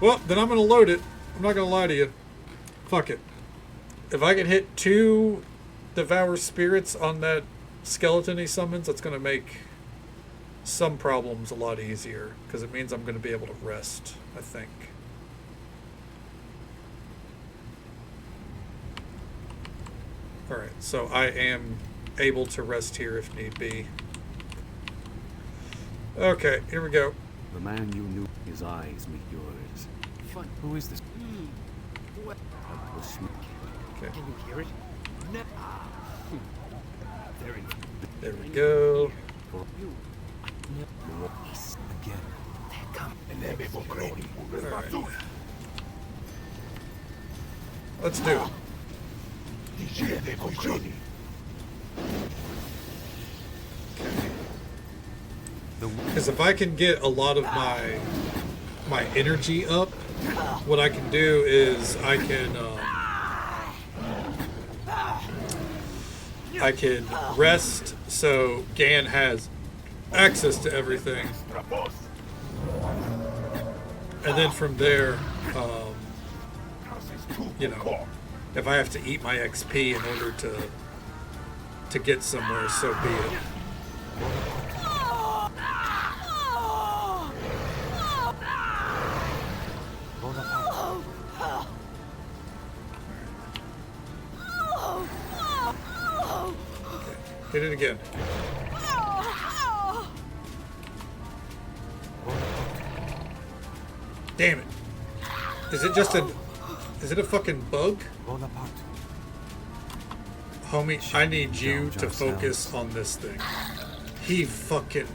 Well, then I'm going to load it. I'm not going to lie to you. Fuck it. If I can hit 2 Devour Spirits on that skeleton he summons, that's going to make some problems a lot easier. Because it means I'm going to be able to rest, I think. Alright, so I am able to rest here if need be. Okay, here we go. The man you knew, his eyes meet yours. Fun. Who is this? What? The smoke. Okay, Can you hear it? No. They're in. there we go. For You. the Again. They're coming. Alright. Let's do it. Because if I can get a lot of my energy up, what I can do is I can rest so Gan has access to everything, and then from there, you know, if I have to eat my XP in order to get somewhere, so be it. Hit it again. Damn it. Is it just a fucking bug? Homie, I need you to focus on this thing. He fucking...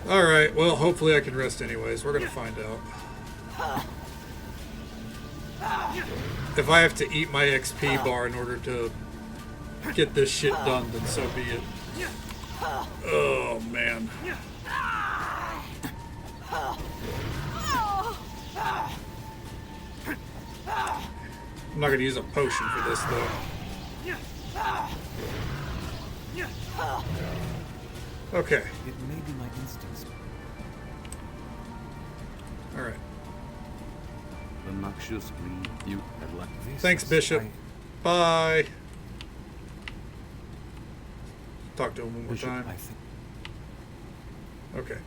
Alright, well, hopefully I can rest anyways. We're gonna find out. If I have to eat my XP bar in order to get this shit done, then so be it. Oh, man. I'm not gonna use a potion for this, though. Okay. It may be my instincts. Alright. The noxious breed you had left. Thanks, Bishop. Bye. Talk to him one more Bishop, time. I think. Okay.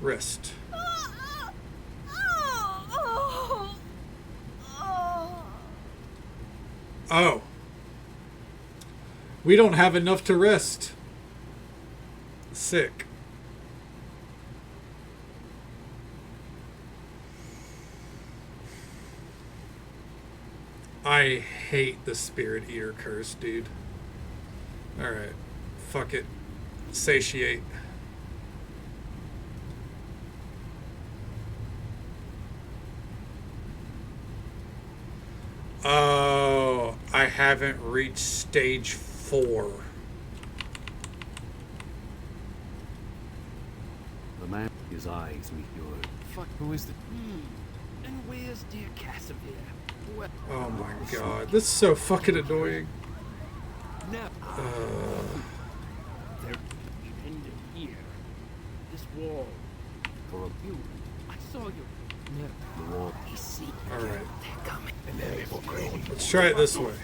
Rest. Oh. We don't have enough to rest. Sick. I hate the Spirit Eater curse, dude. Alright. Fuck it. Satiate. Oh, I haven't reached stage 4. The man, his eyes meet yours. Fuck. Who is the... And where's dear Casimir? What? Oh my god. This is so fucking annoying. Now. They're ended here. This wall. For a You. I saw you. No. the wall. I see. Alright. They're coming. Let's try it this way.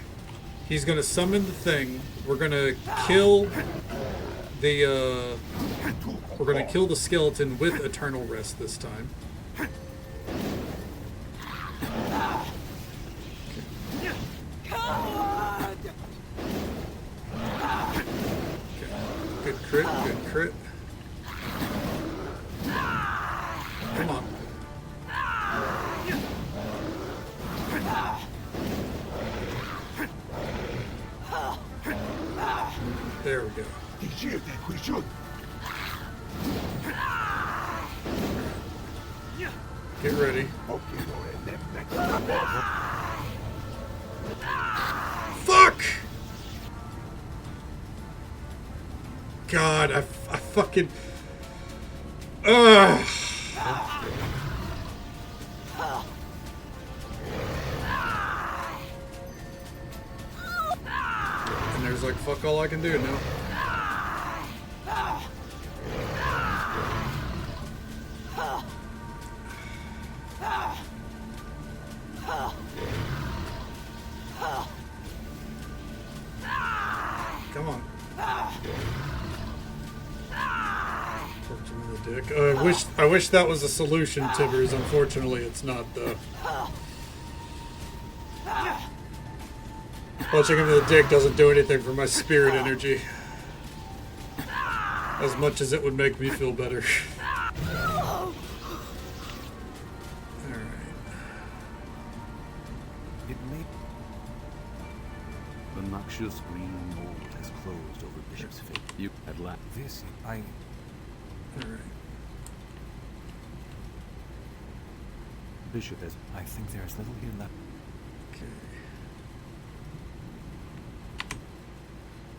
He's gonna summon the thing. We're gonna kill the skeleton with Eternal Rest this time. Good crit, good crit. Come on. There we go. Get ready. Fuck! God, I fucking... Ugh. And there's like fuck all I can do now. Come on. Torch him in the dick. I wish that was a solution, Tibbers. Unfortunately, it's not though. Punching him in the dick doesn't do anything for my spirit energy. As much as it would make me feel better. Alright. It may... The noxious green mold has closed over Bishop's fate. You at last... This, Alright. Bishop has... I think there is little here left. Okay.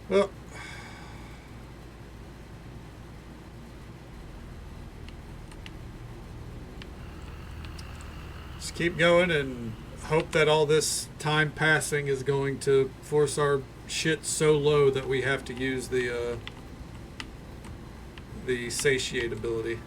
Well... Just keep going and hope that all this time passing is going to force our shit so low that we have to use the satiate ability.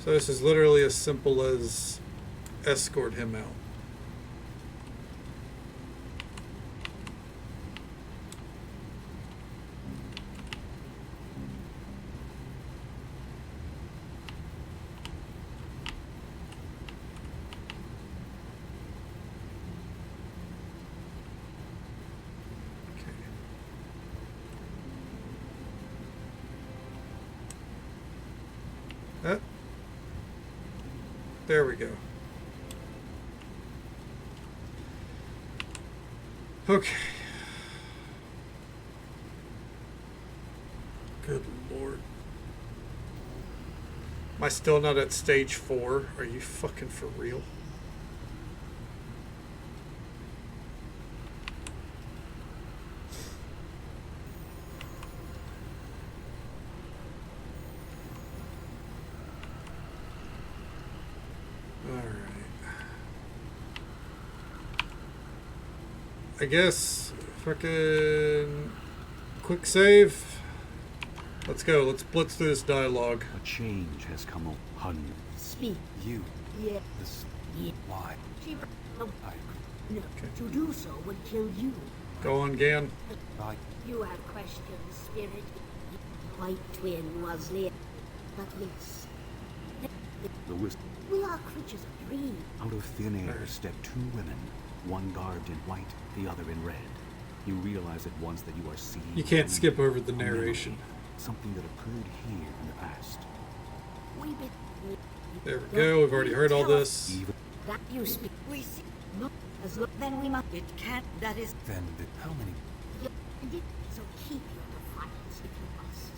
So this is literally as simple as escort him out. Okay. There we go. Okay. Good Lord. Am I still not at stage 4? Are you fucking for real? I guess fucking quick save. Let's go. Let's blitz through this dialogue. A change has come over. Hundred. Speak. You. Yeah. This. Yeah. Why? She. No. I. No. Okay. To do so would kill you. Go on, Gan. I. You have questions, Spirit. White Twin was there. But yes. The wisp. We are creatures of dream. Out of thin air stepped two women, one garbed in white, the other in red. You realize at once that you are seeing... You can't skip over the narration. Memory, something that occurred here in the past. There we go. We've already heard all this. Even That you speak. We see. No. As long then we must. It can't. That is. Then how many? So keep your defiance if you must.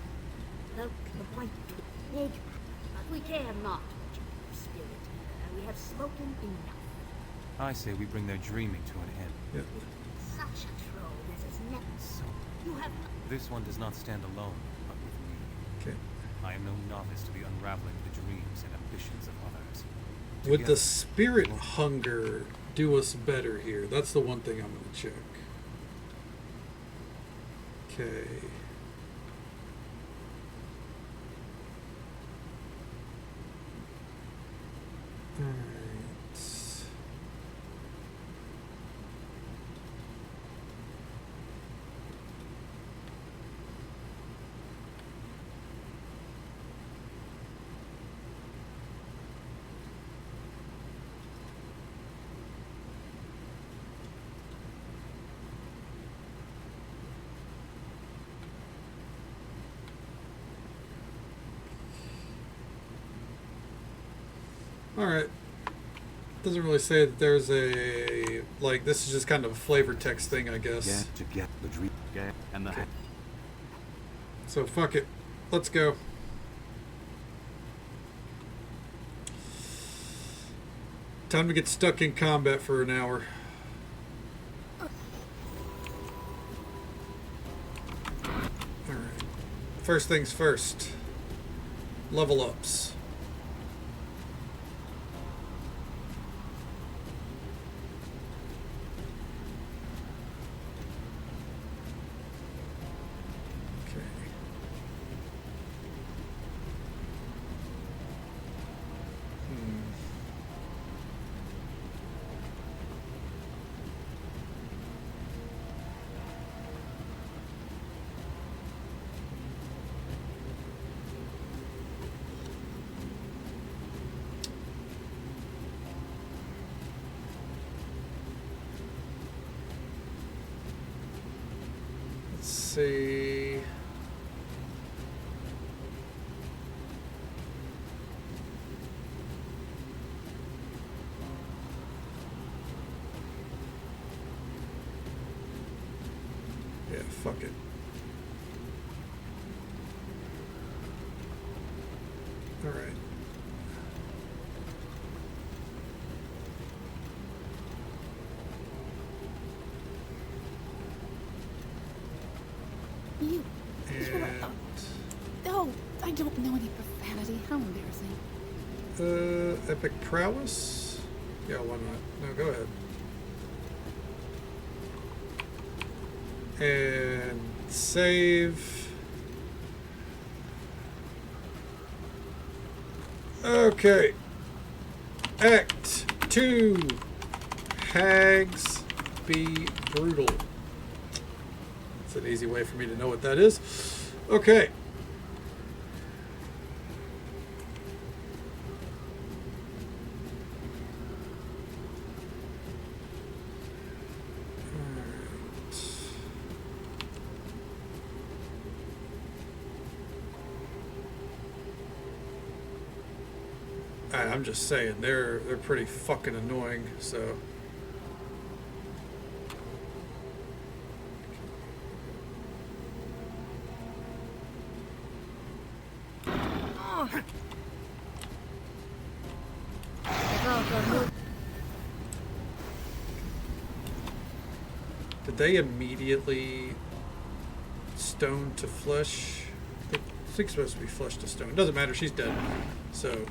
The white twig. But we care not, Spirit. We have spoken enough. I say we bring their dreaming to an end. Yeah. Such a trove as is never. So, You have this one does not stand alone, but with me. Okay. I am no novice to the unraveling of the dreams and ambitions of others. Would the Together, spirit hunger do us better here? That's the one thing I'm going to check. Okay. Alright. Alright. Doesn't really say that there's a... Like, this is just kind of a flavor text thing, I guess. get to get the dream, get and the hat. So, fuck it. Let's go. Time to get stuck in combat for an hour. Alright. First things first. Level ups. Okay. see. Yeah, fuck it. All right. You. And Oh, I don't know any profanity. How embarrassing. epic prowess? Yeah, why not? No, go ahead. And save. Okay. Act 2. Hags be brutal. That's an easy way for me to know what that is. Okay. I'm just saying, they're pretty fucking annoying, so. Did they immediately stone to flesh? I think it's supposed to be flesh to stone. Doesn't matter, she's dead. So.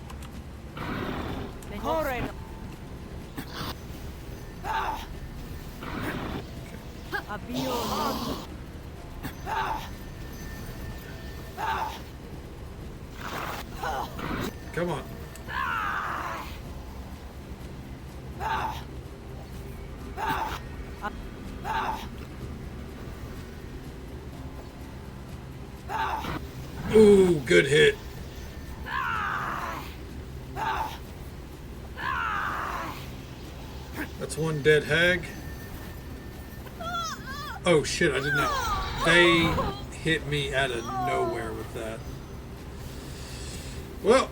Come on. Ooh, good hit. That's one dead hag. Oh shit, I didn't know. They hit me out of nowhere with that. Well.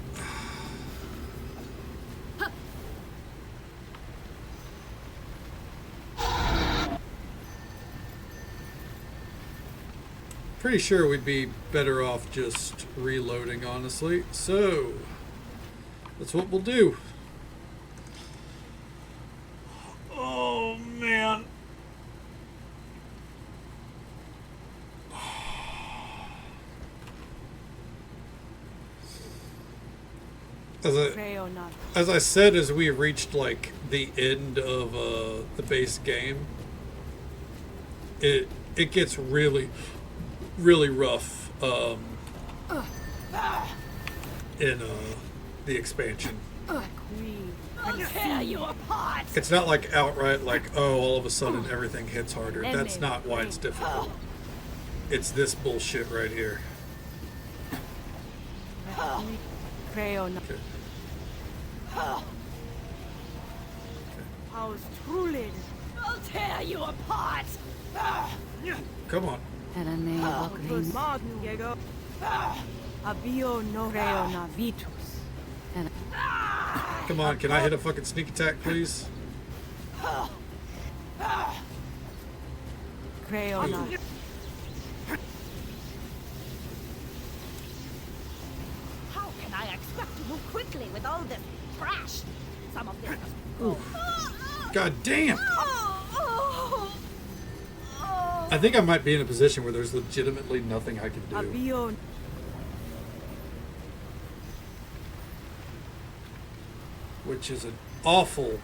Pretty sure we'd be better off just reloading, honestly. So, that's what we'll do. Oh, man. As I said, as we reached like the end of the base game, it gets really rough in the expansion. It's not like outright like, oh, all of a sudden everything hits harder. That's not why it's difficult. It's this bullshit right here. Okay. I'll tear you apart! Come on. Come on, can I hit a fucking sneak attack, please? How can I expect to move quickly with all this trash? Some of this must go. God damn! I think I might be in a position where there's legitimately nothing I can do. Which is an awful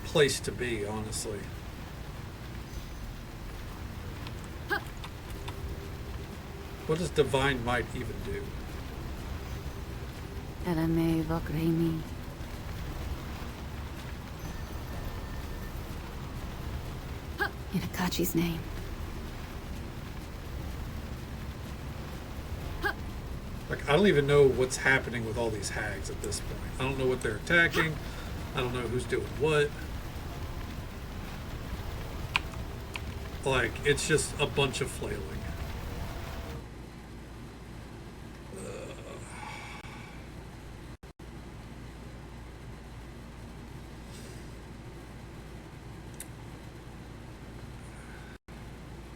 place to be, honestly. What does Divine Might even do? In Akachi's name. Like, I don't even know what's happening with all these hags at this point. I don't know what they're attacking. I don't know who's doing what. Like, it's just a bunch of flailing.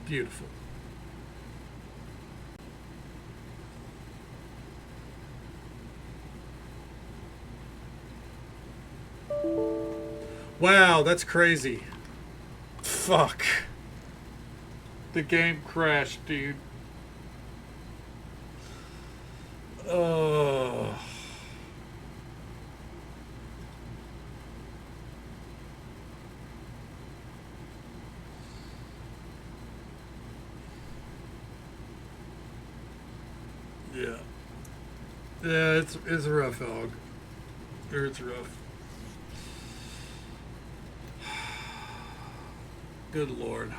Beautiful. Wow, that's crazy. Fuck. The game crashed, dude. Oh. Yeah. Yeah, it's rough, Hog. It's rough. Good Lord.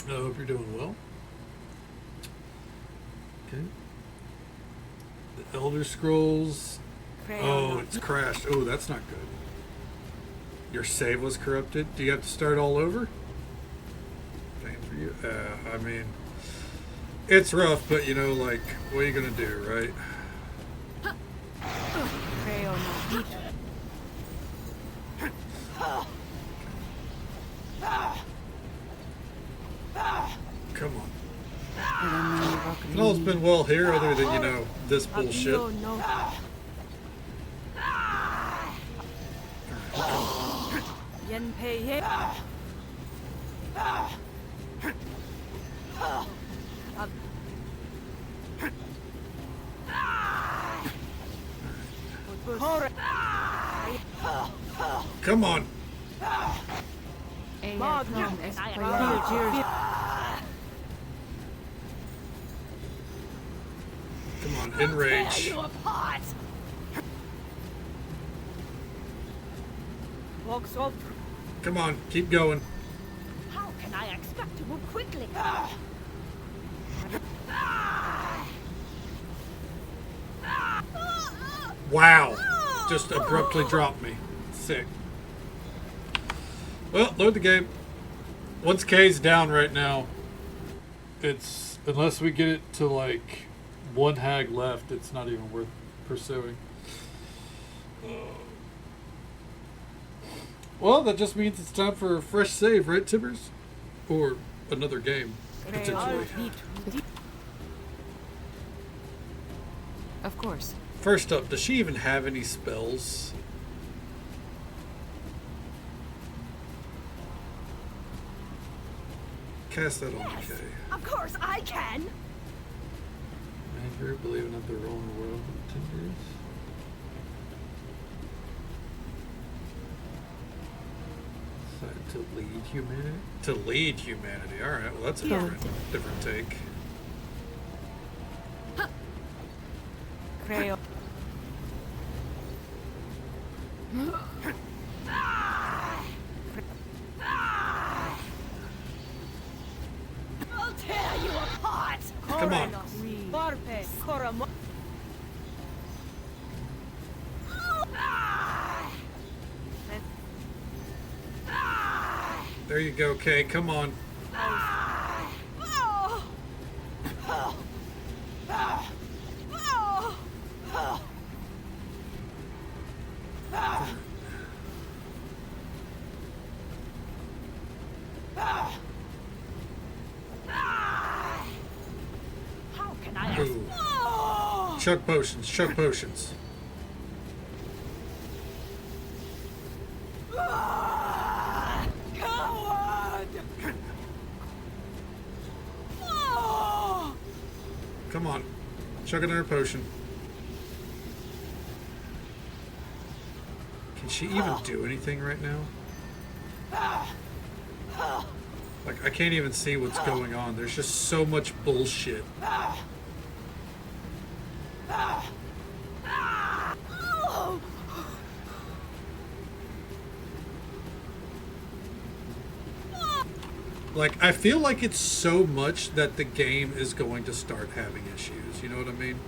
I hope you're doing well. Okay. The Elder Scrolls. Oh, it's crashed. Oh, that's not good. Your save was corrupted. Do you have to start all over? Pain for you. I mean, it's rough, but you know, like, what are you gonna do, right? Come on. And all's been well here, other than, you know, this bullshit. Come on. Come on, enrage. Come on, keep going. How can I expect to move quickly? Wow. Just abruptly dropped me. Sick. Well, load the game. Once K's down right now, it's, unless we get it to like one hag left, it's not even worth pursuing. Well, that just means it's time for a fresh save, right, Tibbers? Or another game, potentially. Of course. First up, does she even have any spells? Cast that on K. Of course I can. Anger, believing that they're rolling the world with timbers. To lead humanity? To lead humanity. Alright, well that's a different take. Creo. I'll tear you apart. Come on. There you go, Kay. Come on. How can I? Ooh. Chug potions. Chug potions. Come on. Chug another potion. Can she even do anything right now? Like, I can't even see what's going on. There's just so much bullshit. Like, I feel like it's so much that the game is going to start having issues. You know what I mean?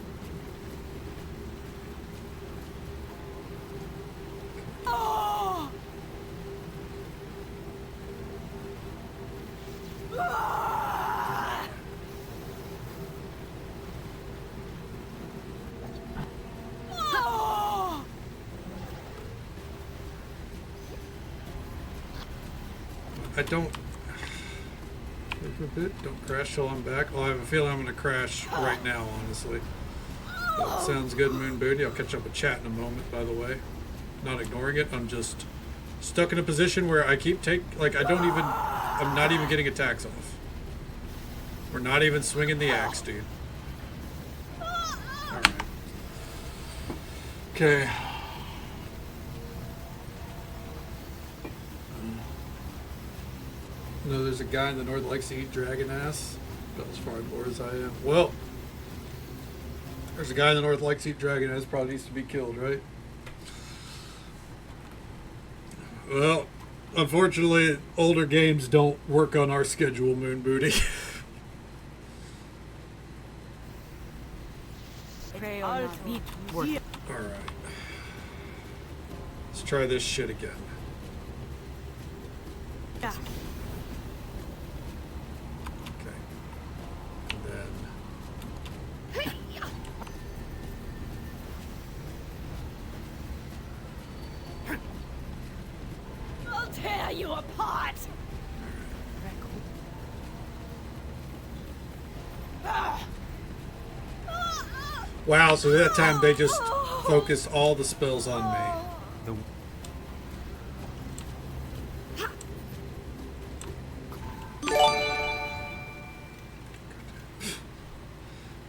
I don't... Don't crash till I'm back. Oh, I have a feeling I'm going to crash right now, honestly. That sounds good, Moon Booty. I'll catch up with chat in a moment, by the way. Not ignoring it. I'm just stuck in a position where I keep I'm not even getting attacks off. We're not even swinging the axe, dude. Alright. Okay. No, there's a guy in the north that likes to eat dragon ass. About as far north as I am. Well, there's a guy in the north that likes to eat dragon ass. Probably needs to be killed, right? Well, unfortunately, older games don't work on our schedule, Moon Booty. Alright. Let's try this shit again. Yeah. Okay. And then... I'll tear you apart! Wow, so that time they just focused all the spells on me. The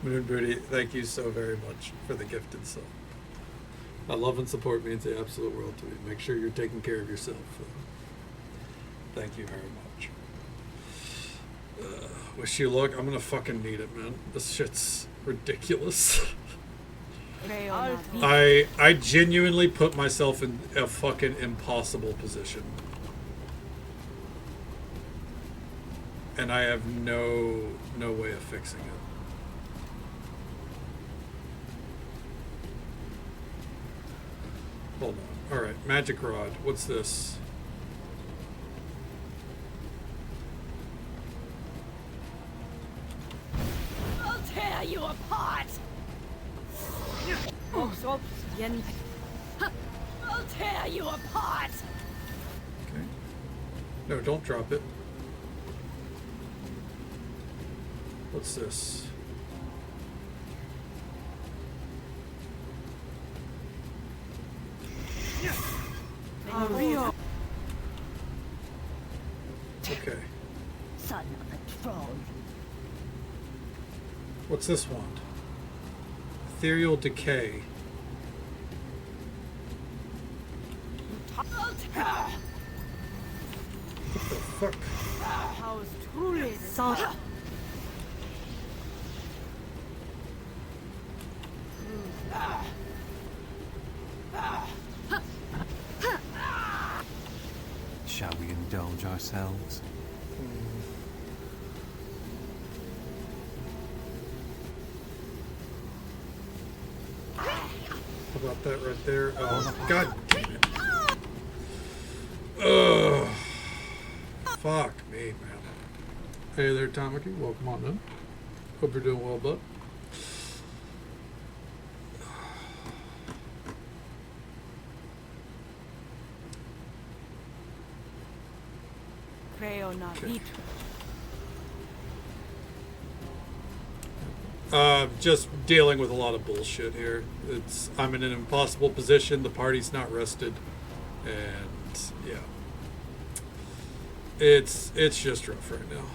Moon Booty, thank you so very much for the gifted sub. I love and support means the absolute world to me. Make sure you're taking care of yourself. Thank you very much. Wish you luck. I'm gonna fucking need it, man. This shit's ridiculous. I genuinely put myself in a fucking impossible position. And I have no way of fixing it. Hold on. Alright, magic rod. What's this? I'll tear you apart! I'll tear you apart! Okay. No, don't drop it. What's this? Okay. Son of a troll. What's this wand? Ethereal Decay. What the fuck? How's truly salt? Shall we indulge ourselves? How about that right there? Oh, god damn it. Ugh. Fuck me, man. Hey there, Tamaki. Welcome on in. Hope you're doing well, bud. Just dealing with a lot of bullshit here. I'm in an impossible position. The party's not rested, and yeah, it's just rough right now.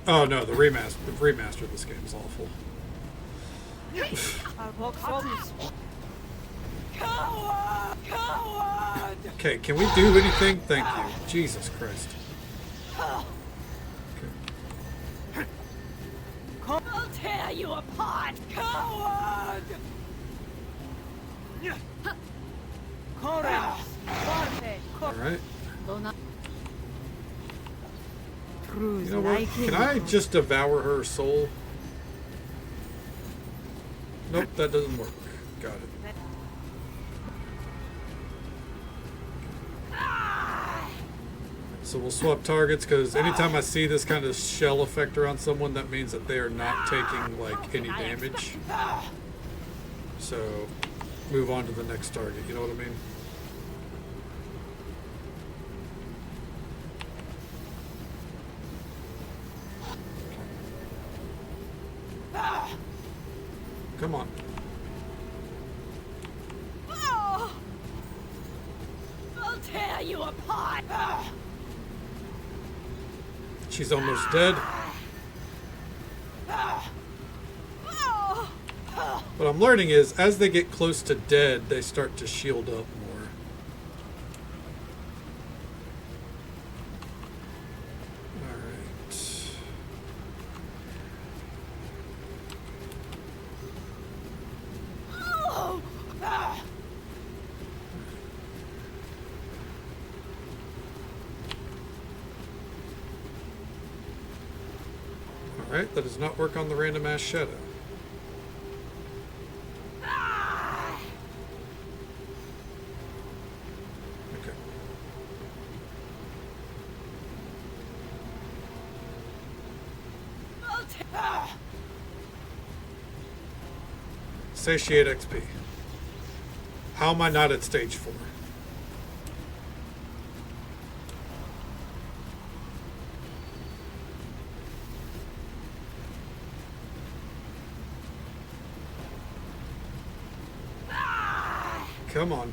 Oh no, the remaster of this game is awful. Okay, can we do anything? Thank you. Jesus Christ. I'll tear you apart, coward! Alright. You know what? Can I just devour her soul? Nope, that doesn't work. Got it. So we'll swap targets, because anytime I see this kind of shell effect around someone, that means that they are not taking, like, any damage. So, move on to the next target, you know what I mean? Come on. I'll tear you apart. She's almost dead. What I'm learning is, as they get close to dead, they start to shield up more. Alright. Alright, that does not work on the random ass shadow. Okay. Satiate XP. How am I not at stage 4? Come on.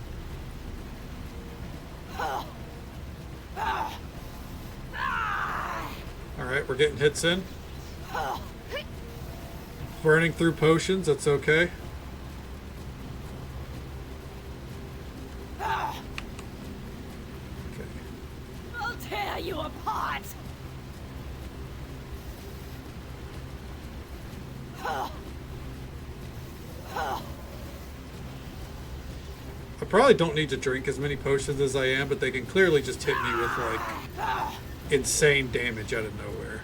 Alright, we're getting hits in. Burning through potions, that's okay. Okay. I'll tear you apart. I probably don't need to drink as many potions as I am, but they can clearly just hit me with, like, insane damage out of nowhere.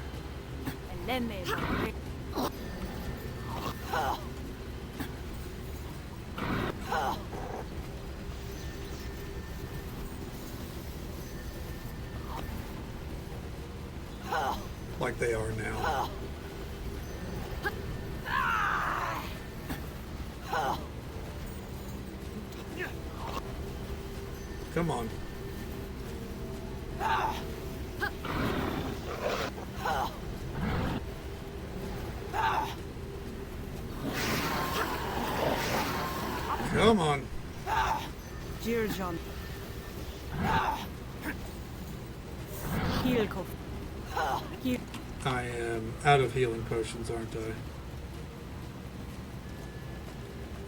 Like they are now. Come on. Come on. Dear John. Heal Kof. I am out of healing potions, aren't I?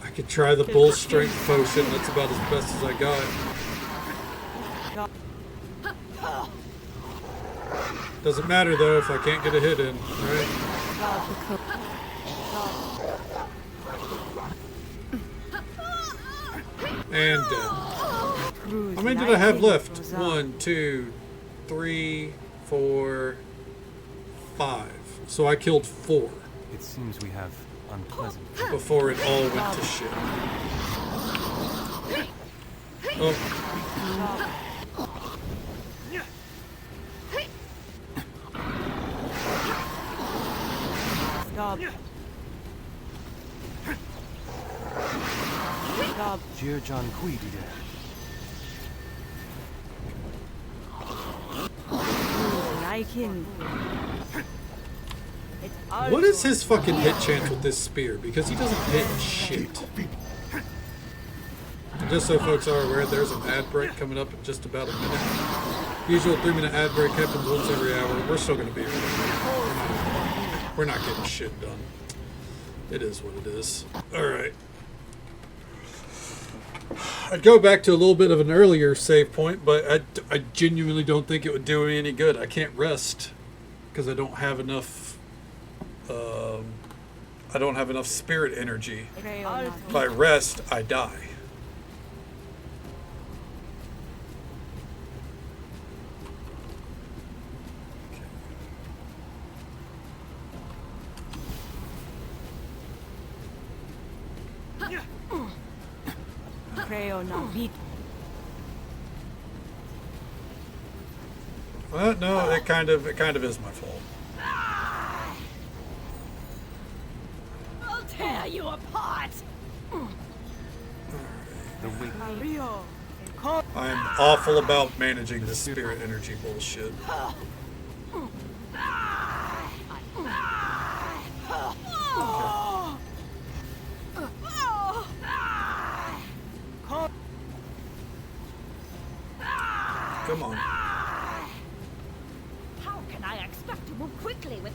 I could try the bull strength potion. That's about as best as I got. Doesn't matter though if I can't get a hit in, right? And dead. How many did I have left? 1, 2, 3, 4, 5. So I killed 4 It seems we have unpleasant. before it all went to shit. Oh. Stop. Stop. Dear John Queedy there. What is his fucking hit chance with this spear? Because he doesn't hit shit. And just so folks are aware, there's an ad break coming up in just about a minute. Usual 3-minute ad break happens once every hour. We're still going to be here. We're not getting shit done. It is what it is. Alright. I'd go back to a little bit of an earlier save point, but I genuinely don't think it would do me any good. I can't rest because I don't have enough spirit energy. If I rest, I die. Well, no, it kind of is my fault. I'll tear you apart. I'm awful about managing this spirit energy bullshit. Okay. Come on. How can I expect to move quickly with...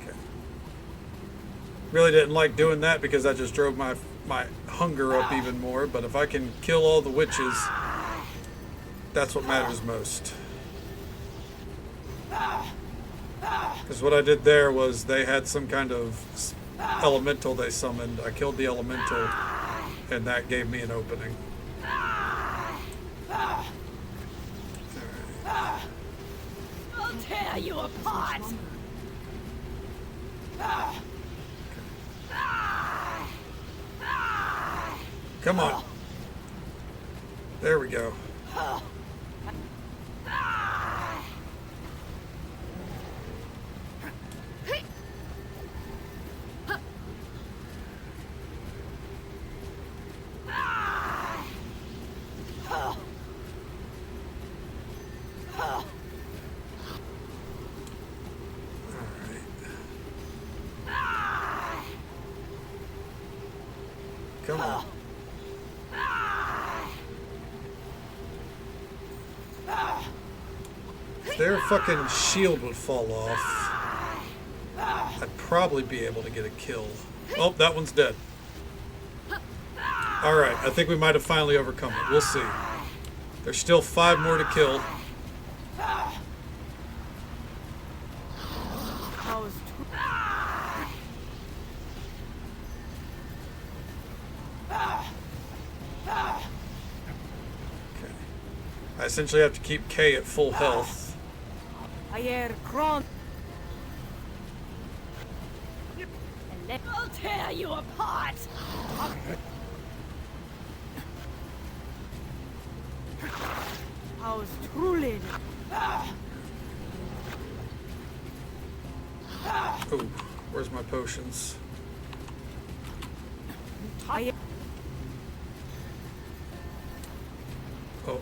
Okay. Really didn't like doing that because that just drove my hunger up even more, but if I can kill all the witches, that's what matters most. Because what I did there was they had some kind of elemental they summoned. I killed the elemental, and that gave me an opening. I'll tear you apart! Come on. There we go. Come on. If their fucking shield would fall off, I'd probably be able to get a kill. Oh, that one's dead. Alright, I think we might have finally overcome it. We'll see. There's still 5 more to kill. I essentially have to keep K at full health. I'll tear you apart! How's truly? Ooh, where's my potions? Oh.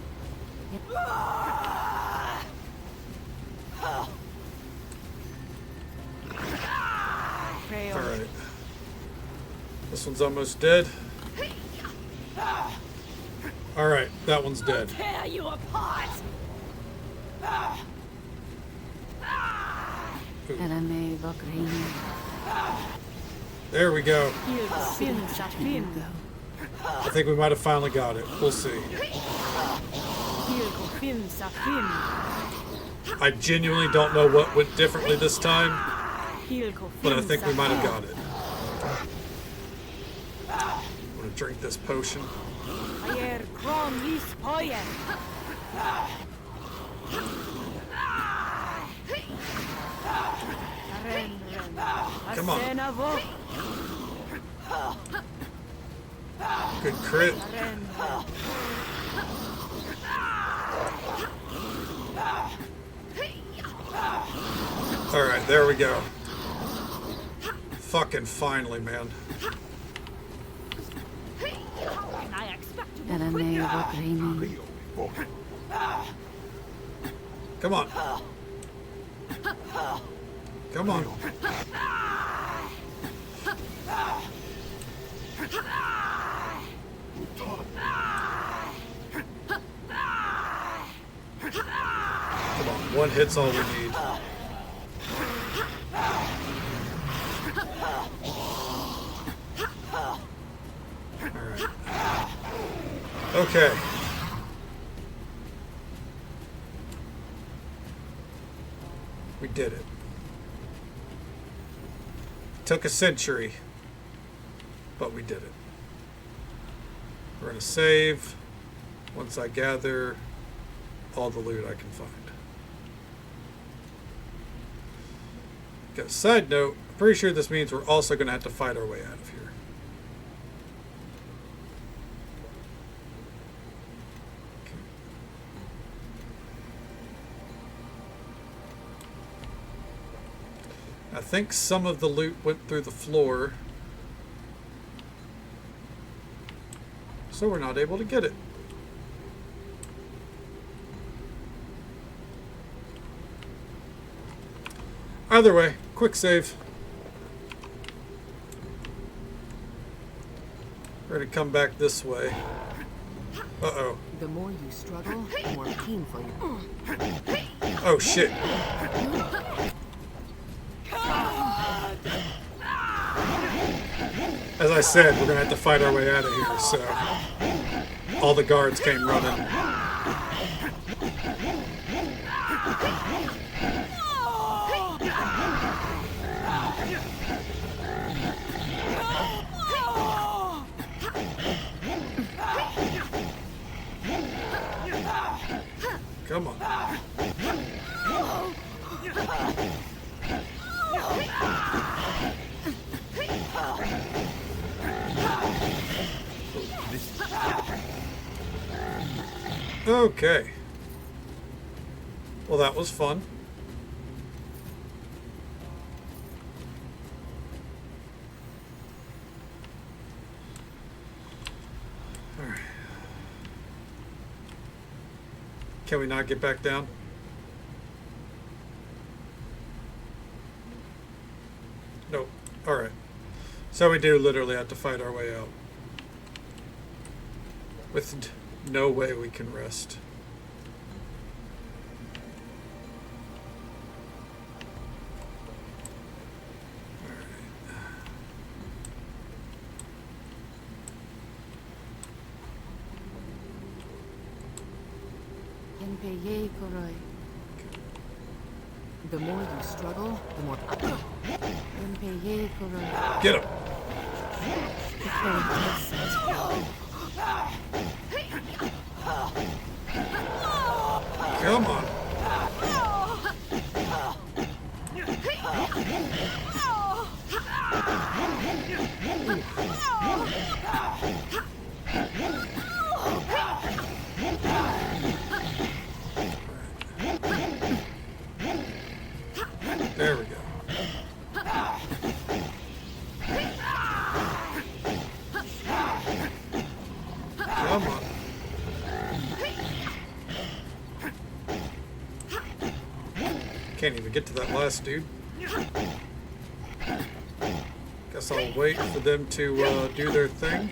Alright. This one's almost dead. Alright, that one's dead. Tear you apart! There we go. I think we might have finally got it. We'll see. I genuinely don't know what went differently this time, but I think we might have got it. I'm gonna drink this potion. Come on. Good crit. Alright, there we go. Fucking finally, man. How can I expect to Come on. Come on. Come on, one hit's all we need. Alright. Okay. We did it. Took a century, but we did it. We're going to save once I gather all the loot I can find. Got a side note, I'm pretty sure this means we're also going to have to fight our way out of here. I think some of the loot went through the floor, so we're not able to get it. Either way, quick save. gonna come back this way. Uh-oh. The more you struggle, the more painful you. Oh, shit. As I said, we're gonna have to fight our way out of here, so... all the guards came running. Come on. Okay. Well, that was fun. All right. Can we not get back down? Nope. All right. So we do literally have to fight our way out. With no way we can rest. The more you struggle, the more. Get him. Come on. There we go. Come on. Can't even get to that last dude. Guess I'll wait for them to do their thing.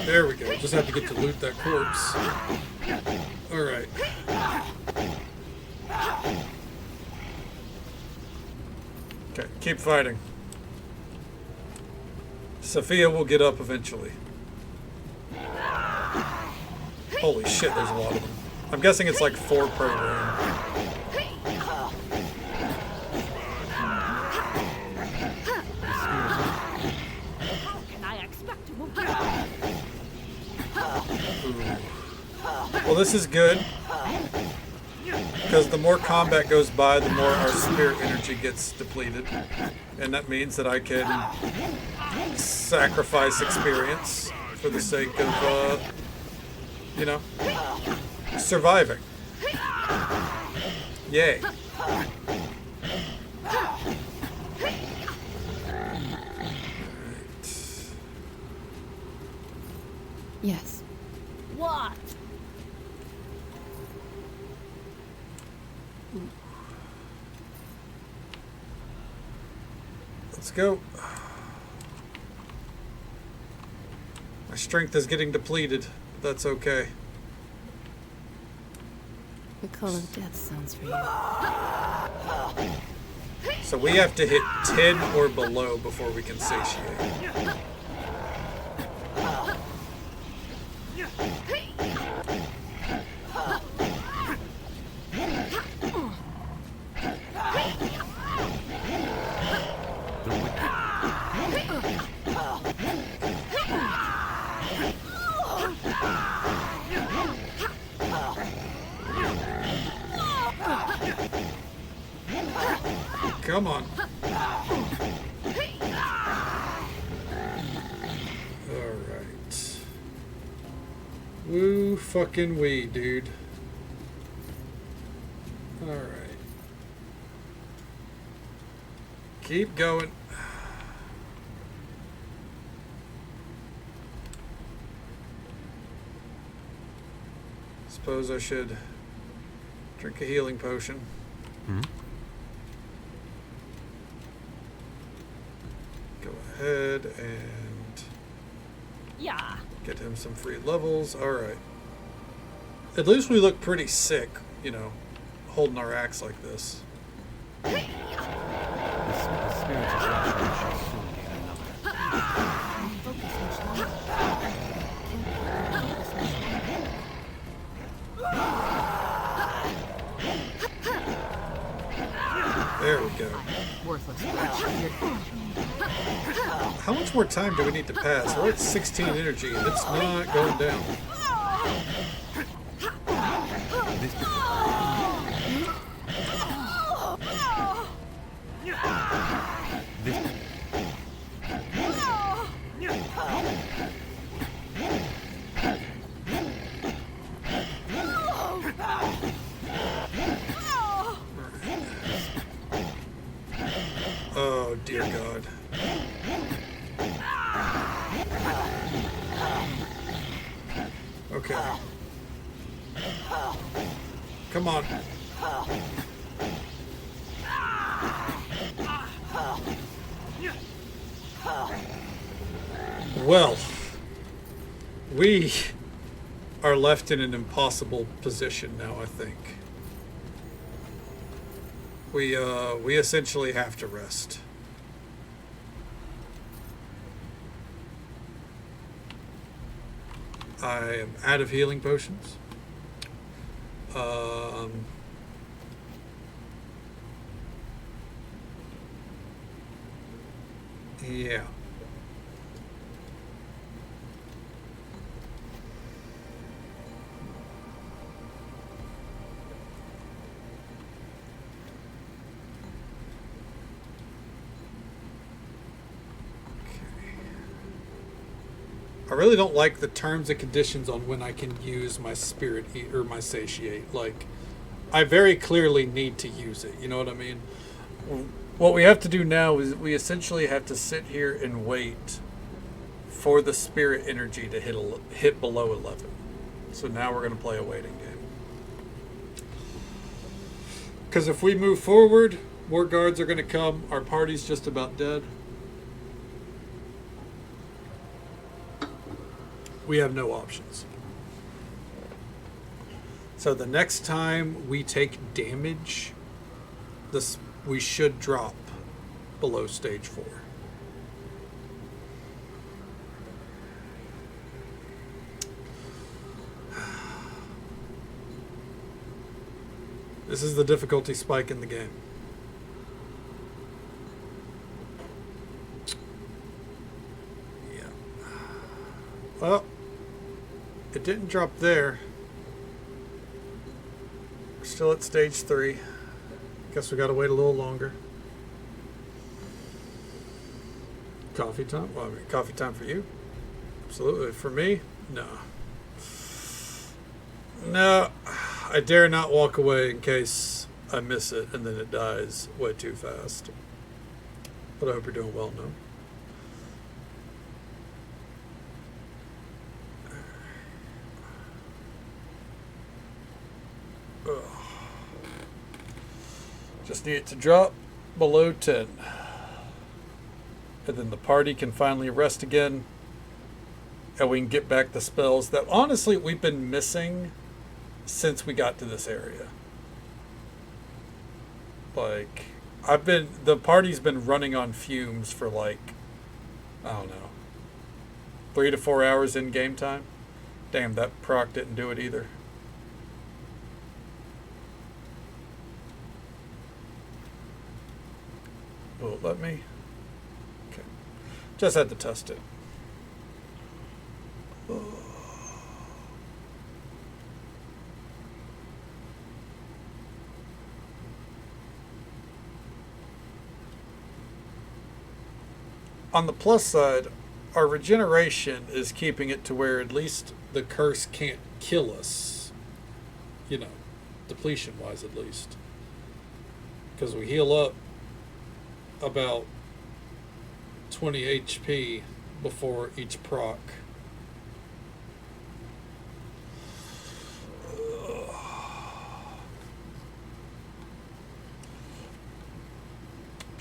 There we go. Just have to get to loot that corpse. Alright. Okay, keep fighting. Sophia will get up eventually. Holy shit, there's a lot of them. I'm guessing it's like 4 per room. Well, this is good, because the more combat goes by, the more our spirit energy gets depleted, and that means that I can sacrifice experience for the sake of, you know, surviving. Yay. Yes. What? Let's go. My strength is getting depleted, but that's okay. The call of death sounds for you. So we have to hit 10 or below before we can satiate. Come on. Alright. Woo fucking wee, dude. Alright. Keep going. Suppose I should Drink a healing potion. Go ahead and get him some free levels. Alright. At least we look pretty sick, you know, holding our axe like this. The spirit of Russia shall soon gain another. There we go. Worthless. How much more time do we need to pass? We're at 16 energy and it's not going down. Oh, dear God. Okay. Come on. Well, we are left in an impossible position now, I think. We essentially have to rest. I am out of healing potions. Yeah. I really don't like the terms and conditions on when I can use my spirit or my satiate. Like, I very clearly need to use it. You know what I mean? What we have to do now is we essentially have to sit here and wait for the spirit energy to hit below 11. So now we're going to play a waiting game. Because if we move forward, more guards are going to come. Our party's just about dead. We have no options. So the next time we take damage, we should drop below stage 4. This is the difficulty spike in the game. Yeah. Well, it didn't drop there. We're still at stage 3. Guess we gotta wait a little longer. Coffee time? Well, I mean, coffee time for you? Absolutely. For me? No. No. I dare not walk away in case I miss it and then it dies way too fast. But I hope you're doing well now. Just need it to drop below 10. And then the party can finally rest again. And we can get back the spells that honestly we've been missing since we got to this area. Like, the party's been running on fumes for like, I don't know, 3 to 4 hours in game time. Damn, that proc didn't do it either. Will it let me? Okay. Just had to test it. On the plus side, our regeneration is keeping it to where at least the curse can't kill us. You know, depletion-wise at least. Because we heal up about 20 HP before each proc.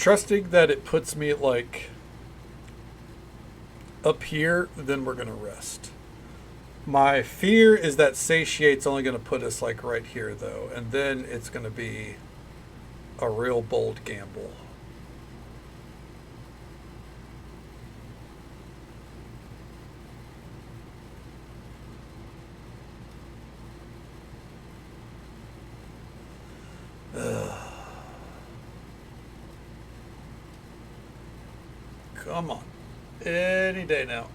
trusting that it puts me like up here, then we're going to rest. My fear is that satiate's only going to put us like right here though, and then it's going to be a real bold gamble. Come on. Any day now.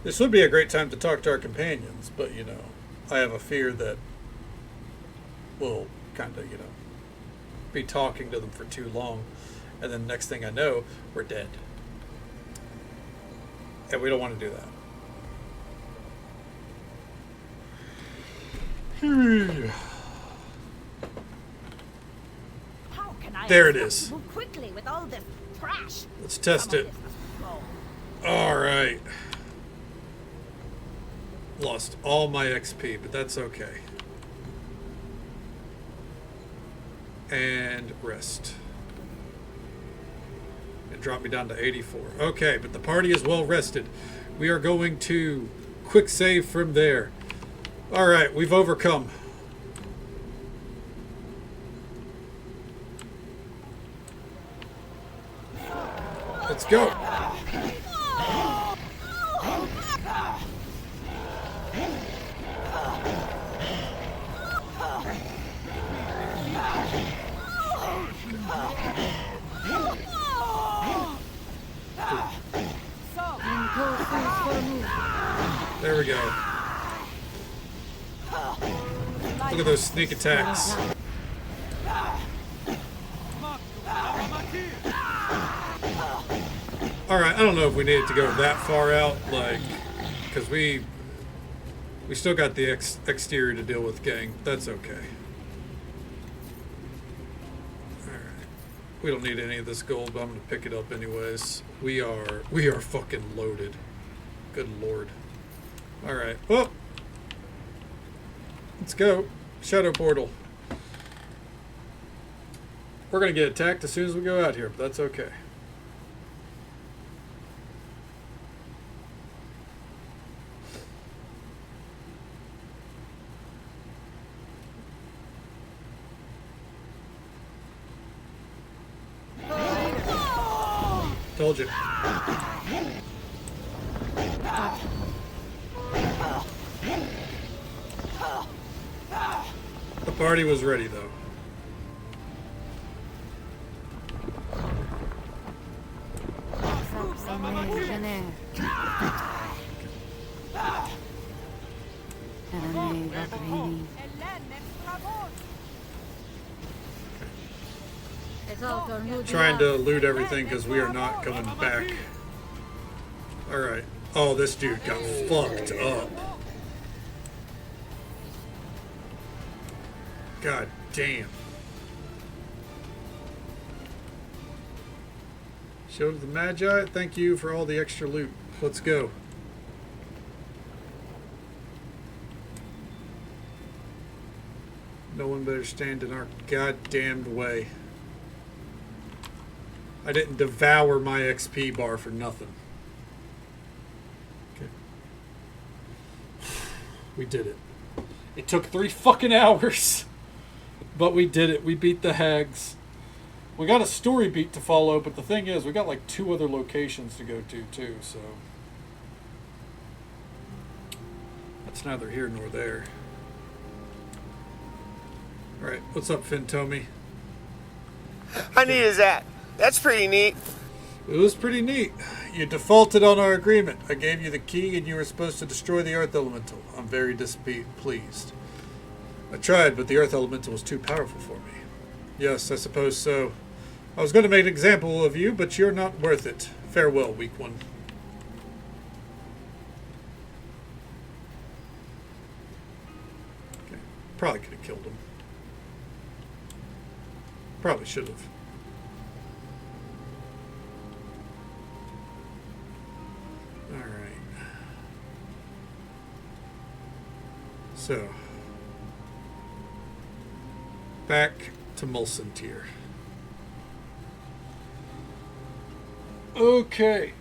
This would be a great time to talk to our companions, but, you know, I have a fear that we'll kind of, you know, be talking to them for too long, and then next thing I know, we're dead. And we don't want to do that. How can I There it is. move quickly with all this trash? Let's test it. All right. Lost all my XP, but that's okay. And rest. It dropped me down to 84. Okay, but the party is well rested. We are going to quick save from there. All right, we've overcome. Let's go. There we go. Look at those sneak attacks. Alright, I don't know if we needed to go that far out, like, because we still got the exterior to deal with, gang. That's okay. Alright. We don't need any of this gold, but I'm going to pick it up anyways. We are fucking loaded. Good lord. Alright, well, let's go. Shadow portal. We're going to get attacked as soon as we go out here, but that's okay. Told you. The party was ready, though. Trying to loot everything because we are not coming back. Alright. Oh, this dude got fucked up. God damn. Shield of the Magi, thank you for all the extra loot. Let's go. No one better stand in our goddamned way. I didn't devour my XP bar for nothing. Okay. We did it. It took 3 fucking hours. But we did it. We beat the hags. We got a story beat to follow, but the thing is, we got like 2 other locations to go to too, so that's neither here nor there. Alright, what's up, Fintomi? How neat is that? That's pretty neat. It was pretty neat. You defaulted on our agreement. I gave you the key and you were supposed to destroy the Earth Elemental. I'm very displeased. I tried, but the Earth Elemental was too powerful for me. Yes, I suppose so. I was going to make an example of you, but you're not worth it. Farewell, weak one. Okay. Probably could have killed him. Probably should have. Alright. So, back to Mulsantier. Okay.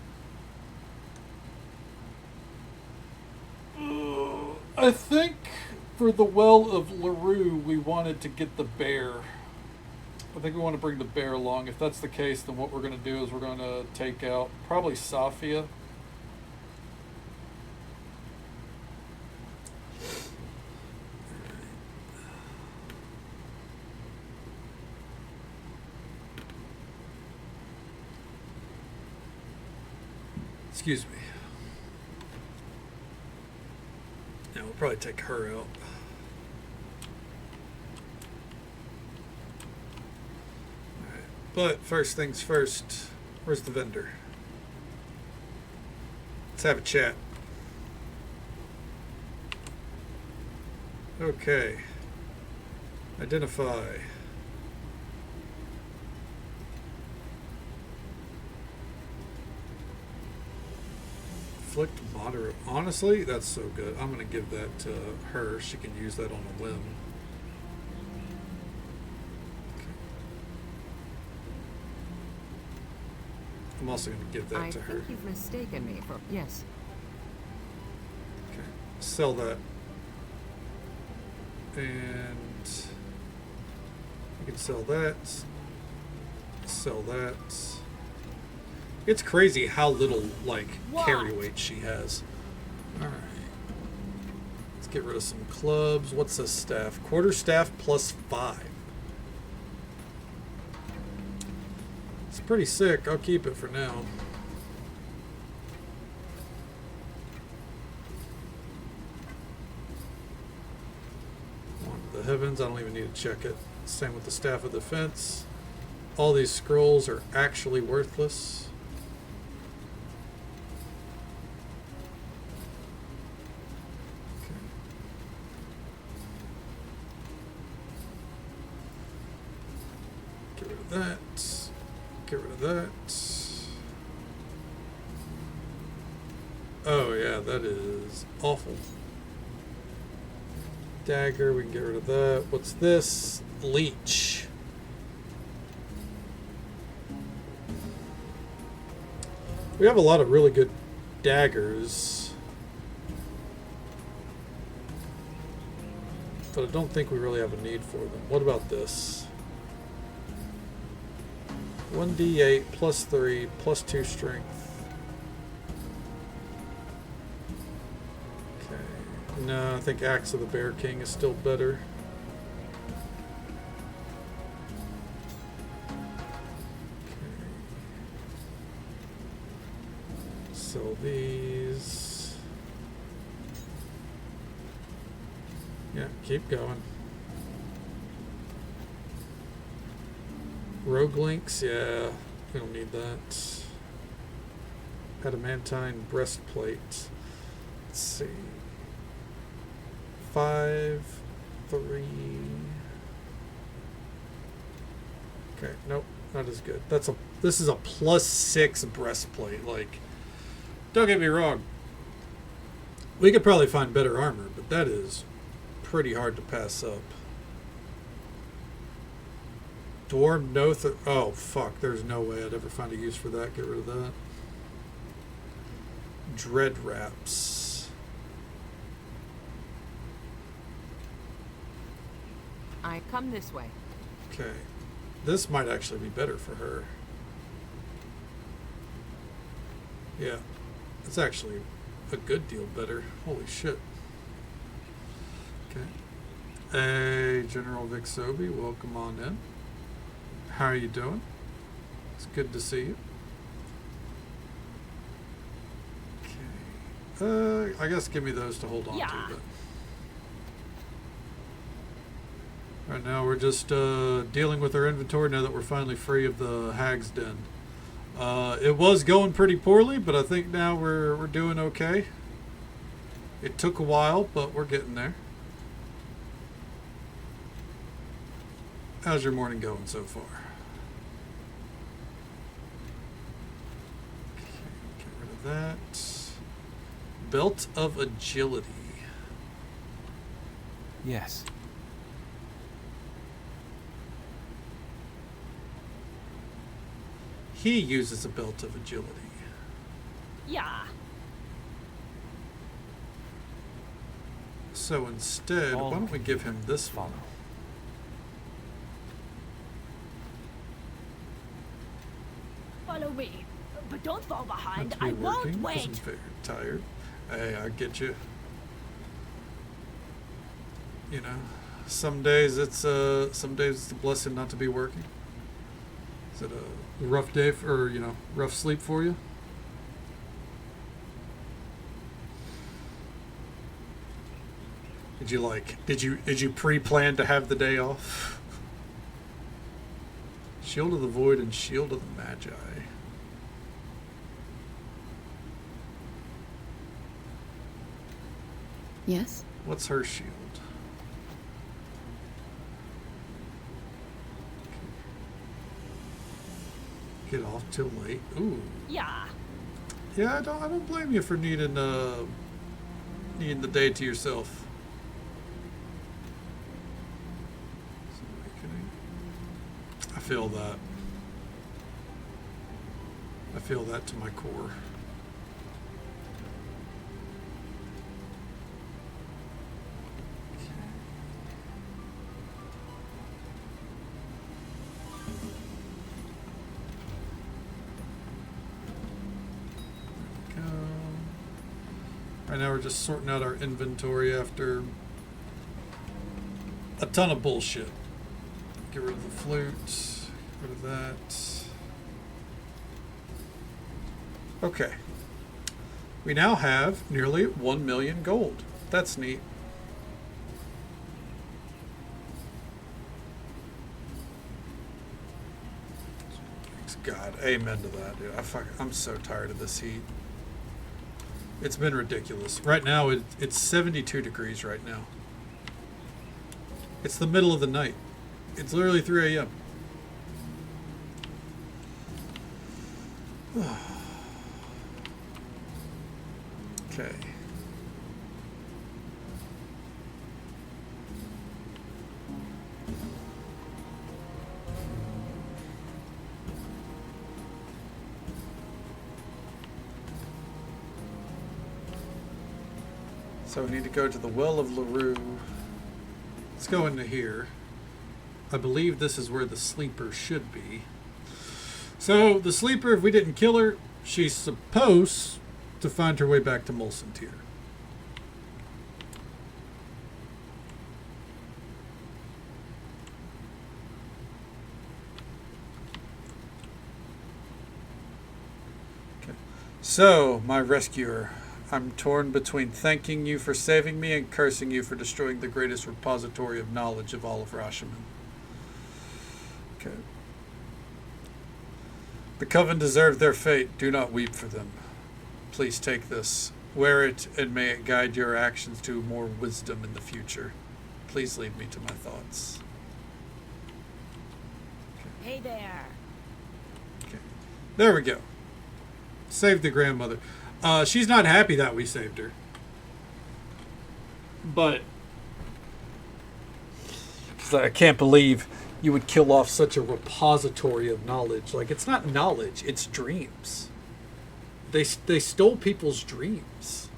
I think for the Well of LaRue, we wanted to get the bear. I think we want to bring the bear along. If that's the case, then what we're going to do is we're going to take out probably Safia. Excuse me. Yeah, we'll probably take her out. Alright. But first things first, where's the vendor? Let's have a chat. Okay. Identify. Inflict moderate. Honestly, that's so good. I'm going to give that to her. She can use that on a whim. Okay. I'm also going to give that to her. I think you've mistaken me for... Yes. Okay. Sell that. And you can sell that. Sell that. It's crazy how little, like, carry weight she has. Alright. Let's get rid of some clubs. What's this staff? Quarter staff plus 5. It's pretty sick. I'll keep it for now. On to the heavens. I don't even need to check it. Same with the staff of defense. All these scrolls are actually worthless. That. Get rid of that. Oh yeah, that is awful. Dagger, we can get rid of that. What's this? Leech. We have a lot of really good daggers, but I don't think we really have a need for them. What about this? 1d8 plus 3 plus 2 strength. Okay. No, I think Axe of the Bear King is still better. Okay. Sell these. Yeah, keep going. Rogue links, yeah, we don't need that. Adamantine breastplate. Let's see. 5, 3. Okay, nope, not as good. This is a plus 6 breastplate. Like, don't get me wrong. We could probably find better armor, but that is pretty hard to pass up. Dwarf Noth. Oh, fuck. There's no way I'd ever find a use for that. Get rid of that. Dread Wraps. I come this way. Okay. This might actually be better for her. Yeah. It's actually a good deal better. Holy shit. Okay. Hey, General Vic Sobe. Welcome on in. How are you doing? It's good to see you. Okay. I guess give me those to hold on to. But right now we're just dealing with our inventory now that we're finally free of the Hag's Den. It was going pretty poorly, but I think now we're doing okay. It took a while, but we're getting there. How's your morning going so far? That Belt of Agility. Yes. He uses a belt of agility. Yeah. So instead, All why don't we give him this follow. one? Follow me. But don't fall behind. Not to be I won't working, 'cause wait. I'm very tired. Hey, I get you. You know, some days it's a blessing not to be working. Is it a rough day or rough sleep for you? Did you pre-plan to have the day off? Shield of the Void and Shield of the Magi. Yes? What's her shield? Get off till late. Ooh. Yeah. Yeah, I don't blame you for needing the day to yourself. I feel that. I feel that to my core. Right now we're just sorting out our inventory after a ton of bullshit. Get rid of the flute, get rid of that. Okay. We now have nearly 1 million gold. That's neat. Thanks God. Amen to that, dude. I'm so tired of this heat. It's been ridiculous. Right now, it's 72 degrees right now. It's the middle of the night. It's literally 3 a.m. Okay. So we need to go to the Well of LaRue. Let's go into here. I believe this is where the sleeper should be. So the sleeper, if we didn't kill her, she's supposed to find her way back to Molson Tier. Okay. So, my rescuer, I'm torn between thanking you for saving me and cursing you for destroying the greatest repository of knowledge of all of Rashomon. Okay. The Coven deserve their fate. Do not weep for them. Please take this. Wear it, and may it guide your actions to more wisdom in the future. Please lead me to my thoughts. Okay. Hey there. Okay. There we go. Save the grandmother. She's not happy that we saved her. But I can't believe you would kill off such a repository of knowledge. Like, it's not knowledge, it's dreams. They stole people's dreams.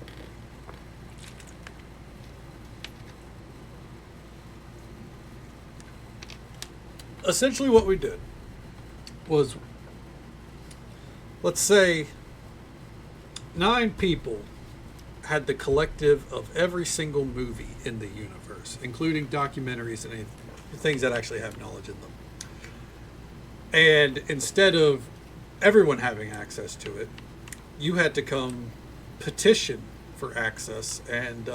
Essentially what we did was, let's say 9 people had the collective of every single movie in the universe, including documentaries and things that actually have knowledge in them. And instead of everyone having access to it, you had to come petition for access and,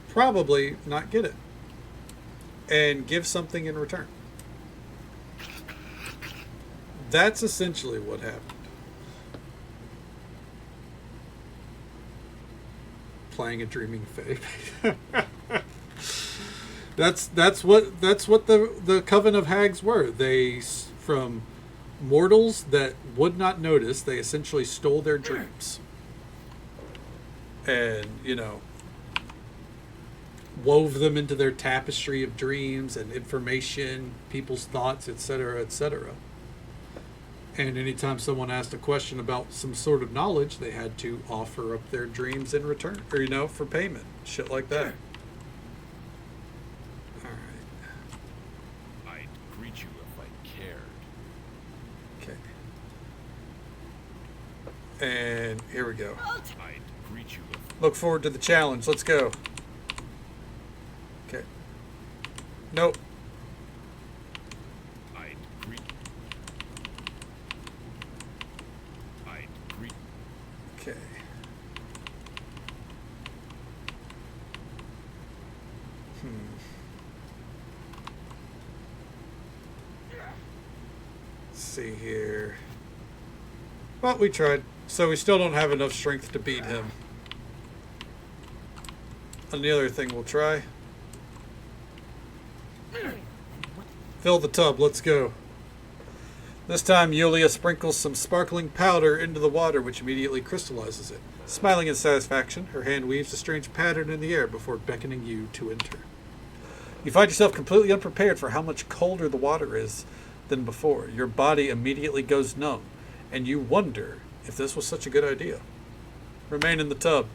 probably not get it. And give something in return. That's essentially what happened. Playing a dreaming fae. That's what the Coven of Hags were. They, from mortals that would not notice, they essentially stole their dreams. And wove them into their tapestry of dreams and information, people's thoughts, etc., etc. And anytime someone asked a question about some sort of knowledge, they had to offer up their dreams in return, or, you know, for payment. Shit like that. All right. I'd greet you if I cared. Okay. And here we go. I'd greet you if... Look forward to the challenge. Let's go. Okay. Nope. I'd greet... Okay. Let's see here. Well, we tried. So we still don't have enough strength to beat him. And the other thing we'll try. Fill the tub. Let's go. This time, Yulia sprinkles some sparkling powder into the water, which immediately crystallizes it. Smiling in satisfaction, her hand weaves a strange pattern in the air before beckoning you to enter. You find yourself completely unprepared for how much colder the water is than before. Your body immediately goes numb, and you wonder if this was such a good idea. Remain in the tub.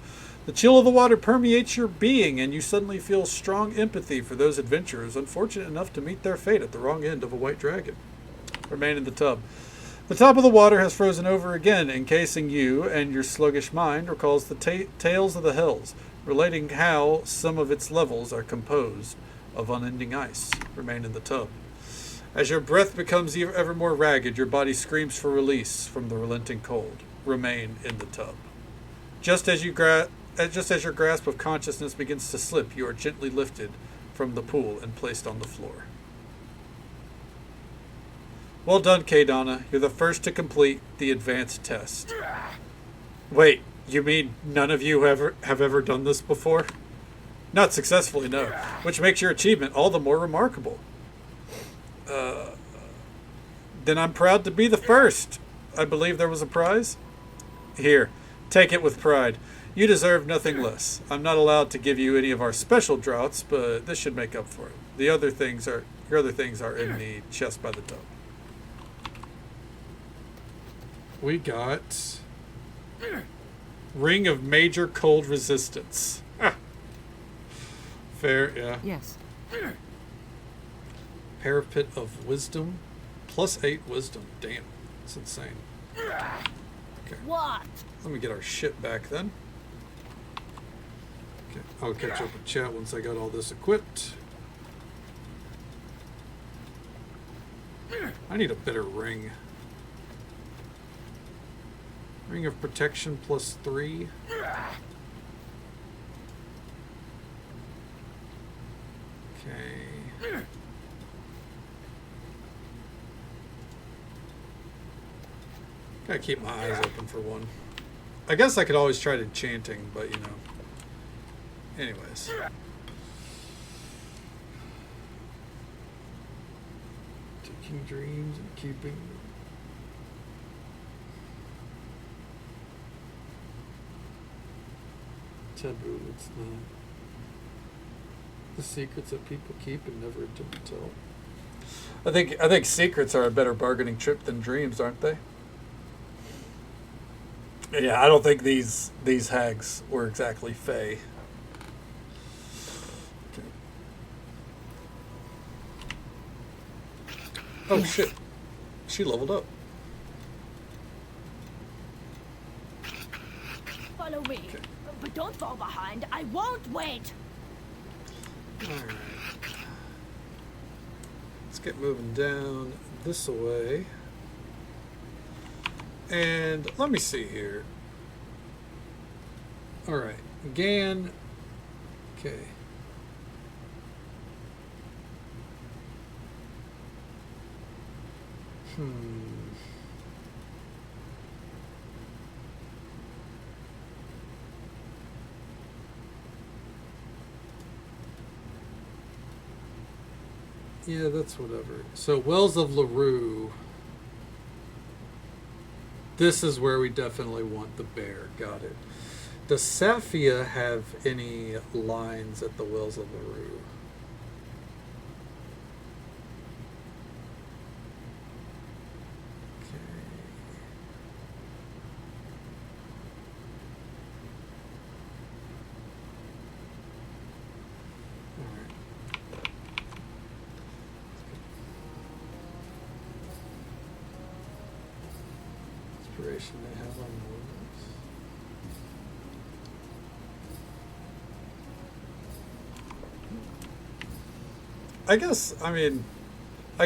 The chill of the water permeates your being, and you suddenly feel strong empathy for those adventurers unfortunate enough to meet their fate at the wrong end of a white dragon. Remain in the tub. The top of the water has frozen over again, encasing you, and your sluggish mind recalls the tales of the hells, relating how some of its levels are composed of unending ice. Remain in the tub. As your breath becomes ever more ragged, your body screams for release from the relenting cold. Remain in the tub. Just as your grasp of consciousness begins to slip, you are gently lifted from the pool and placed on the floor. Well done, Kaydana. You're the first to complete the advanced test. Wait, you mean none of you have ever done this before? Not successfully, no. Which makes your achievement all the more remarkable. Then I'm proud to be the first. I believe there was a prize. Here, take it with pride. You deserve nothing less. I'm not allowed to give you any of our special draughts, but this should make up for it. Your other things are in the chest by the tub. We got Ring of Major Cold Resistance. Fair, yeah. Yes. Parapet of Wisdom. +8 Wisdom. Damn. That's insane. Okay. What? Let me get our shit back then. Okay. I'll catch up with chat once I got all this equipped. I need a better ring. Ring of Protection +3. Okay. Gotta keep my eyes open for one. I guess I could always try enchanting, but you know. Anyways. Taking dreams and keeping... Taboo, it's not. The secrets that people keep and never attempt to tell. I think secrets are a better bargaining chip than dreams, aren't they? Yeah, I don't think these hags were exactly fey. Okay. Oh shit. She leveled up. Follow me. Okay. But don't fall behind. I won't wait. Alright. Let's get moving down this way. And let me see here. Alright. Gan. Okay. Yeah, that's whatever. So, Wells of LaRue. This is where we definitely want the bear. Got it. Does Safia have any lines at the Wells of LaRue? Inspiration they have on movies. I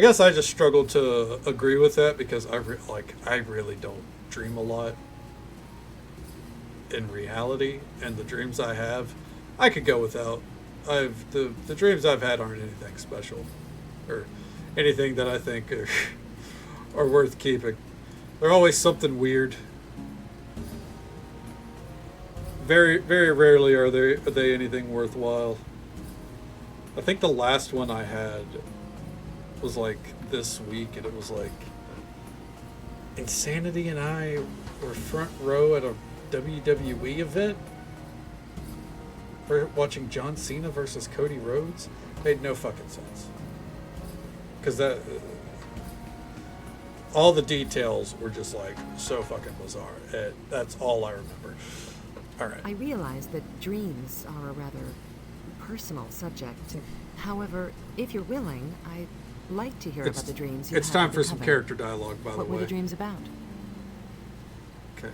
guess I just struggle to agree with that because I really don't dream a lot in reality, and the dreams I have, I could go without. The dreams I've had aren't anything special, or anything that I think are worth keeping. They're always something weird. Very, very rarely are they anything worthwhile. I think the last one I had was like this week, and it was like Insanity and I were front row at a WWE event. We're watching John Cena versus Cody Rhodes. Made no fucking sense. Because all the details were just like so fucking bizarre. That's all I remember. All right. I realize that dreams are a rather personal subject. However, if you're willing, I'd like to hear about the dreams you had. It's time with for the some coven. character dialogue, by the way. What were the dreams about? Okay.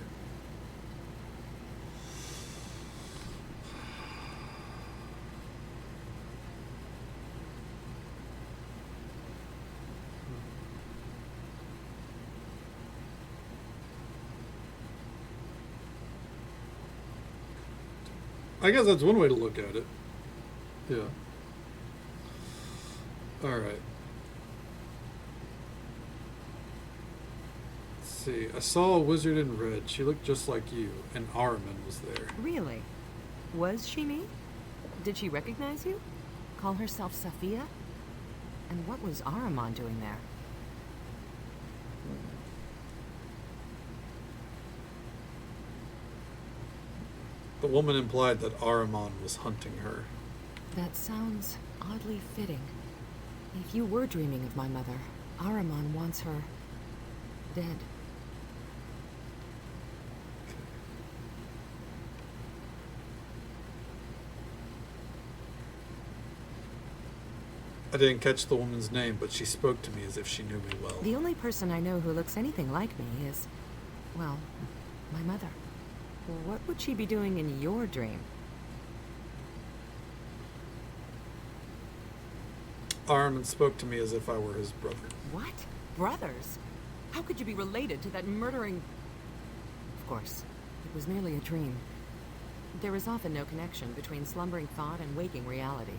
I guess that's one way to look at it. Yeah. All right. Let's see. I saw a wizard in red. She looked just like you, and Ahriman was there. Really? Was she me? Did she recognize you? Call herself Safia? And what was Ahriman doing there? The woman implied that Ahriman was hunting her. That sounds oddly fitting. If you were dreaming of my mother, Ahriman wants her dead. I didn't catch the woman's name, but she spoke to me as if she knew me well. The only person I know who looks anything like me is, well, my mother. What would she be doing in your dream? Ahriman spoke to me as if I were his brother. What? Brothers? How could you be related to that murdering... Of course, it was merely a dream. There is often no connection between slumbering thought and waking reality.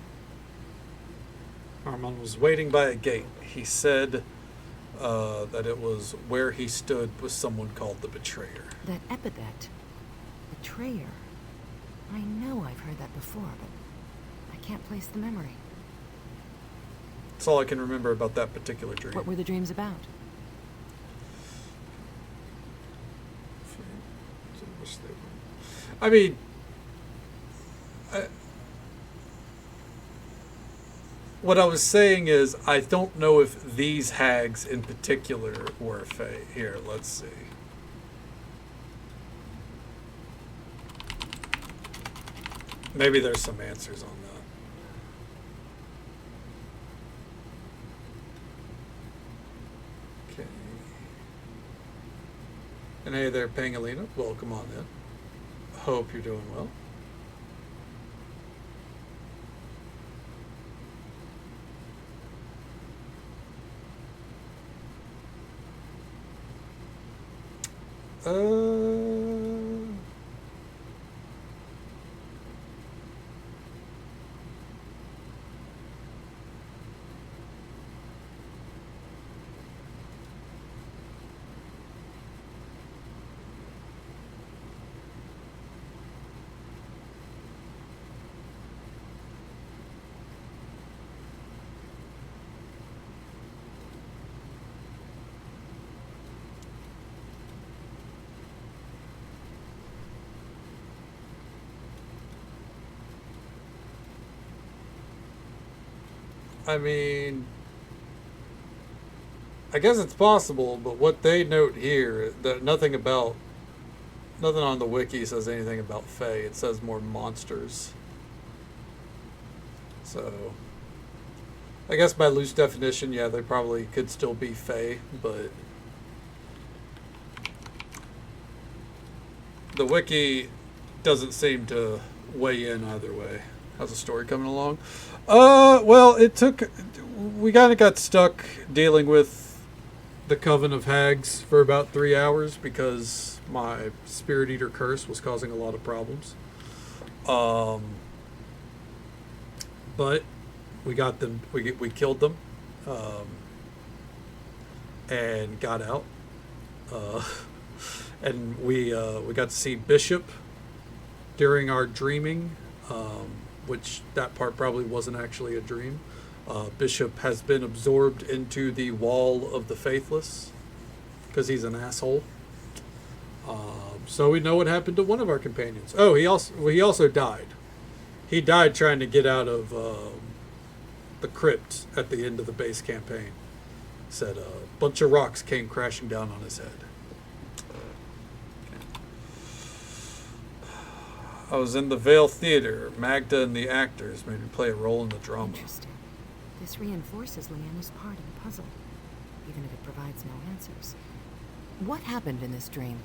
Ahriman was waiting by a gate. He said that it was where he stood with someone called the Betrayer. That epithet, Betrayer. I know I've heard that before, but I can't place the memory. That's all I can remember about that particular dream. What were the dreams about? I mean, what I was saying is, I don't know if these hags in particular were Fae. Here, let's see. Maybe there's some answers on that. Okay. And hey there, Pangolina. Welcome on in. Hope you're doing well. I mean, I guess it's possible, but what they note here, that nothing on the wiki says anything about Fae. It says more monsters. So, I guess by loose definition, yeah, they probably could still be Fae, but the wiki doesn't seem to weigh in either way. How's the story coming along? Well, we kind of got stuck dealing with the Coven of Hags for about 3 hours because my Spirit Eater curse was causing a lot of problems. But we got them, we killed them, and got out. And we got to see Bishop during our dreaming, which that part probably wasn't actually a dream. Bishop has been absorbed into the Wall of the Faithless because he's an asshole. So we know what happened to one of our companions. Oh, he also died. He died trying to get out of the crypt at the end of the base campaign. Said a bunch of rocks came crashing down on his head. I was in the Vale Theater. Magda and the actors made me play a role in the drama. Interesting. This reinforces Leanna's part in the puzzle, even if it provides no answers. What happened in this dream?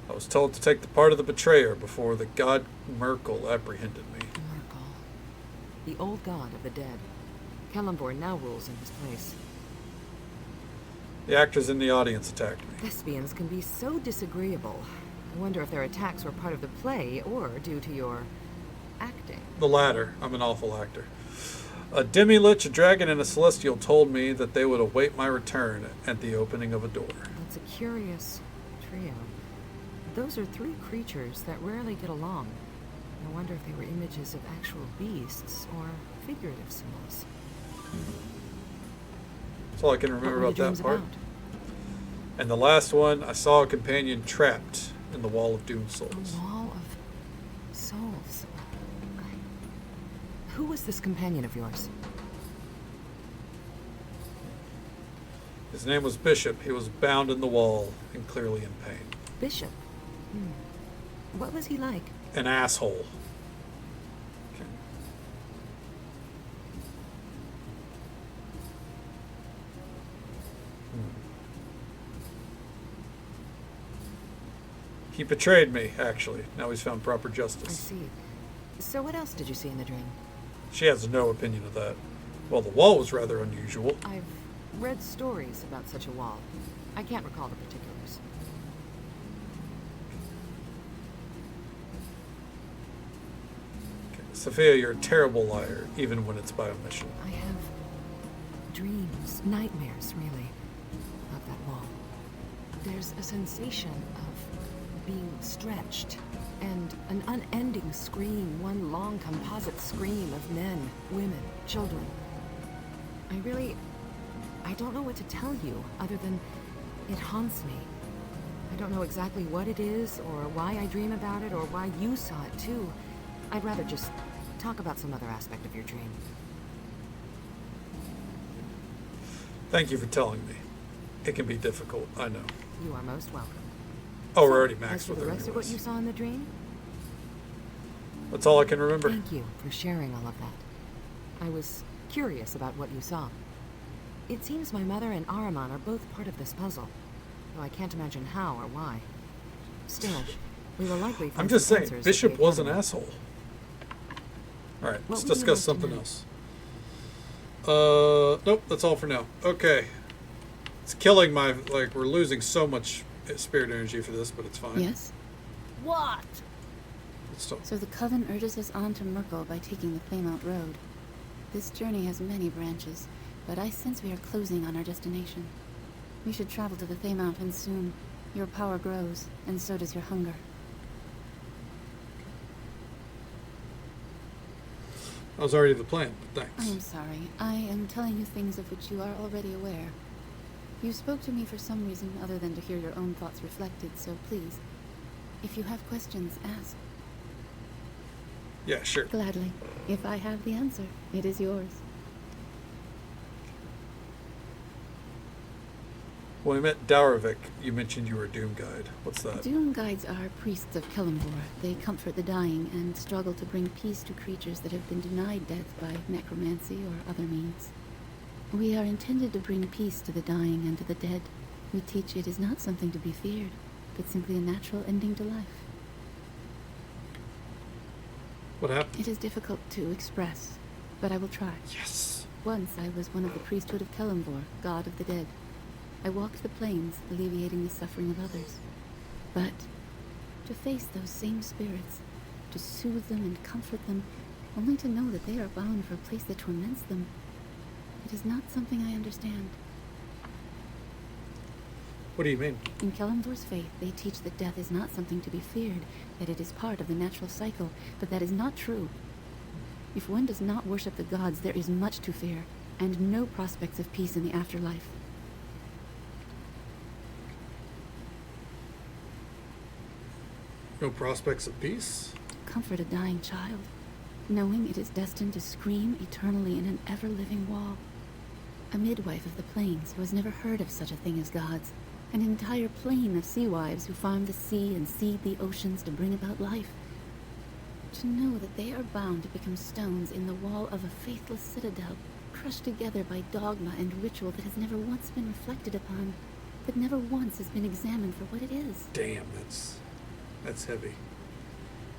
I was told to take the part of the betrayer before the god Merkel apprehended me. Merkel. The old god of the dead. Kellenborn now rules in his place. The actors in the audience attacked me. Thespians can be so disagreeable. I wonder if their attacks were part of the play or due to your acting. The latter. I'm an awful actor. A demi-lich, a dragon, and a celestial told me that they would await my return at the opening of a door. That's a curious trio. Those are three creatures that rarely get along. I wonder if they were images of actual beasts or figurative symbols. That's all I can remember about that part. About? And the last one, I saw a companion trapped in the Wall of Doomed Souls. A wall of souls. Who was this companion of yours? His name was Bishop. He was bound in the wall and clearly in pain. Bishop? What was he like? An asshole. Okay. He betrayed me, actually. Now he's found proper justice. I see. So what else did you see in the dream? She has no opinion of that. Well, the wall was rather unusual. I've read stories about such a wall. I can't recall the particulars. Okay. Sophia, you're a terrible liar, even when it's by omission. I have dreams, nightmares, really, of that wall. There's a sensation of being stretched, and an unending scream, one long composite scream of men, women, children. I don't know what to tell you, other than it haunts me. I don't know exactly what it is, or why I dream about it, or why you saw it too. I'd rather just talk about some other aspect of your dream. Thank you for telling me. It can be difficult, I know. You are most welcome. Oh, we're already As maxed for with the her rest of what anyways. you saw in the dream? That's all I can remember. Thank you for sharing all of that. I was curious about what you saw. It seems my mother and Ahriman are both part of this puzzle, though I can't imagine how or why. Still, we will likely find I'm just some saying, answers at Bishop the was an academy. asshole. Alright, What let's would you discuss like to something know? else. Nope, that's all for now. Okay. It's killing my, we're losing so much spirit energy for this, but it's fine. Yes? What? Let's stop. So the Coven urges us on to Merkel by taking the Playmount Road. This journey has many branches, but I sense we are closing on our destination. We should travel to the Thay Mountains soon. Your power grows, and so does your hunger. That was already the plan, but I thanks. am sorry. I am telling you things of which you are already aware. You spoke to me for some reason other than to hear your own thoughts reflected, so please, if you have questions, ask. Yeah, sure. Gladly. If I have the answer, it is yours. When we met Dowravik, you mentioned you were a Doom Guide. What's that? Doom guides are priests of Kelimvor. They comfort the dying and struggle to bring peace to creatures that have been denied death by necromancy or other means. We are intended to bring peace to the dying and to the dead. We teach it is not something to be feared, but simply a natural ending to life. What happened? It is difficult to express, but I will try. Yes. Once I was one of the priesthood of Kelimvor, god of the dead. I walked the plains, alleviating the suffering of others. But to face those same spirits, to soothe them and comfort them, only to know that they are bound for a place that torments them, it is not something I understand. What do you mean? In Kelimvor's faith, they teach that death is not something to be feared, that it is part of the natural cycle, but that is not true. If one does not worship the gods, there is much to fear, and no prospects of peace in the afterlife. No prospects of peace? Comfort a dying child, knowing it is destined to scream eternally in an ever-living wall. A midwife of the plains who has never heard of such a thing as gods. An entire plain of sea wives who farm the sea and seed the oceans to bring about life. To know that they are bound to become stones in the wall of a faithless citadel, crushed together by dogma and ritual that has never once been reflected upon, that never once has been examined for what it is. Damn, that's heavy.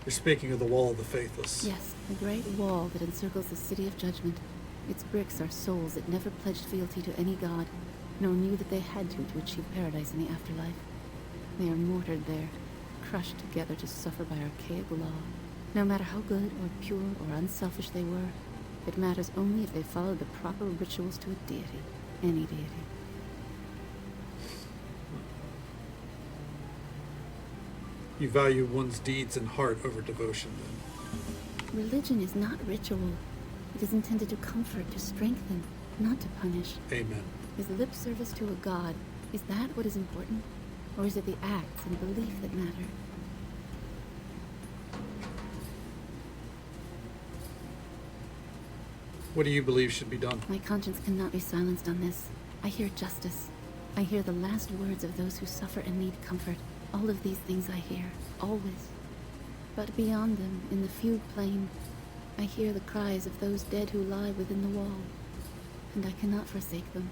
You're speaking of the Wall of the Faithless. Yes, the great wall that encircles the City of Judgment. Its bricks are souls that never pledged fealty to any god, nor knew that they had to achieve paradise in the afterlife. They are mortared there, crushed together to suffer by archaic law. No matter how good or pure or unselfish they were, it matters only if they followed the proper rituals to a deity, any deity. You value one's deeds and heart over devotion, then. Religion is not ritual. It is intended to comfort, to strengthen, not to punish. Amen. Is lip service to a god, is that what is important? Or is it the acts and belief that matter? What do you believe should be done? My conscience cannot be silenced on this. I hear justice. I hear the last words of those who suffer and need comfort. All of these things I hear, always. But beyond them, in the fugue plain, I hear the cries of those dead who lie within the wall, and I cannot forsake them.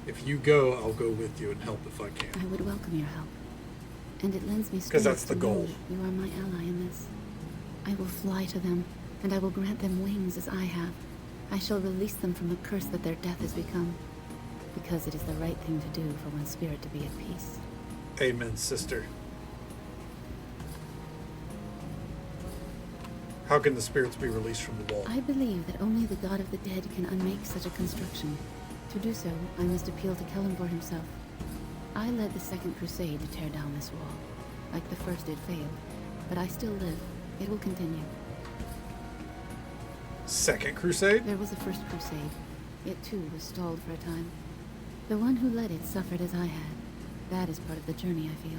If you go, I'll go with you and help if I can. I would welcome your help. And it lends me 'Cause that's strength the to goal. know you are my ally in this. I will fly to them, and I will grant them wings as I have. I shall release them from the curse that their death has become, because it is the right thing to do for one's spirit to be at peace. Amen, sister. How can the spirits be released from the wall? I believe that only the god of the dead can unmake such a construction. To do so, I must appeal to Kelimvor himself. I led the Second Crusade to tear down this wall. Like the first, it failed, but I still live. It will continue. Second Crusade? There was a First Crusade. It too was stalled for a time. The one who led it suffered as I had. That is part of the journey, I feel.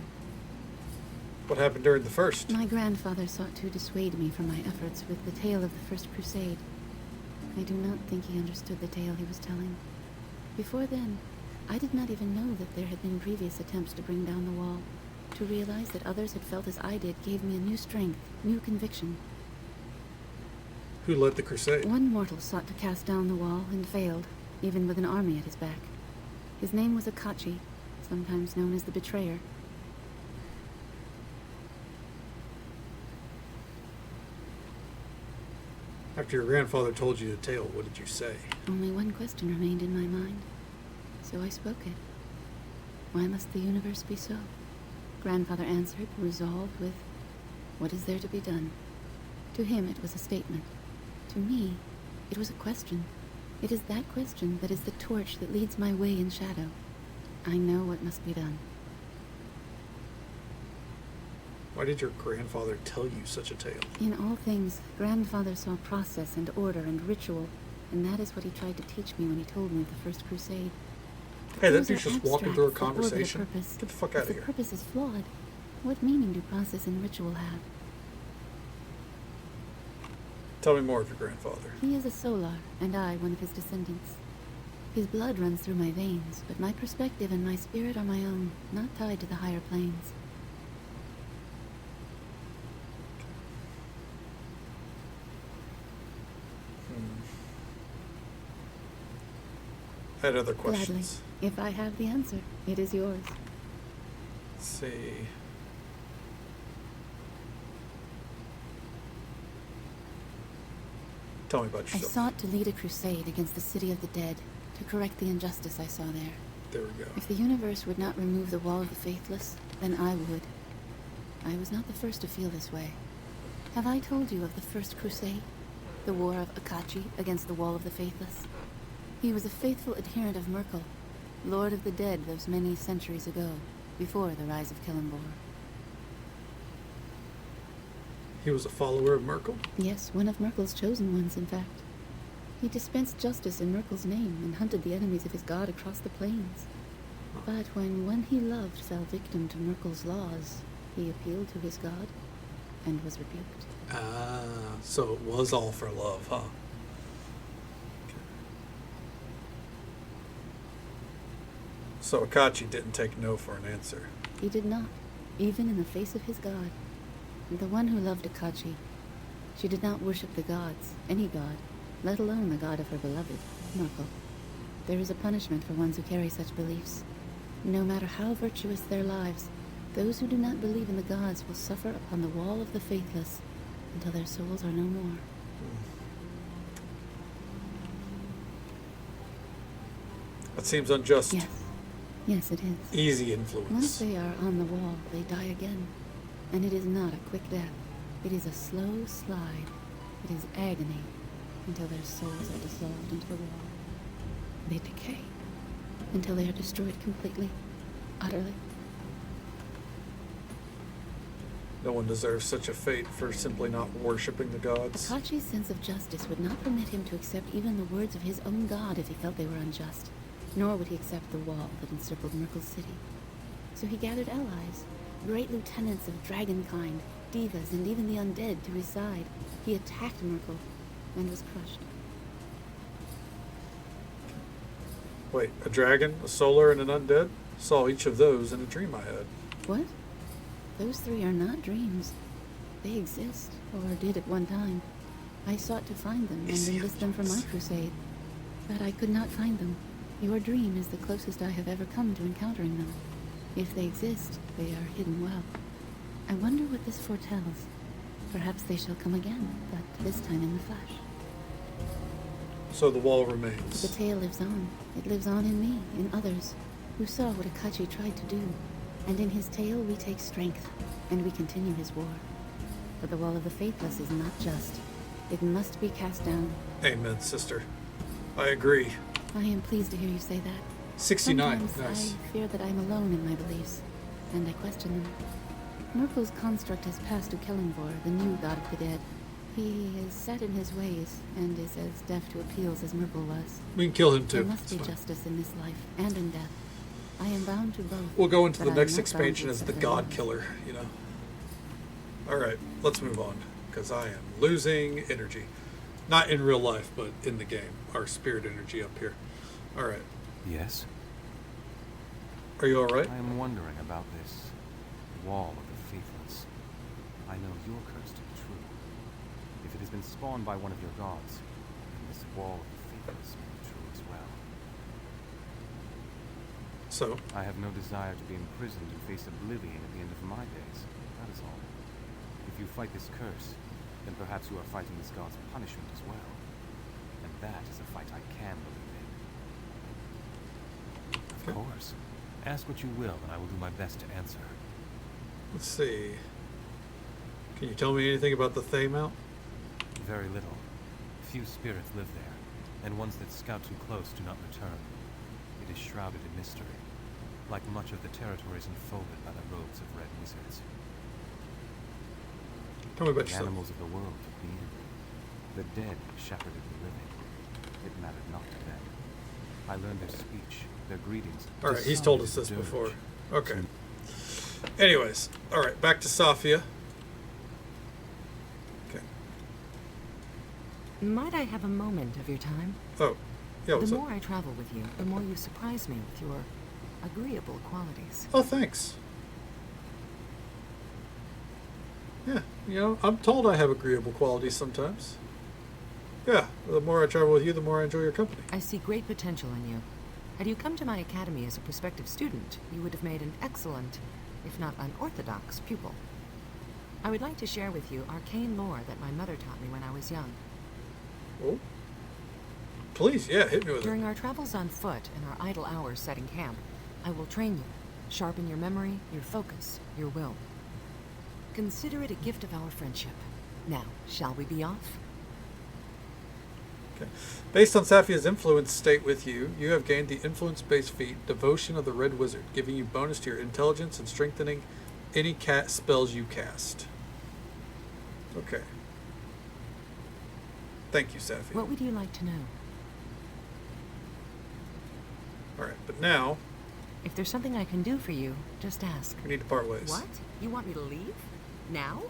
What happened during the first? My grandfather sought to dissuade me from my efforts with the tale of the First Crusade. I do not think he understood the tale he was telling. Before then, I did not even know that there had been previous attempts to bring down the wall. To realize that others had felt as I did gave me a new strength, new conviction. Who led the crusade? One mortal sought to cast down the wall and failed, even with an army at his back. His name was Akachi, sometimes known as the Betrayer. After your grandfather told you the tale, what did you say? Only one question remained in my mind, so I spoke it. Why must the universe be so? Grandfather answered, resolved with, what is there to be done? To him it was a statement. To me, it was a question. It is that question that is the torch that leads my way in shadow. I know what must be done. Why did your grandfather tell you such a tale? In all things, grandfather saw process and order and ritual, and that is what he tried to teach me when he told me of the First Crusade. Hey, that Those dude's are just walking through a abstracts that orbit conversation. purpose. Get the fuck If out of the here. purpose is flawed, what meaning do process and ritual have? Tell me more of your grandfather. He is a Solar, and I one of his descendants. His blood runs through my veins, but my perspective and my spirit are my own, not tied to the higher planes. I had other Gladly. questions. If I have the answer, it is yours. Let's see. Tell me about I yourself. sought to lead a crusade against the city of the dead, to correct the injustice I saw there. There we go. If the universe would not remove the wall of the faithless, then I would. I was not the first to feel this way. Have I told you of the First Crusade? The war of Akachi against the wall of the faithless? He was a faithful adherent of Merkel, Lord of the Dead those many centuries ago, before the rise of Kellenborg. He was a follower of Merkel? Yes, one of Merkel's chosen ones, in fact. He dispensed justice in Merkel's name and hunted the enemies of his god across the plains. But when one he loved fell victim to Merkel's laws, he appealed to his god and was rebuked. Ah, so it was all for love, huh? Okay. So Akachi didn't take no for an answer. He did not, even in the face of his god. The one who loved Akachi. She did not worship the gods, any god, let alone the god of her beloved, Merkel. There is a punishment for ones who carry such beliefs. No matter how virtuous their lives, those who do not believe in the gods will suffer upon the wall of the faithless until their souls are no more. That seems unjust. Yes. Yes, it is. Easy Once influence. they are on the wall, they die again. And it is not a quick death. It is a slow slide. It is agony until their souls are dissolved into the wall. They decay until they are destroyed completely, utterly. No one deserves such a fate for simply not worshipping the gods. Akachi's sense of justice would not permit him to accept even the words of his own god if he felt they were unjust, nor would he accept the wall that encircled Merkel's city. So he gathered allies, great lieutenants of dragonkind, divas, and even the undead to his side. He attacked Merkel and was crushed. Wait, a dragon, a solar, and an undead? Saw each of those in a dream I had. What? Those three are not dreams. They exist, or did at one time. I sought to find them and enlist them for my crusade, but I could not find them. Your dream is the closest I have ever come to encountering them. If they exist, they are hidden well. I wonder what this foretells. Perhaps they shall come again, but this time in the flesh. So the wall remains. The tale lives on. It lives on in me, in others, who saw what Akachi tried to do. And in his tale we take strength, and we continue his war. But the wall of the faithless is not just. It must be cast down. Amen, sister. I agree. I am pleased to hear you say that. 69. Sometimes Nice. I fear that I am alone in my beliefs, and I question them. Merkel's construct has passed to Kellenvor, the new god of the dead. He is set in his ways, and is as deaf to appeals as Merkel was. We can kill him too. There must It's be fine. justice in this life, and in death. I am bound to both. We'll go into but the I am next not bound expansion to as the accept God their Killer, you know. Alright, let's move on, because I am losing energy. Not in real life, but in the game. Our spirit energy up here. Alright. Yes? Are you alright? I am wondering about this wall of the faithless. I know your curse to be true. If it has been spawned by one of your gods, then this wall of the faithless may be true as well. So? I have no desire to be imprisoned and face oblivion at the end of my days. That is all. If you fight this curse, then perhaps you are fighting this god's punishment as well. And that is a fight I can believe in. Of course. Ask what you will, and I will do my best to answer. Let's see. Can you tell me anything about the Thaymount? Very little. Few spirits live there, and ones that scout too close do not return. It is shrouded in mystery, like much of the territories enfolded by the robes of red wizards. Tell me about The yourself. animals of the world took me in. The dead shepherded the living. It mattered not to them. I learned their speech, their greetings. All right, he's told us this Decided before. dirge. Okay. Anyways, all right, back to Safia. Okay. Might I have a moment of your time? Oh, yeah, what's The up? more I travel with you, the more you surprise me with your agreeable qualities. Oh, thanks. Yeah, you know, I'm told I have agreeable qualities sometimes. Yeah, the more I travel with you, the more I enjoy your company. I see great potential in you. Had you come to my academy as a prospective student, you would have made an excellent, if not unorthodox, pupil. I would like to share with you arcane lore that my mother taught me when I was young. Oh? Please, yeah, hit me with During it. our travels on foot and our idle hours setting camp, I will train you, sharpen your memory, your focus, your will. Consider it a gift of our friendship. Now, shall we be off? Okay. Based on Safia's influence state with you, you have gained the influence-based feat, Devotion of the Red Wizard, giving you bonus to your intelligence and strengthening any cat spells you cast. Okay. Thank you, Safia. What would you like to know? Alright, but now, If there's something I can do for you, just ask. we need to part ways. What? You want me to leave? Now?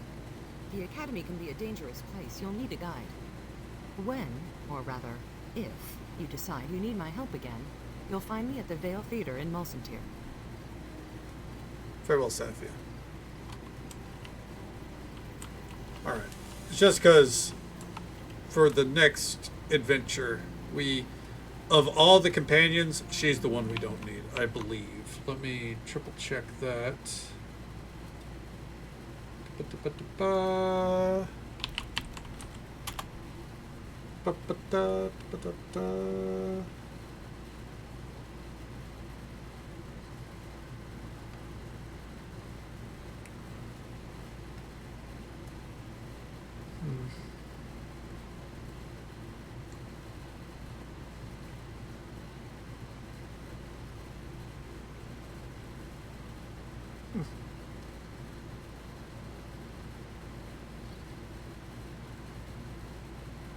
The academy can be a dangerous place. You'll need a guide. When, or rather, if, you decide you need my help again, you'll find me at the Vale Theater in Mulsantir. Farewell, Safia. Alright. It's just because for the next adventure, of all the companions, she's the one we don't need, I believe. Let me triple check that. Ba-da-ba-da-ba. Ba-ba-da-ba-da-da.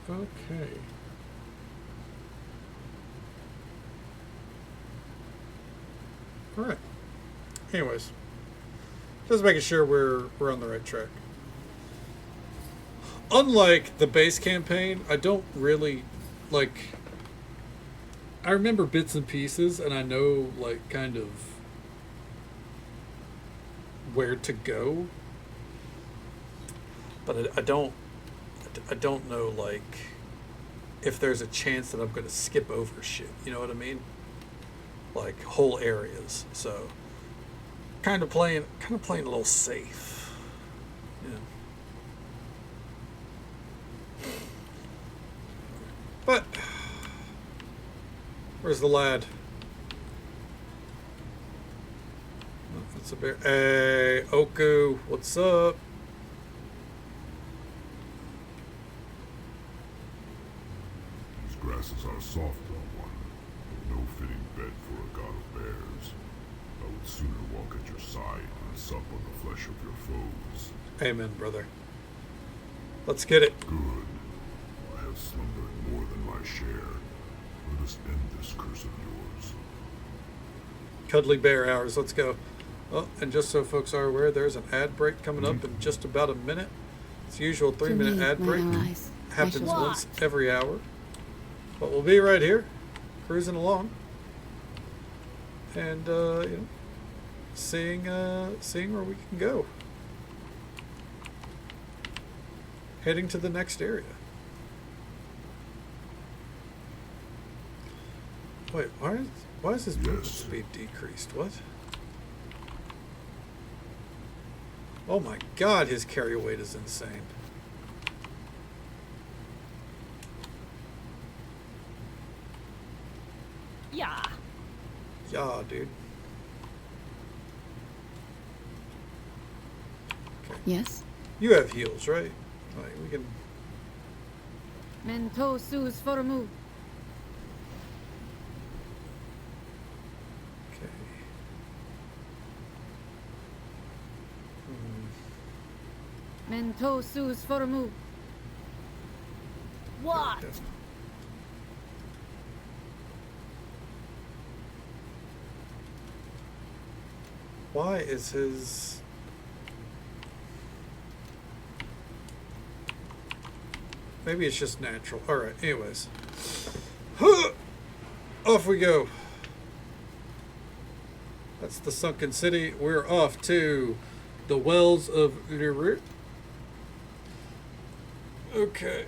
Okay. All right. Anyways, just making sure we're on the right track. Unlike the base campaign, I don't really like. I remember bits and pieces, and I know like kind of where to go, but I don't know like if there's a chance that I'm going to skip over shit. You know what I mean? Like whole areas. So kind of playing a little safe. Yeah. But where's the lad? Oh, that's a bear. Hey, Oku, what's up? These grasses are soft, little one. No fitting bed for a god of bears. I would sooner walk at your side than sup on the flesh of your foes. Amen, brother. Let's get it. Good. I have slumbered more than my share. Let us end this curse of yours. Cuddly bear hours. Let's go. Oh, and just so folks are aware, there's an ad break coming up in just about a minute. It's the usual 3-minute me, ad my break. allies, I Happens shall- once every hour. But we'll be right here, cruising along. And, seeing where we can go. Heading to the next area. Wait, why is his movement Yes. speed decreased? What? Oh my god, his carry weight is insane. Yeah. Yeah, dude. Okay. Yes? You have heals, right? Like, we can... Mento sus formu. Okay. Mento sus formu. What? Definitely. Why is his... Maybe it's just natural. Alright, anyways. Off we go. That's the sunken city. We're off to the wells of Neverwinter. Okay.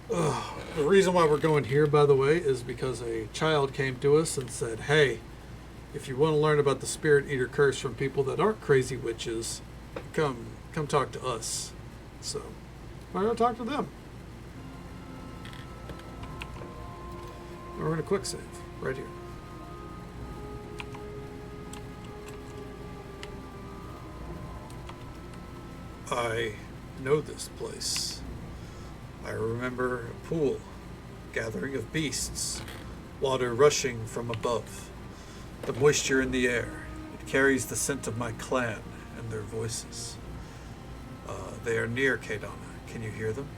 The reason why we're going here, by the way, is because a child came to us and said, hey, if you want to learn about the Spirit Eater curse from people that aren't crazy witches, come talk to us. So, why don't I talk to them? We're in a quick save, right here. I know this place. I remember a pool, gathering of beasts, water rushing from above, the moisture in the air. It carries the scent of my clan and their voices. They are near Kadana. Can you hear them?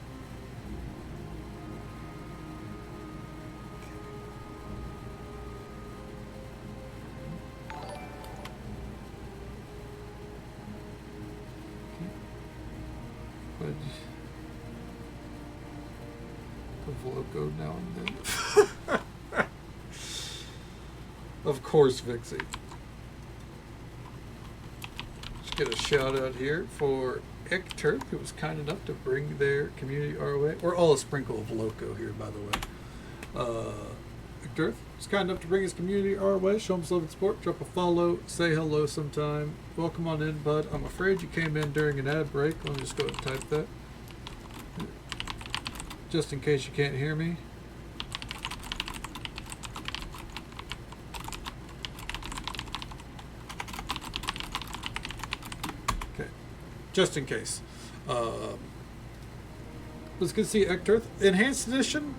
Go now and then. Of course, Vixie. Let's get a shout out here for Ekturk, who was kind enough to bring their community our way. We're all a sprinkle of loco here, by the way. Ekturk was kind enough to bring his community our way. Show him some love and support. Drop a follow. Say hello sometime. Welcome on in, bud. I'm afraid you came in during an ad break. Let me just go ahead and type that. Just in case you can't hear me. Okay. Just in case. Let's go see Ekturk. Enhanced Edition.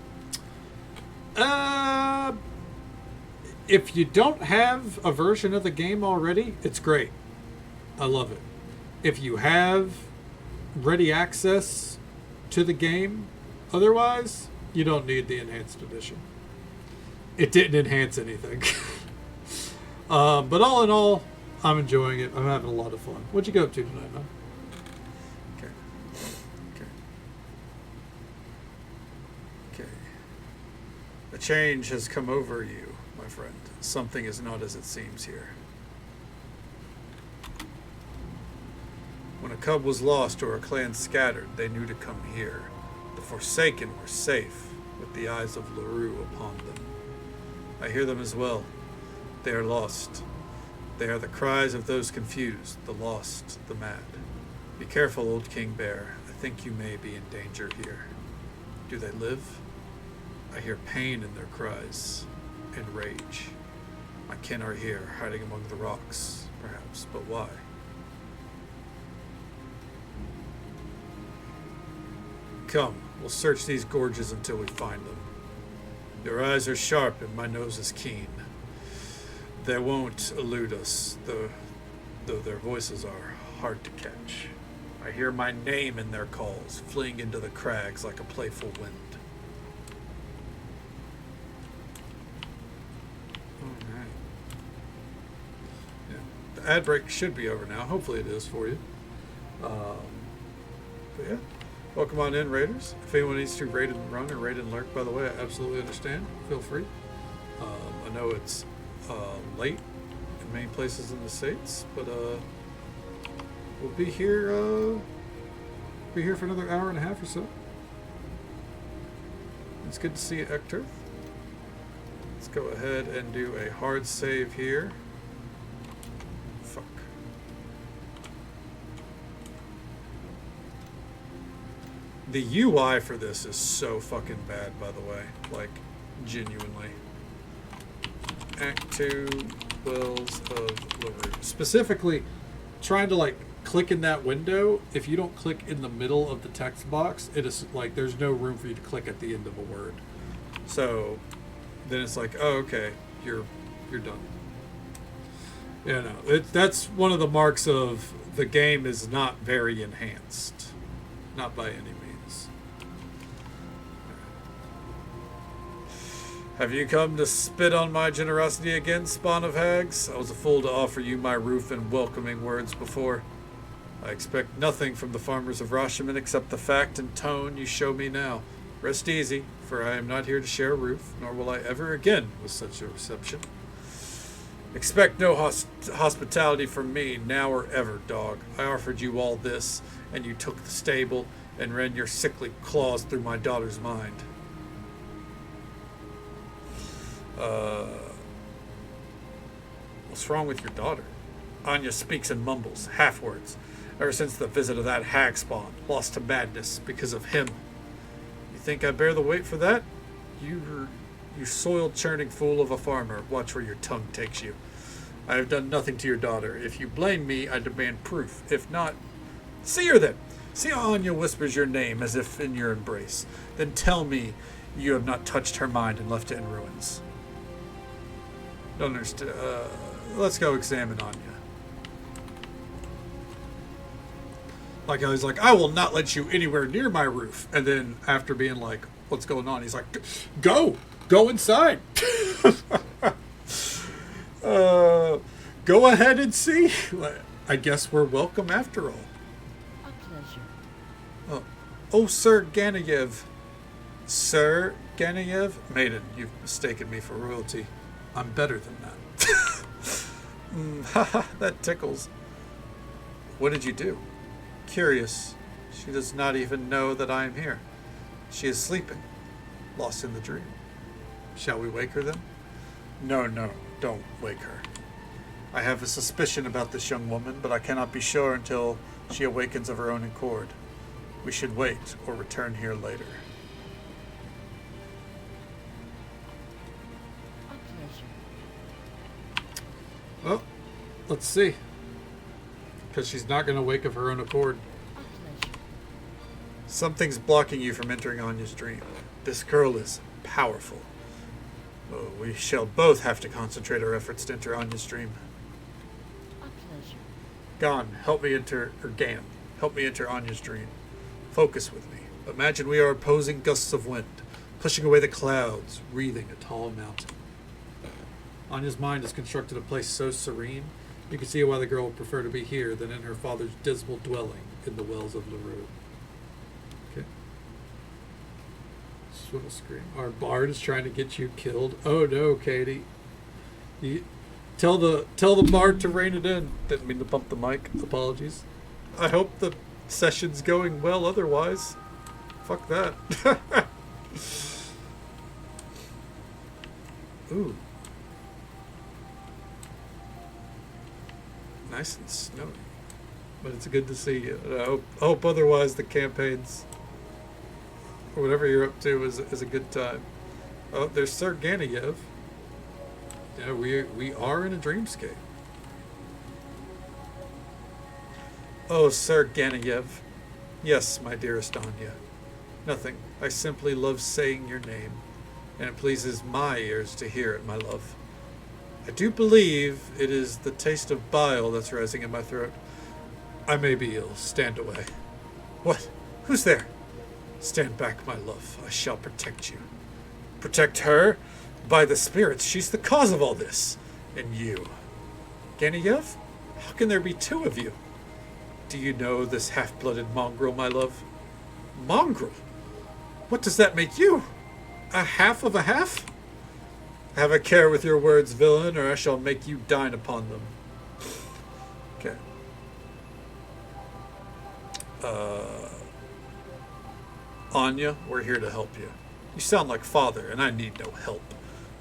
If you don't have a version of the game already, it's great. I love it. If you have ready access to the game, otherwise, you don't need the Enhanced Edition. It didn't enhance anything. But all in all, I'm enjoying it. I'm having a lot of fun. What'd you go up to tonight, man? Okay. A change has come over you, my friend. Something is not as it seems here. When a cub was lost or a clan scattered, they knew to come here. The Forsaken were safe, with the eyes of LaRue upon them. I hear them as well. They are lost. They are the cries of those confused, the lost, the mad. Be careful, old King Bear. I think you may be in danger here. Do they live? I hear pain in their cries, and rage. My kin are here, hiding among the rocks, perhaps, but why? Come, we'll search these gorges until we find them. Your eyes are sharp and my nose is keen. They won't elude us, though their voices are hard to catch. I hear my name in their calls, fleeing into the crags like a playful wind. Alright. Yeah, the ad break should be over now. Hopefully it is for you. But yeah. Welcome on in, Raiders. If anyone needs to raid and run or raid and lurk, by the way, I absolutely understand. Feel free. I know it's late in many places in the States, but we'll be here for another hour and a half or so. It's good to see you, Ekturk. Let's go ahead and do a hard save here. Fuck. The UI for this is so fucking bad, by the way. Like, genuinely. Act 2, Wells of LaRue. Specifically, trying to, like, click in that window, if you don't click in the middle of the text box, it is, like, there's no room for you to click at the end of a word. So, then it's like, oh, okay, you're done. You know, that's one of the marks of the game is not very enhanced. Not by any means. Have you come to spit on my generosity again, spawn of hags? I was a fool to offer you my roof and welcoming words before. I expect nothing from the farmers of Rashomon except the fact and tone you show me now. Rest easy, for I am not here to share a roof, nor will I ever again with such a reception. Expect no hospitality from me, now or ever, dog. I offered you all this, and you took the stable and ran your sickly claws through my daughter's mind. What's wrong with your daughter? Anya speaks and mumbles, half words. Ever since the visit of that hag spawn, lost to madness because of him. You think I bear the weight for that? You soil-churning fool of a farmer. Watch where your tongue takes you. I have done nothing to your daughter. If you blame me, I demand proof. If not, see her then. See how Anya whispers your name as if in your embrace. Then tell me you have not touched her mind and left it in ruins. Don't understand. Let's go examine Anya. Like, I was like, I will not let you anywhere near my roof. And then after being like, what's going on? He's like, go inside. Go ahead and see. I guess we're welcome after all. A pleasure. Oh, Sir Ganayev. Sir Ganayev? Maiden, you've mistaken me for royalty. I'm better than that. Haha, that tickles. What did you do? Curious. She does not even know that I am here. She is sleeping, lost in the dream. Shall we wake her then? No, don't wake her. I have a suspicion about this young woman, but I cannot be sure until she awakens of her own accord. We should wait or return here later. A pleasure. Well, let's see. Because she's not going to wake of her own accord. A pleasure. Something's blocking you from entering Anya's dream. This girl is powerful. Oh, we shall both have to concentrate our efforts to enter Anya's dream. A pleasure. Gan, help me enter Anya's dream. Focus with me. Imagine we are opposing gusts of wind, pushing away the clouds, wreathing a tall mountain. Anya's mind has constructed a place so serene, you can see why the girl would prefer to be here than in her father's dismal dwelling in the wells of Larue. Okay. Swivel scream. Our bard is trying to get you killed. Oh no, Katie. You tell the bard to rein it in. Didn't mean to bump the mic. Apologies. I hope the session's going well otherwise. Fuck that. Ooh. Nice and snowy. But it's good to see you. I hope otherwise the campaigns, or whatever you're up to, is a good time. Oh, there's Sir Ganayev. Yeah, we are in a dreamscape. Oh, Sir Ganayev. Yes, my dearest Anya. Nothing. I simply love saying your name, and it pleases my ears to hear it, my love. I do believe it is the taste of bile that's rising in my throat. I may be ill. Stand away. What? Who's there? Stand back, my love. I shall protect you. Protect her? By the spirits, she's the cause of all this. And you. Ganayev? How can there be two of you? Do you know this half-blooded mongrel, my love? Mongrel? What does that make you? A half of a half? Have a care with your words, villain, or I shall make you dine upon them. Okay. Anya, we're here to help you. You sound like father, and I need no help.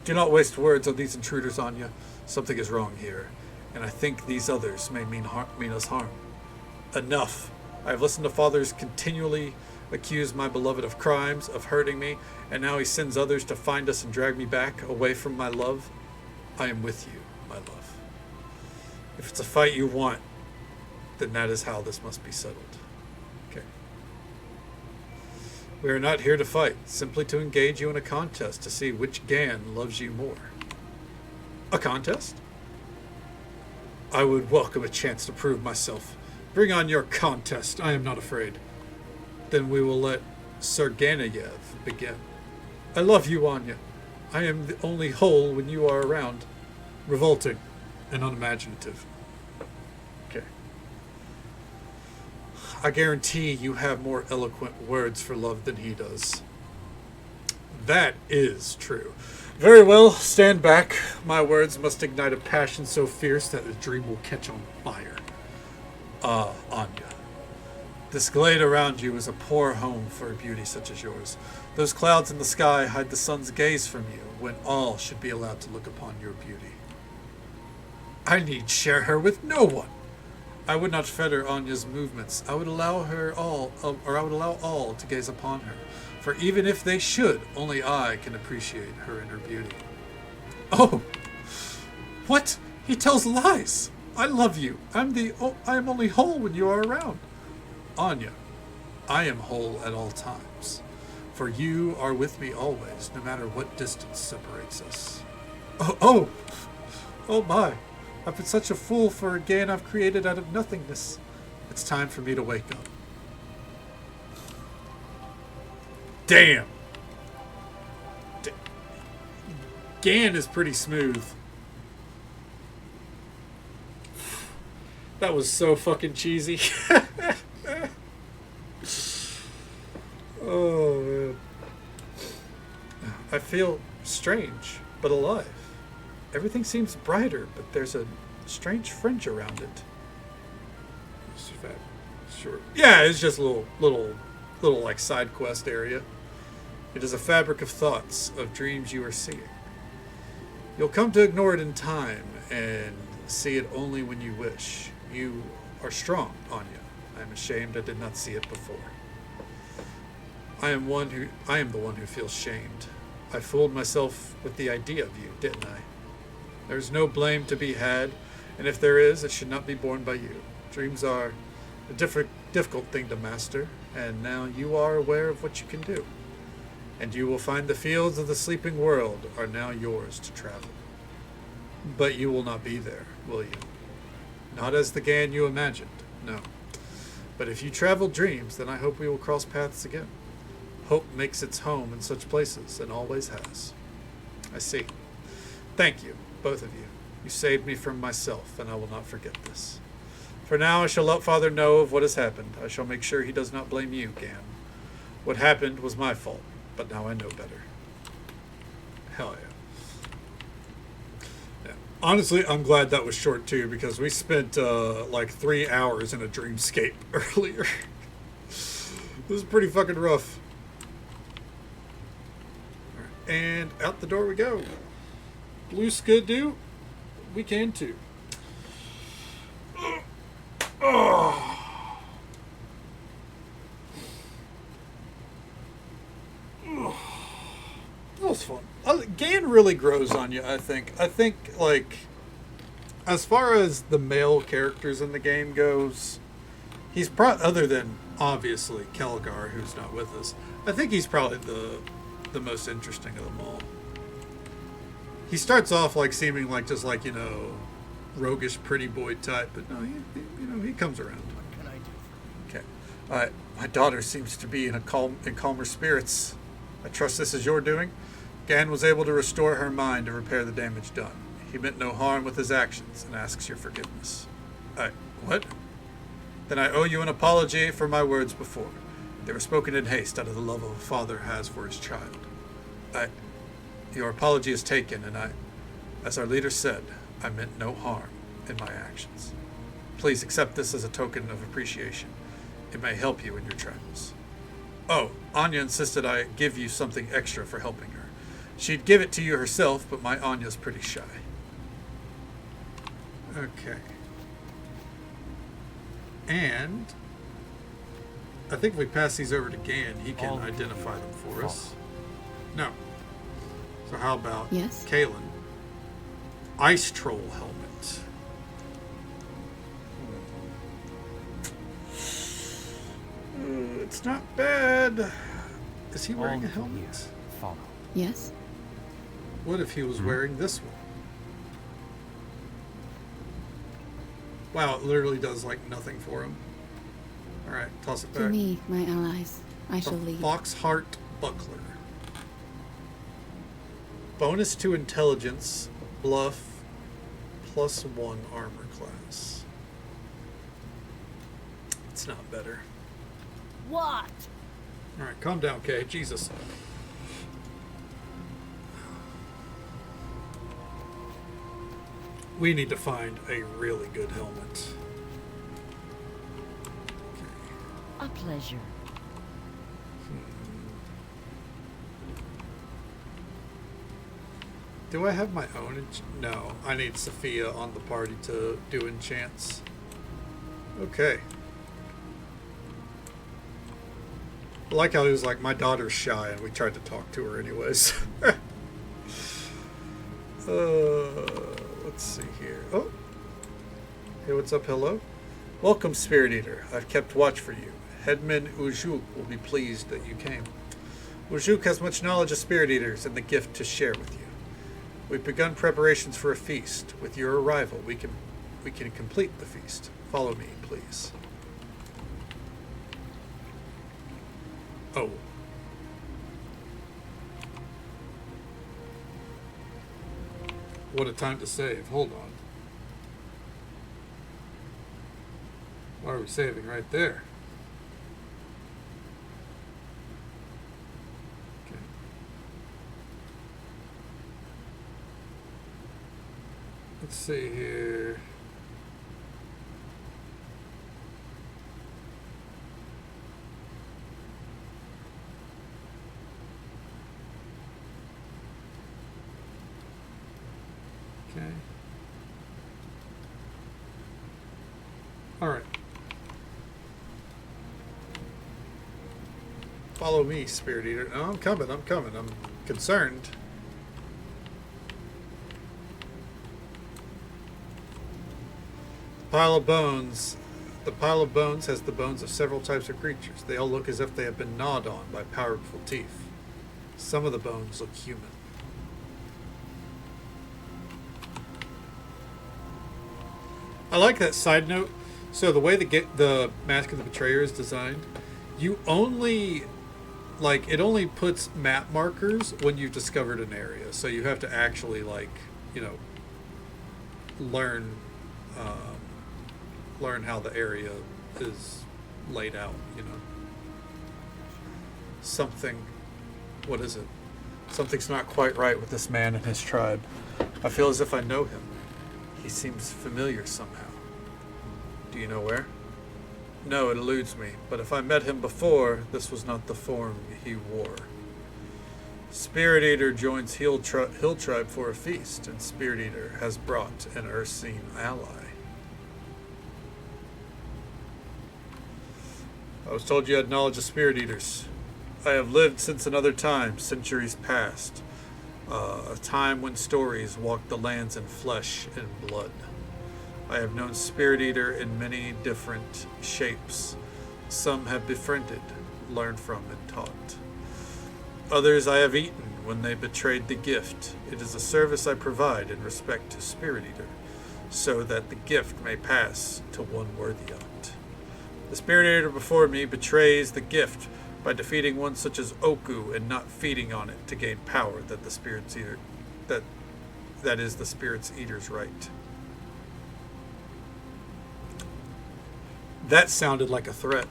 Do not waste words on these intruders, Anya. Something is wrong here, and I think these others may mean us harm. Enough. I have listened to fathers continually accuse my beloved of crimes, of hurting me, and now he sends others to find us and drag me back, away from my love. I am with you, my love. If it's a fight you want, then that is how this must be settled. Okay. We are not here to fight, simply to engage you in a contest to see which Gan loves you more. A contest? I would welcome a chance to prove myself. Bring on your contest. I am not afraid. Then we will let Sir Ganayev begin. I love you, Anya. I am the only whole when you are around. Revolting and unimaginative. Okay. I guarantee you have more eloquent words for love than he does. That is true. Very well, stand back. My words must ignite a passion so fierce that the dream will catch on fire. Anya. This glade around you is a poor home for a beauty such as yours. Those clouds in the sky hide the sun's gaze from you, when all should be allowed to look upon your beauty. I need share her with no one. I would not fetter Anya's movements. I would allow all to gaze upon her. For even if they should, only I can appreciate her inner beauty. Oh! What? He tells lies! I love you. I am only whole when you are around. Anya, I am whole at all times. For you are with me always, no matter what distance separates us. Oh my. I've been such a fool for a gain I've created out of nothingness. It's time for me to wake up. Damn. Gan is pretty smooth. That was so fucking cheesy. Oh, man. I feel strange, but alive. Everything seems brighter, but there's a strange fringe around it. Sure. Yeah, it's just a little like side quest area. It is a fabric of thoughts, of dreams you are seeing. You'll come to ignore it in time and see it only when you wish. You are strong, Anya. I am ashamed I did not see it before. I am the one who feels shamed. I fooled myself with the idea of you, didn't I? There's no blame to be had, and if there is, it should not be borne by you. Dreams are a difficult thing to master, and now you are aware of what you can do. And you will find the fields of the sleeping world are now yours to travel. But you will not be there, will you? Not as the Gan you imagined, no. But if you travel dreams, then I hope we will cross paths again. Hope makes its home in such places, and always has. I see. Thank you, both of you. You saved me from myself, and I will not forget this. For now, I shall let Father know of what has happened. I shall make sure he does not blame you, Gan. What happened was my fault, but now I know better. Hell yeah. Honestly, I'm glad that was short too, because we spent like 3 hours in a dreamscape earlier. This is pretty fucking rough. Right, and out the door we go. Blue Skidoo, we can too. Oh. That was fun. Gan really grows on you, I think. I think, like, as far as the male characters in the game goes, he's other than, obviously, Kelgar, who's not with us, I think he's probably the most interesting of them all. He starts off, like, seeming like just, like, you know, roguish pretty boy type, but no, he comes around. What can I do? Okay. My daughter seems to be in calmer spirits. I trust this is your doing? Gan was able to restore her mind and repair the damage done. He meant no harm with his actions and asks your forgiveness. What? Then I owe you an apology for my words before. They were spoken in haste out of the love a father has for his child. Your apology is taken, and as our leader said, I meant no harm in my actions. Please accept this as a token of appreciation. It may help you in your travels. Oh, Anya insisted I give you something extra for helping her. She'd give it to you herself, but my Anya's pretty shy. Okay. And I think if we pass these over to Gan, he can identify them for us. No. So how about Kalen? Ice Troll helmet. It's not bad. Is he wearing a helmet? Yes. What if he was wearing this one? Wow, it literally does like nothing for him. Alright, toss it back. To me, my allies, I shall lead. Foxheart Buckler. Bonus to intelligence, bluff, +1 armor class. It's not better. What? Alright, calm down, Kay. Jesus. We need to find a really good helmet. A pleasure. Do I have my own? No, I need Sophia on the party to do enchants. Okay. I like how he was like, my daughter's shy, and we tried to talk to her anyways. Let's see here. Oh. Hey, what's up? Hello. Welcome, Spirit Eater. I've kept watch for you. Headman Ujuk will be pleased that you came. Ujuk has much knowledge of Spirit Eaters and the gift to share with you. We've begun preparations for a feast. With your arrival, we can complete the feast. Follow me, please. Oh. What a time to save. Hold on. What are we saving right there? Okay. Let's see here. Okay. All right. Follow me, Spirit Eater. No, I'm coming. I'm concerned. Pile of bones. The pile of bones has the bones of several types of creatures. They all look as if they have been gnawed on by powerful teeth. Some of the bones look human. I like that side note. So the way the Mask of the Betrayer is designed, you only, like, it only puts map markers when you've discovered an area. So you have to actually, like, you know, learn how the area is laid out, you know. What is it? Something's not quite right with this man and his tribe. I feel as if I know him. He seems familiar somehow. Do you know where? No, it eludes me, but if I met him before, this was not the form he wore. Spirit Eater joins Hill Tribe for a feast, and Spirit Eater has brought an Ursine ally. I was told you had knowledge of Spirit Eaters. I have lived since another time, centuries past. A time when stories walked the lands in flesh and blood. I have known Spirit Eater in many different shapes. Some have befriended, learned from, and taught. Others I have eaten when they betrayed the gift. It is a service I provide in respect to Spirit Eater, so that the gift may pass to one worthy of it. The Spirit Eater before me betrays the gift by defeating one such as Oku and not feeding on it to gain power that the Spirit's Eater that is the Spirit's Eater's right. That sounded like a threat.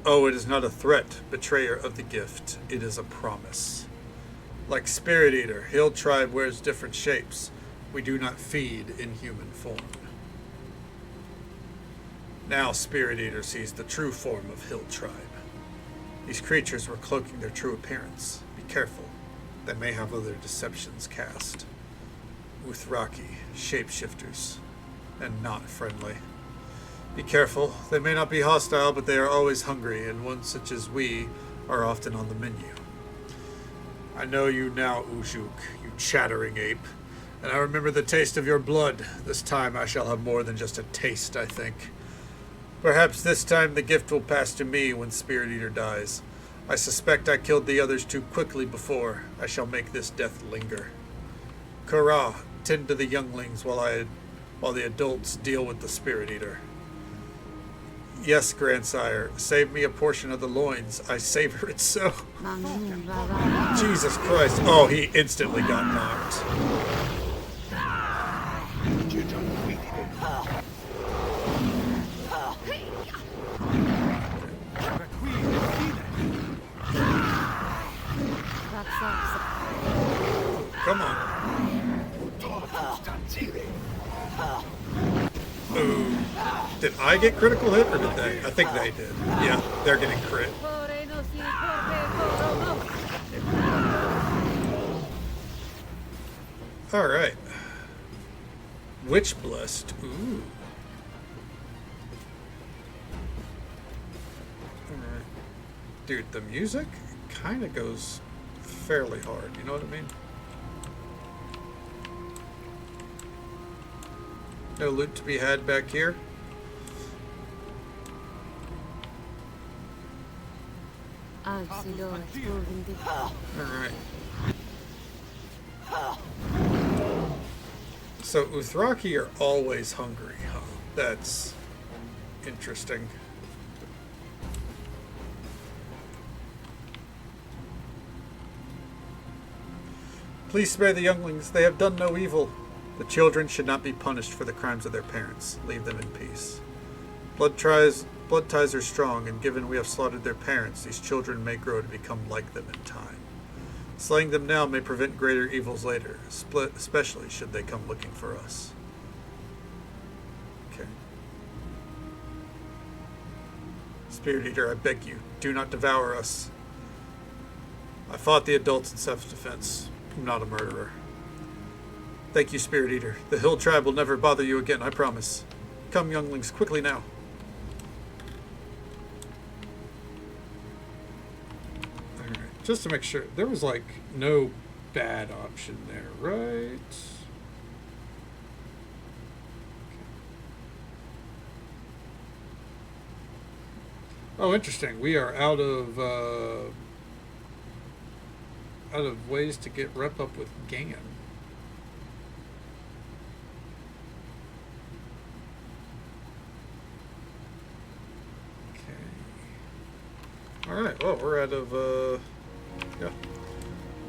Oh, it is not a threat, betrayer of the gift. It is a promise. Like Spirit Eater, Hill Tribe wears different shapes. We do not feed in human form. Now Spirit Eater sees the true form of Hill Tribe. These creatures were cloaking their true appearance. Be careful. They may have other deceptions cast. Uthraki, shapeshifters, and not friendly. Be careful. They may not be hostile, but they are always hungry, and ones such as we are often on the menu. I know you now, Ujuk, you chattering ape, and I remember the taste of your blood. This time I shall have more than just a taste, I think. Perhaps this time the gift will pass to me when Spirit Eater dies. I suspect I killed the others too quickly before. I shall make this death linger. Kara, tend to the younglings while the adults deal with the Spirit Eater. Yes, grandsire. Save me a portion of the loins. I savor it so. Jesus Christ. Oh, he instantly got knocked. Come on. Ooh. Did I get critical hit or did they? I think they did. Yeah, they're getting crit. Alright. Witch Blessed. Ooh. Alright. Dude, the music kind of goes fairly hard. You know what I mean? No loot to be had back here. Alright. So Uthraki are always hungry, huh? That's interesting. Please spare the younglings. They have done no evil. The children should not be punished for the crimes of their parents. Leave them in peace. Blood ties are strong, and given we have slaughtered their parents, these children may grow to become like them in time. Slaying them now may prevent greater evils later, especially should they come looking for us. Okay. Spirit Eater, I beg you, do not devour us. I fought the adults in self-defense. I'm not a murderer. Thank you, Spirit Eater. The Hill Tribe will never bother you again, I promise. Come, younglings, quickly now. Alright, just to make sure, there was like no bad option there, right? Oh, interesting. We are out of ways to get rep up with Gan. Alright, well, we're out of, yeah.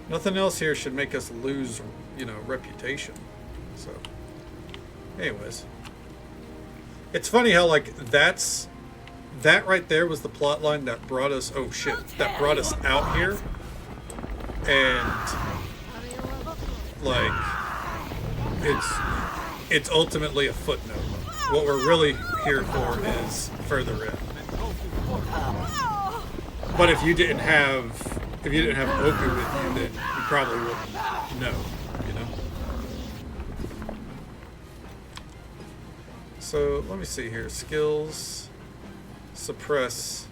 Nothing else here should make us lose, you know, reputation. So, anyways. It's funny how, like, that right there was the plot line that brought us, oh shit, that brought us out here. And, like, it's ultimately a footnote. What we're really here for is further in. But if you didn't have Oku with you, then you probably wouldn't know, you know? So let me see here. Skills, suppress,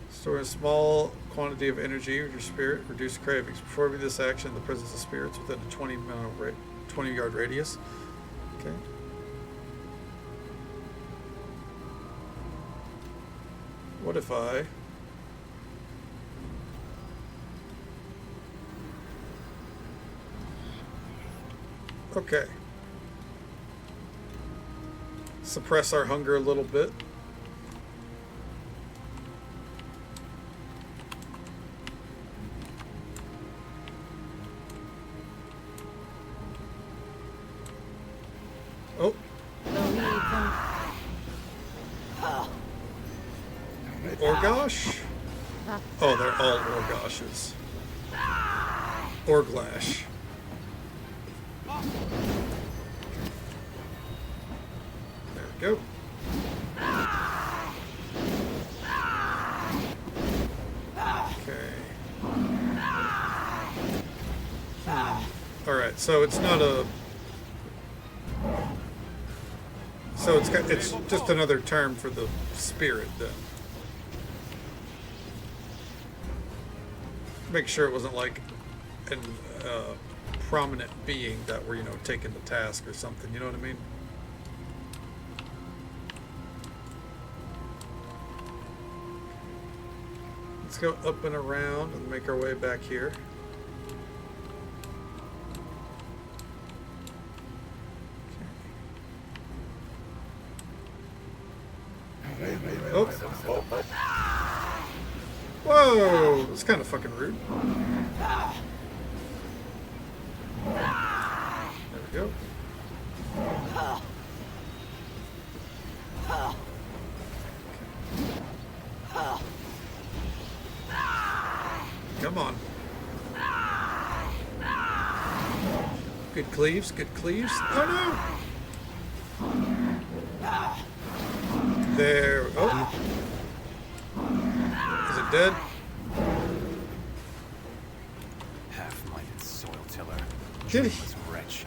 store a small quantity of energy with your spirit, reduce cravings. Performing this action in the presence of spirits within a 20-yard radius. Okay. What if I okay. Suppress our hunger a little bit. Oh. Orgosh? Oh, they're all Orgoshes. Orglash. There we go. Okay. Alright, so it's not a... So it's just another term for the spirit then. Make sure it wasn't like a prominent being that were, you know, taken to task or something, you know what I mean? Let's go up and around and make our way back here. Whoa! That's kind of fucking rude. There we go. Come on. Good cleaves, good cleaves. Oh no! There. Oh. Is it dead? Half-minded soil tiller. Did he? Joyless wretch.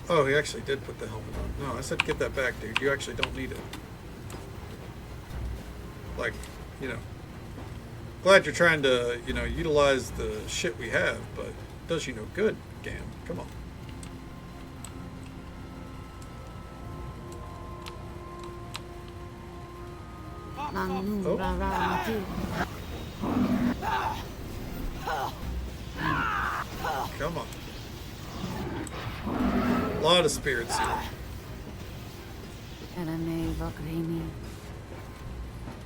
Oh, he actually did put the helmet on. No, I said get that back, dude. You actually don't need it. Like, you know. Glad you're trying to, you know, utilize the shit we have, but it does you no good, Gam. Come on. Lang ra ra Come on. A lot of spirits here.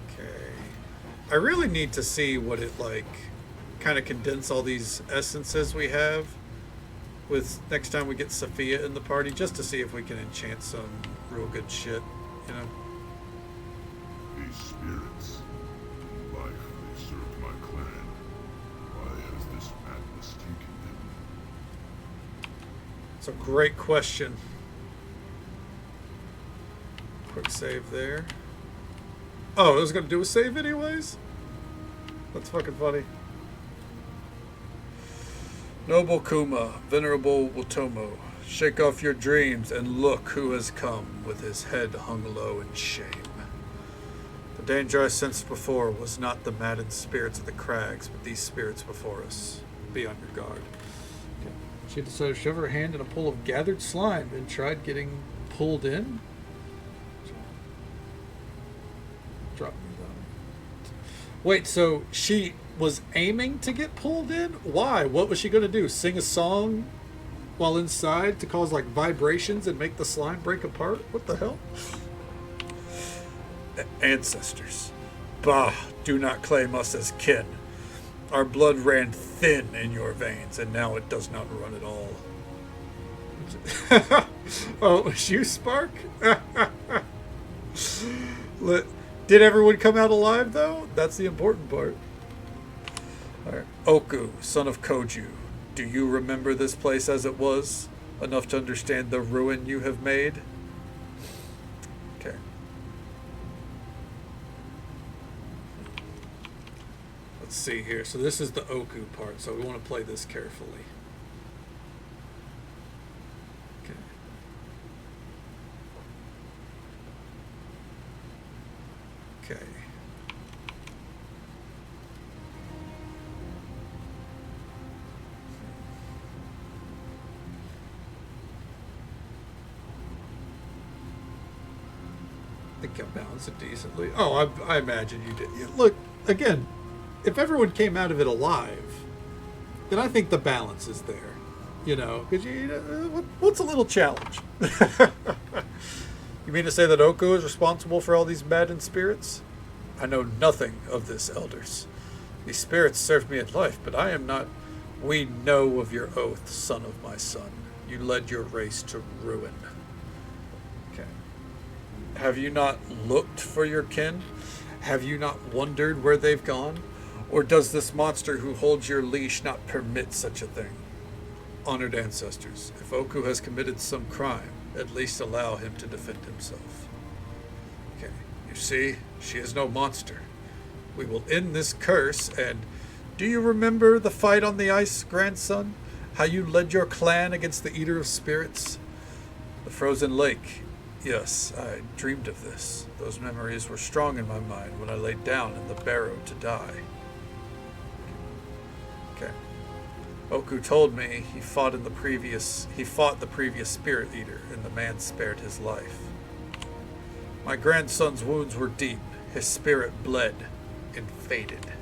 Okay. I really need to see what it, like, kind of condense all these essences we have with next time we get Sophia in the party, just to see if we can enchant some real good shit, you know? These spirits, in life they served my clan. Why has this madness taken them? It's a great question. Quick save there. Oh, it was going to do a save anyways? That's fucking funny. Noble Kuma, Venerable Watomo, shake off your dreams and look who has come with his head hung low in shame. The danger I sensed before was not the maddened spirits of the crags, but these spirits before us. Be on your guard. Okay. She decided to shove her hand in a pool of gathered slime and tried getting pulled in. Drop me down. Wait, so she was aiming to get pulled in? Why? What was she going to do? Sing a song while inside to cause like vibrations and make the slime break apart? What the hell? Ancestors. Bah, do not claim us as kin. Our blood ran thin in your veins, and now it does not run at all. Oh, it was you, Spark? Did everyone come out alive, though? That's the important part. All right. Oku, son of Koju, do you remember this place as it was? Enough to understand the ruin you have made? Okay. Let's see here. So this is the Oku part, so we want to play this carefully. Okay. Okay. I think I balanced it decently. Oh, I imagine you did. Look, again, if everyone came out of it alive, then I think the balance is there. You know, because what's a little challenge? You mean to say that Oko is responsible for all these maddened spirits? I know nothing of this, elders. These spirits served me in life, but I am not. We know of your oath, son of my son. You led your race to ruin. Okay. Have you not looked for your kin? Have you not wondered where they've gone? Or does this monster who holds your leash not permit such a thing? Honored ancestors, if Oku has committed some crime, at least allow him to defend himself. Okay, you see, she is no monster. We will end this curse, and do you remember the fight on the ice, grandson? How you led your clan against the Eater of Spirits? The frozen lake. Yes, I dreamed of this. Those memories were strong in my mind when I laid down in the barrow to die. Okay. Oku told me he fought the previous Spirit Eater, and the man spared his life. My grandson's wounds were deep. His spirit bled and faded.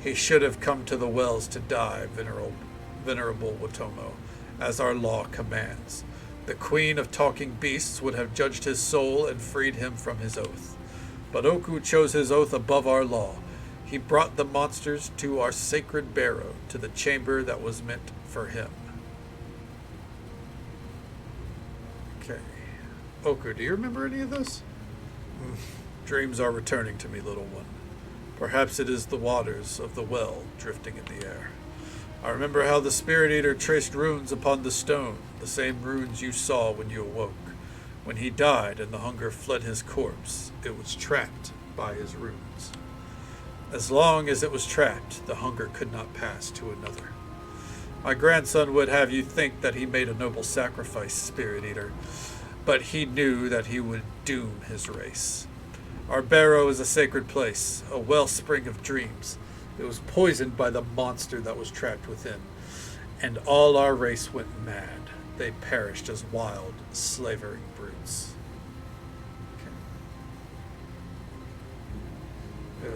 He should have come to the wells to die, Venerable Watomo, as our law commands. The Queen of Talking Beasts would have judged his soul and freed him from his oath. But Oku chose his oath above our law. He brought the monsters to our sacred barrow, to the chamber that was meant for him. Okay. Oku, do you remember any of this? Dreams are returning to me, little one. Perhaps it is the waters of the well drifting in the air. I remember how the Spirit Eater traced runes upon the stone, the same runes you saw when you awoke. When he died and the hunger fled his corpse, it was trapped by his runes. As long as it was trapped, the hunger could not pass to another. My grandson would have you think that he made a noble sacrifice, Spirit Eater, but he knew that he would doom his race. Our barrow is a sacred place, a wellspring of dreams. It was poisoned by the monster that was trapped within, and all our race went mad. They perished as wild, slavering brutes. Okay.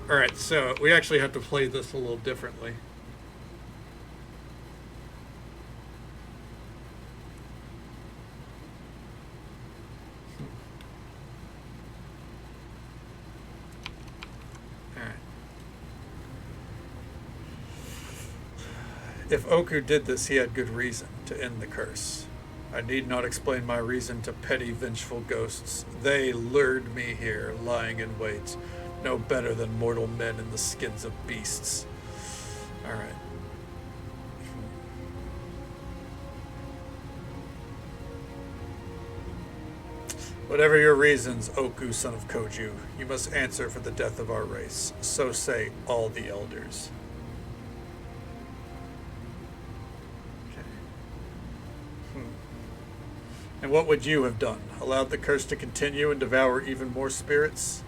Alright, so we actually have to play this a little differently. If Oku did this, he had good reason to end the curse. I need not explain my reason to petty, vengeful ghosts. They lured me here, lying in wait, no better than mortal men in the skins of beasts. All right. Whatever your reasons, Oku, son of Koju, you must answer for the death of our race. So say all the elders. And what would you have done? Allowed the curse to continue and devour even more spirits?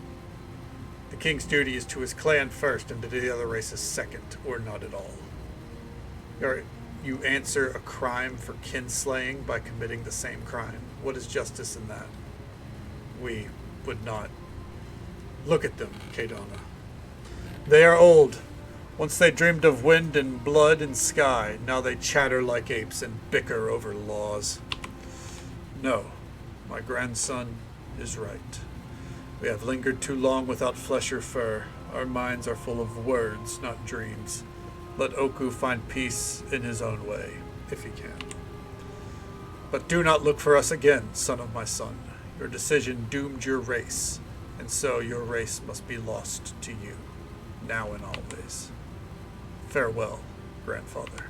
The king's duty is to his clan first and to the other races second, or not at all. You answer a crime for kinslaying by committing the same crime. What is justice in that? We would not. Look at them, Kadana. They are old. Once they dreamed of wind and blood and sky. Now they chatter like apes and bicker over laws. No, my grandson is right. We have lingered too long without flesh or fur. Our minds are full of words, not dreams. Let Oku find peace in his own way, if he can. But do not look for us again, son of my son. Your decision doomed your race, and so your race must be lost to you, now and always. Farewell, grandfather.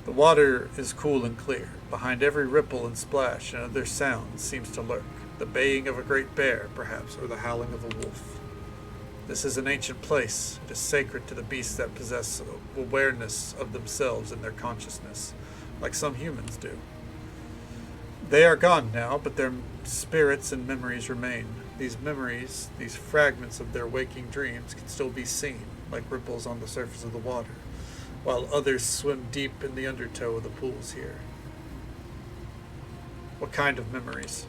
The water is cool and clear. Behind every ripple and splash, another sound seems to lurk. The baying of a great bear, perhaps, or the howling of a wolf. This is an ancient place. It is sacred to the beasts that possess awareness of themselves and their consciousness, like some humans do. They are gone now, but their spirits and memories remain. These memories, these fragments of their waking dreams, can still be seen, like ripples on the surface of the water, while others swim deep in the undertow of the pools here. What kind of memories?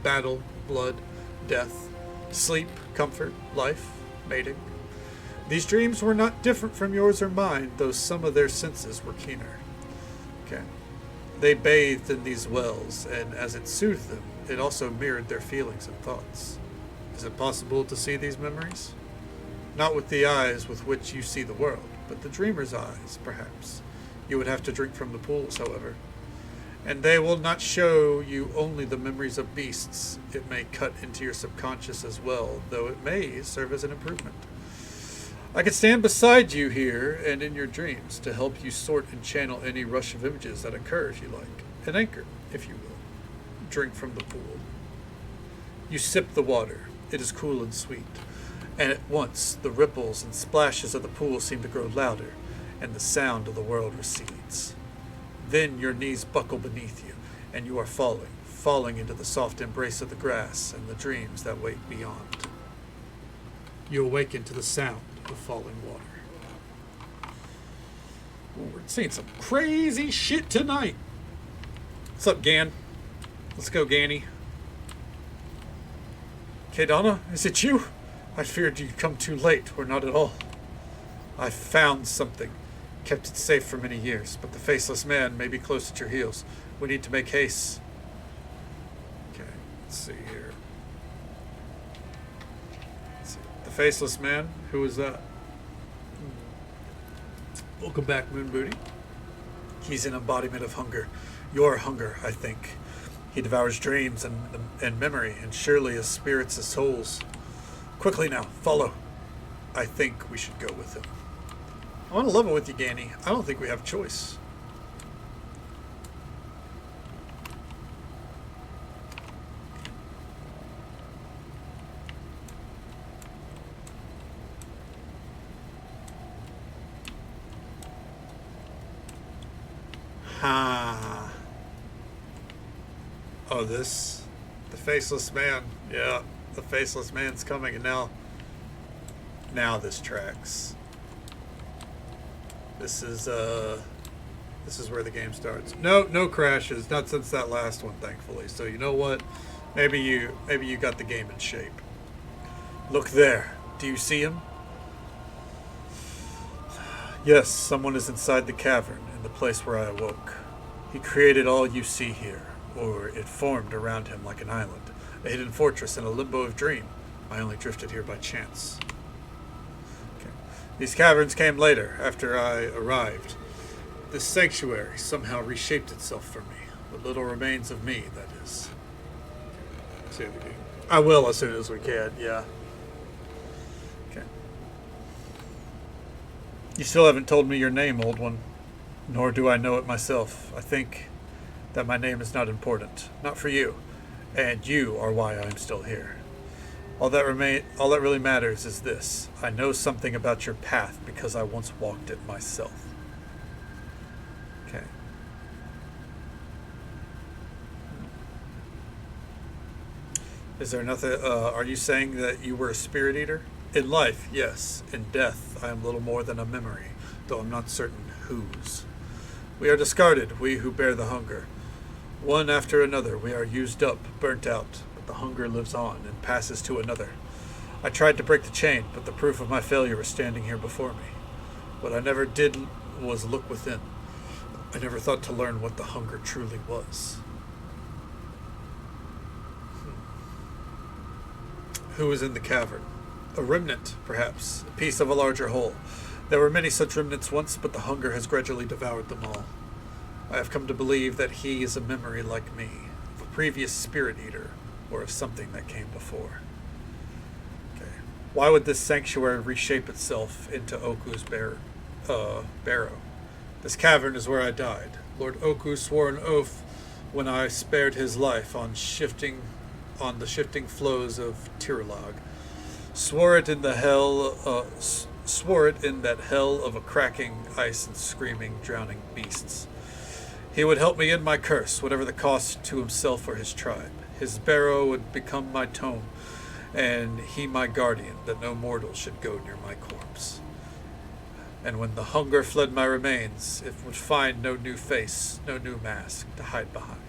Battle, blood, death, sleep, comfort, life, mating. These dreams were not different from yours or mine, though some of their senses were keener. Okay. They bathed in these wells, and as it soothed them, it also mirrored their feelings and thoughts. Is it possible to see these memories? Not with the eyes with which you see the world, but the dreamer's eyes, perhaps. You would have to drink from the pools, however. And they will not show you only the memories of beasts. It may cut into your subconscious as well, though it may serve as an improvement. I can stand beside you here and in your dreams to help you sort and channel any rush of images that occur if you like. An anchor, if you will. Drink from the pool. You sip the water. It is cool and sweet. And at once the ripples and splashes of the pool seem to grow louder, and the sound of the world recedes. Then your knees buckle beneath you, and you are falling into the soft embrace of the grass and the dreams that wait beyond. You awaken to the sound of falling water. Well, we're seeing some crazy shit tonight. What's up, Gan? Let's go, Ganny. Kadana, is it you? I feared you'd come too late, or not at all. I found something. Kept it safe for many years, but the faceless man may be close at your heels. We need to make haste. Okay, let's see here. Let's see. The faceless man? Who is that? Welcome back, Moon Booty. He's an embodiment of hunger. Your hunger, I think. He devours dreams and memory, and surely as spirits as souls. Quickly now, follow. I think we should go with him. I want to level with you, Ganny. I don't think we have a choice. Ha. Oh, this? The faceless man. Yeah, the faceless man's coming, and now this tracks. This is where the game starts. No crashes. Not since that last one, thankfully. So you know what? Maybe you got the game in shape. Look there. Do you see him? Yes, someone is inside the cavern, in the place where I awoke. He created all you see here, or it formed around him like an island, a hidden fortress in a limbo of dream. I only drifted here by chance. Okay. These caverns came later, after I arrived. This sanctuary somehow reshaped itself for me. What little remains of me, that is. Save the game. I will as soon as we can, yeah. Okay. You still haven't told me your name, old one. Nor do I know it myself. I think that my name is not important. Not for you. And you are why I am still here. All that really matters is this. I know something about your path because I once walked it myself. Okay. Is there nothing, are you saying that you were a spirit eater? In life, yes. In death, I am little more than a memory, though I'm not certain whose. We are discarded, we who bear the hunger. One after another, we are used up, burnt out, but the hunger lives on and passes to another. I tried to break the chain, but the proof of my failure is standing here before me. What I never did was look within. I never thought to learn what the hunger truly was. Who is in the cavern? A remnant, perhaps, a piece of a larger whole. There were many such remnants once, but the hunger has gradually devoured them all. I have come to believe that he is a memory like me, of a previous spirit eater, or of something that came before. Okay. Why would this sanctuary reshape itself into Oku's barrow? This cavern is where I died. Lord Oku swore an oath when I spared his life on the shifting flows of Tirlag. Swore it in that hell of a cracking ice and screaming, drowning beasts. He would help me end my curse, whatever the cost to himself or his tribe. His barrow would become my tomb, and he my guardian, that no mortal should go near my corpse. And when the hunger fled my remains, it would find no new face, no new mask to hide behind.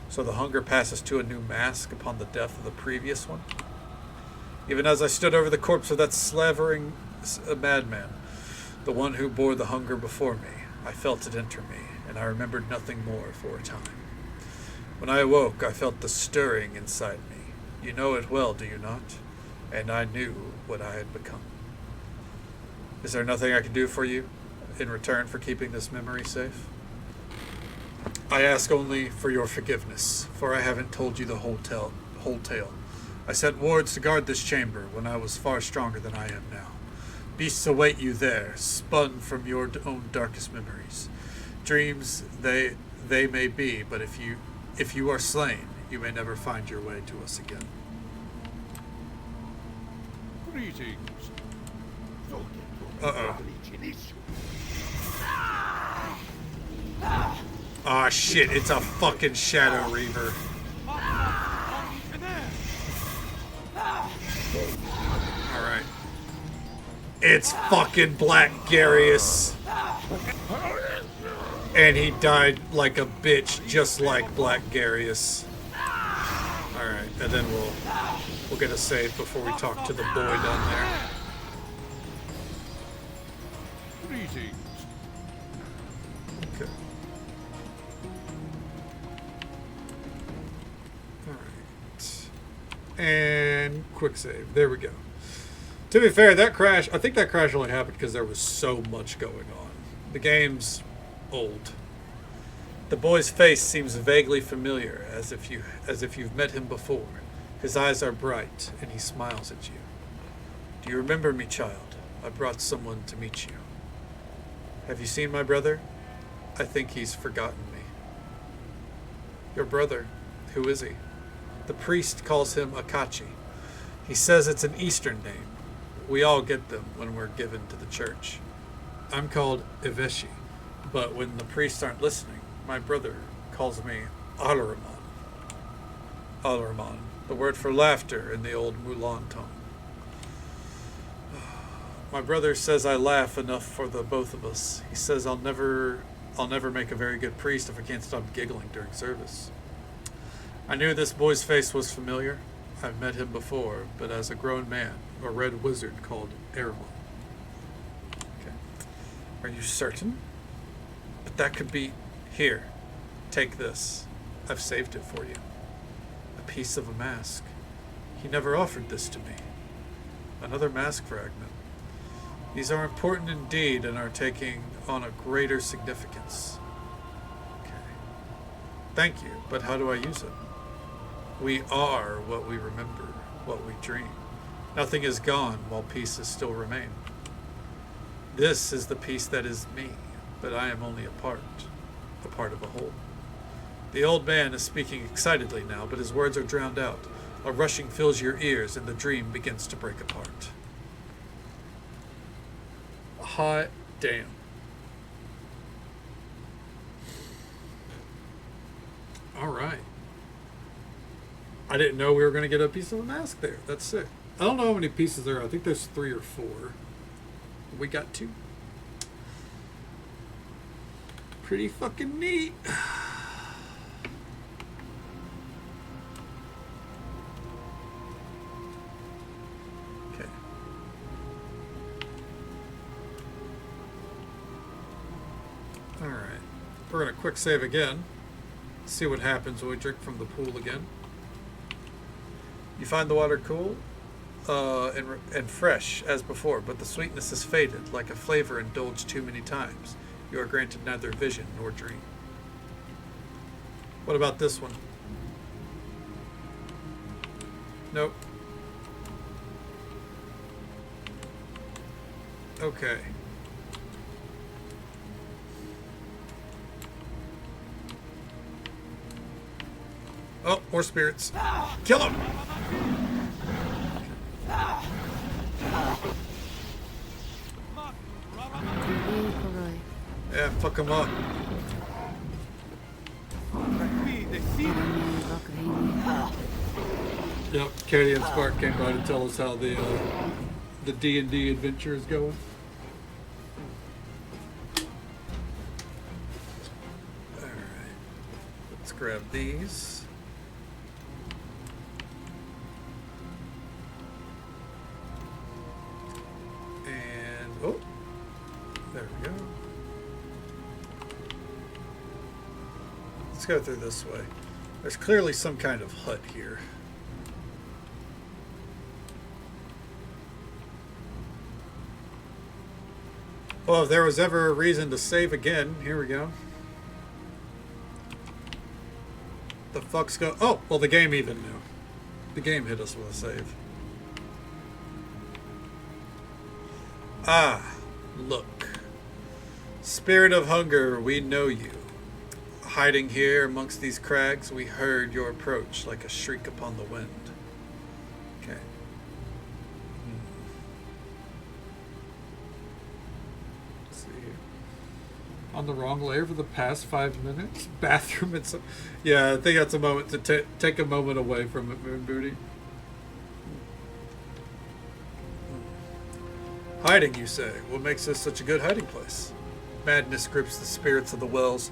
So the hunger passes to a new mask upon the death of the previous one? Even as I stood over the corpse of that slavering madman, the one who bore the hunger before me, I felt it enter me, and I remembered nothing more for a time. When I awoke, I felt the stirring inside me. You know it well, do you not? And I knew what I had become. Is there nothing I can do for you in return for keeping this memory safe? I ask only for your forgiveness, for I haven't told you the whole tale. I sent wards to guard this chamber when I was far stronger than I am now. Beasts await you there, spun from your own darkest memories. Dreams they may be, but if you are slain, you may never find your way to us again. Greetings. Uh-oh. Ah, shit, it's a fucking Shadow Reaver. Alright. It's fucking Black Garius. And he died like a bitch, just like Black Garius. Alright, and then we'll get a save before we talk to the boy down there. Greetings. And quick save. There we go. To be fair, that crash, I think that crash only happened because there was so much going on. The game's old. The boy's face seems vaguely familiar, as if you've met him before. His eyes are bright, and he smiles at you. Do you remember me, child? I brought someone to meet you. Have you seen my brother? I think he's forgotten me. Your brother, who is he? The priest calls him Akachi. He says it's an Eastern name. We all get them when we're given to the church. I'm called Iveshi, but when the priests aren't listening, my brother calls me Alaramon. Alaramon, the word for laughter in the old Mulan tongue. My brother says I laugh enough for the both of us. He says I'll never make a very good priest if I can't stop giggling during service. I knew this boy's face was familiar. I've met him before, but as a grown man, a red wizard called Aramon. Okay. Are you certain? But that could be... Here, take this. I've saved it for you. A piece of a mask. He never offered this to me. Another mask fragment. These are important indeed and are taking on a greater significance. Okay. Thank you, but how do I use it? We are what we remember, what we dream. Nothing is gone while pieces still remain. This is the piece that is me, but I am only a part of a whole. The old man is speaking excitedly now, but his words are drowned out. A rushing fills your ears, and the dream begins to break apart. Hot damn. All right. I didn't know we were going to get a piece of a mask there. That's sick. I don't know how many pieces there are. I think there's 3 or 4. We got 2. Pretty fucking neat. Okay. Alright. We're going to quick save again. See what happens when we drink from the pool again. You find the water cool and fresh as before, but the sweetness has faded, like a flavor indulged too many times. You are granted neither vision nor dream. What about this one? Nope. Okay. Oh, more spirits. Kill him! Yeah, fuck him up. Yep, Katie and Spark came by to tell us how the D&D adventure is going. Alright. Let's grab these. And, oh, there we go. Let's go through this way. There's clearly some kind of hut here. Well, if there was ever a reason to save again, here we go. The fuck's go... Oh, well, the game even knew. The game hit us with a save. Ah, look. Spirit of hunger, we know you. Hiding here amongst these crags, we heard your approach like a shriek upon the wind. Okay. Let's see here. On the wrong layer for the past 5 minutes? Bathroom and some... Yeah, I think that's a moment to take a moment away from it, Moon Booty. Hiding, you say? What makes this such a good hiding place? Madness grips the spirits of the wells.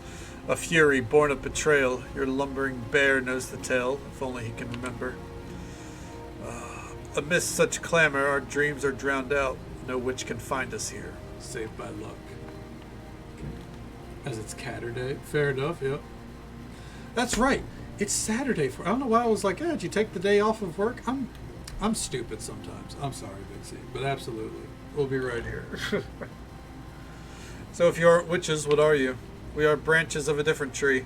A fury born of betrayal. Your lumbering bear knows the tale, if only he can remember. Amidst such clamor, our dreams are drowned out. No witch can find us here. Saved by luck. As it's Catterday. Fair enough, yep. That's right. It's Saturday. I don't know why I was like, did you take the day off of work? I'm stupid sometimes. I'm sorry, Big C, but absolutely. We'll be right here. So if you aren't witches, what are you? We are branches of a different tree.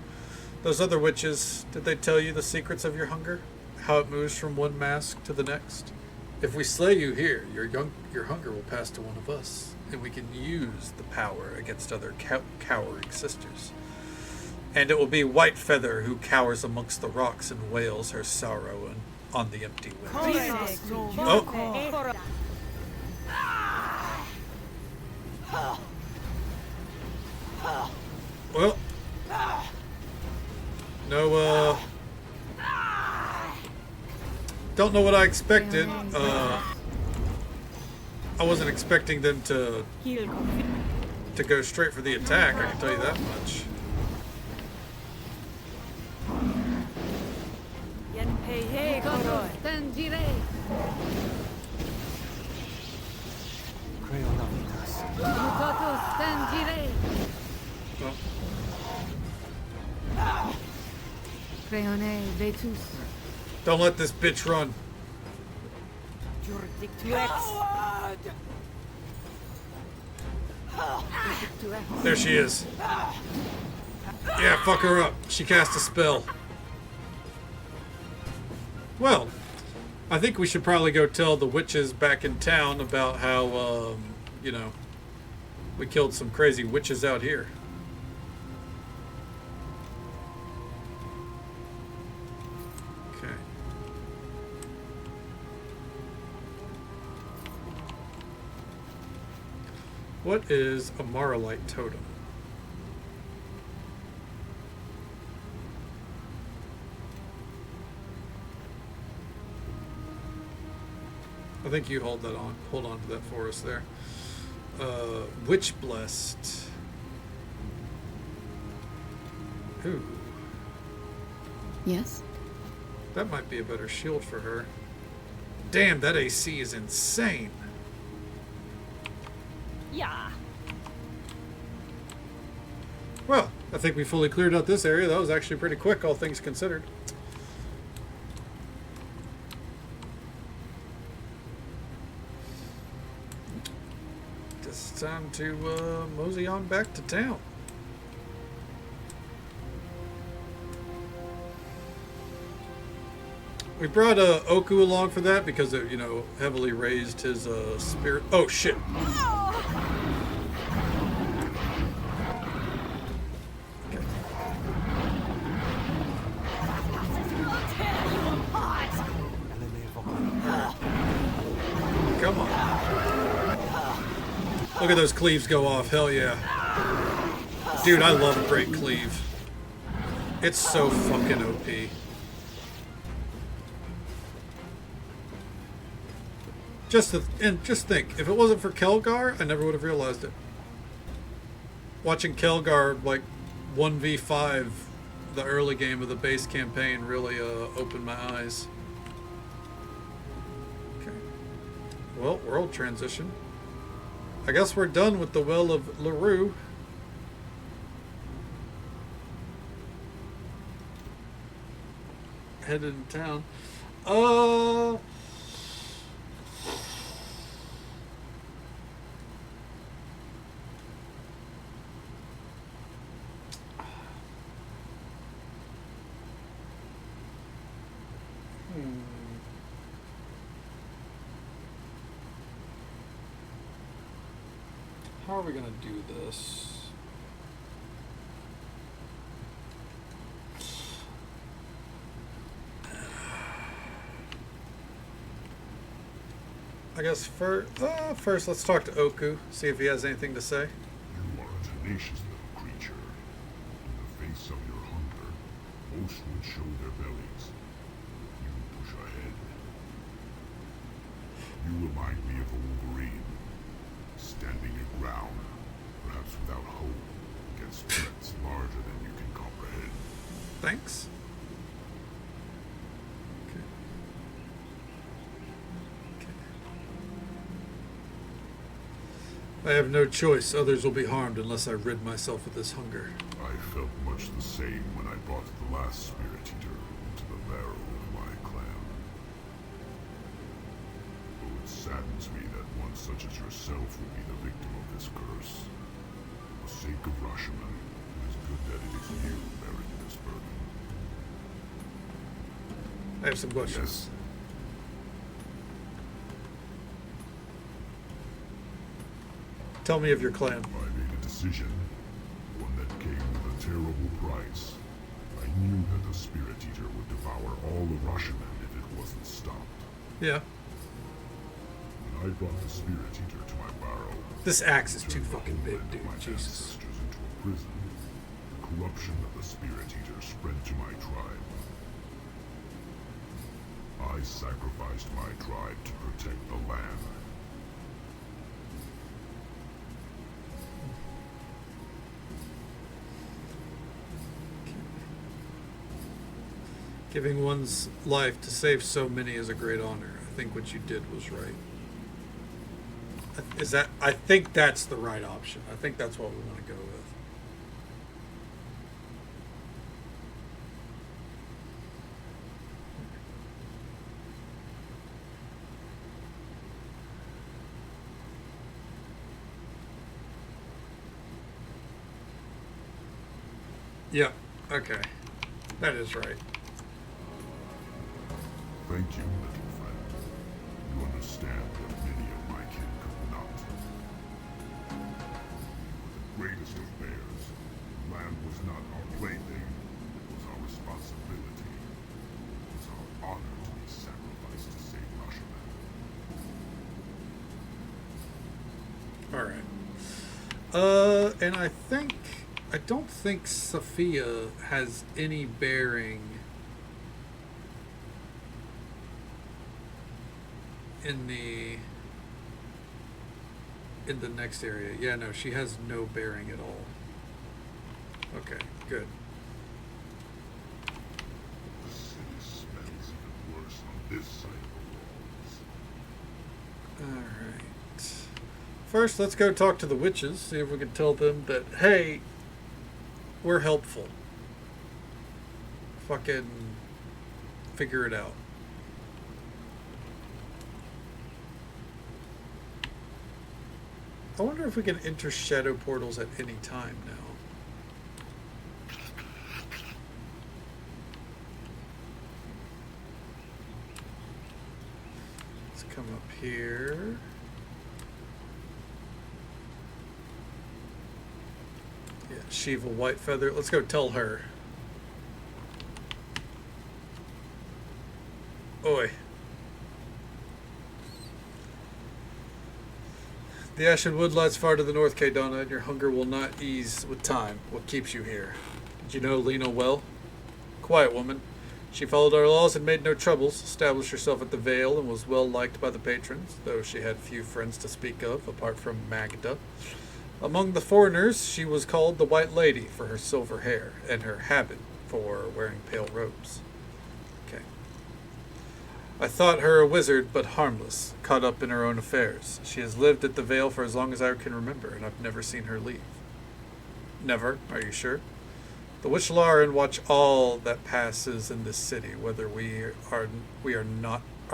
Those other witches, did they tell you the secrets of your hunger? How it moves from one mask to the next? If we slay you here, your hunger will pass to one of us, and we can use the power against other cowering sisters. And it will be White Feather who cowers amongst the rocks and wails her sorrow on the empty wind. Oh! Well, no, don't know what I expected. I wasn't expecting them to go straight for the attack, I can tell you that much. Don't let this bitch run. There she is. Yeah, fuck her up. She cast a spell. Well, I think we should probably go tell the witches back in town about how, we killed some crazy witches out here. Okay. What is a Marlite totem? I think you hold on to that for us there. Witch Blessed. Ooh. Yes? That might be a better shield for her. Damn, that AC is insane. Yeah. Well, I think we fully cleared out this area. That was actually pretty quick, all things considered. It's time to mosey on back to town. We brought Oku along for that because it, heavily raised his spirit. Oh shit! Come on. Look at those cleaves go off. Hell yeah. Dude, I love a great cleave. It's so fucking OP. Just think, if it wasn't for Kelgar, I never would have realized it. Watching Kelgar, 1v5 the early game of the base campaign really opened my eyes. Okay. Well, world transition. I guess we're done with the Well of LaRue. Headed in town. How are we going to do this? I guess first let's talk to Oku, see if he has anything to say. You are a tenacious little creature. In the face of your hunger, most would show their bellies. You push ahead. You remind me of a Wolverine, standing your ground, perhaps without hope, against threats larger than you can comprehend. Thanks. I have no choice. Others will be harmed unless I rid myself of this hunger. I felt much the same when I brought the last Spirit Eater into the barrow of my clan. Oh, it saddens me that one such as yourself will be the victim of this curse. For the sake of Rashomon, it is good that it is you bearing this burden. I have some questions. Yes. Tell me of your clan. I made a decision, one that came with a terrible price. I knew that the Spirit Eater would devour all of Rashomon if it wasn't stopped. Yeah. When I brought the Spirit Eater to my barrow, This axe is too turned the fucking big, homeland of dude. my Jesus. ancestors into a prison. The corruption of the Spirit Eater spread to my tribe. I sacrificed my tribe to protect the land. Giving one's life to save so many is a great honor. I think what you did was right. I think that's the right option. I think that's what we want to go with. Yep. Okay. That is right. Thank you, little friend. You understand what many of my kin could not. You were the greatest of bears. Land was not our plaything. It was our responsibility. It was our honor to be sacrificed to save Rashomon. Alright. And I don't think Sophia has any bearing in the next area. Yeah, no, she has no bearing at all. Okay, good. The city smells even worse on this side of the walls. Alright. First, let's go talk to the witches, see if we can tell them that, hey, we're helpful. Fucking figure it out. I wonder if we can enter shadow portals at any time now. Let's come up here. Yeah, Shiva Whitefeather. Let's go tell her. Oi. The Ashen Wood lies far to the north, Kaydonna, and your hunger will not ease with time. What keeps you here? Did you know Lena well? Quiet woman. She followed our laws and made no troubles, established herself at the Vale, and was well liked by the patrons, though she had few friends to speak of, apart from Magda. Among the foreigners, she was called the White Lady for her silver hair, and her habit for wearing pale robes. Okay. I thought her a wizard, but harmless, caught up in her own affairs. She has lived at the Vale for as long as I can remember, and I've never seen her leave. Never? Are you sure? The Witch Lauren watch all that passes in this city, whether we are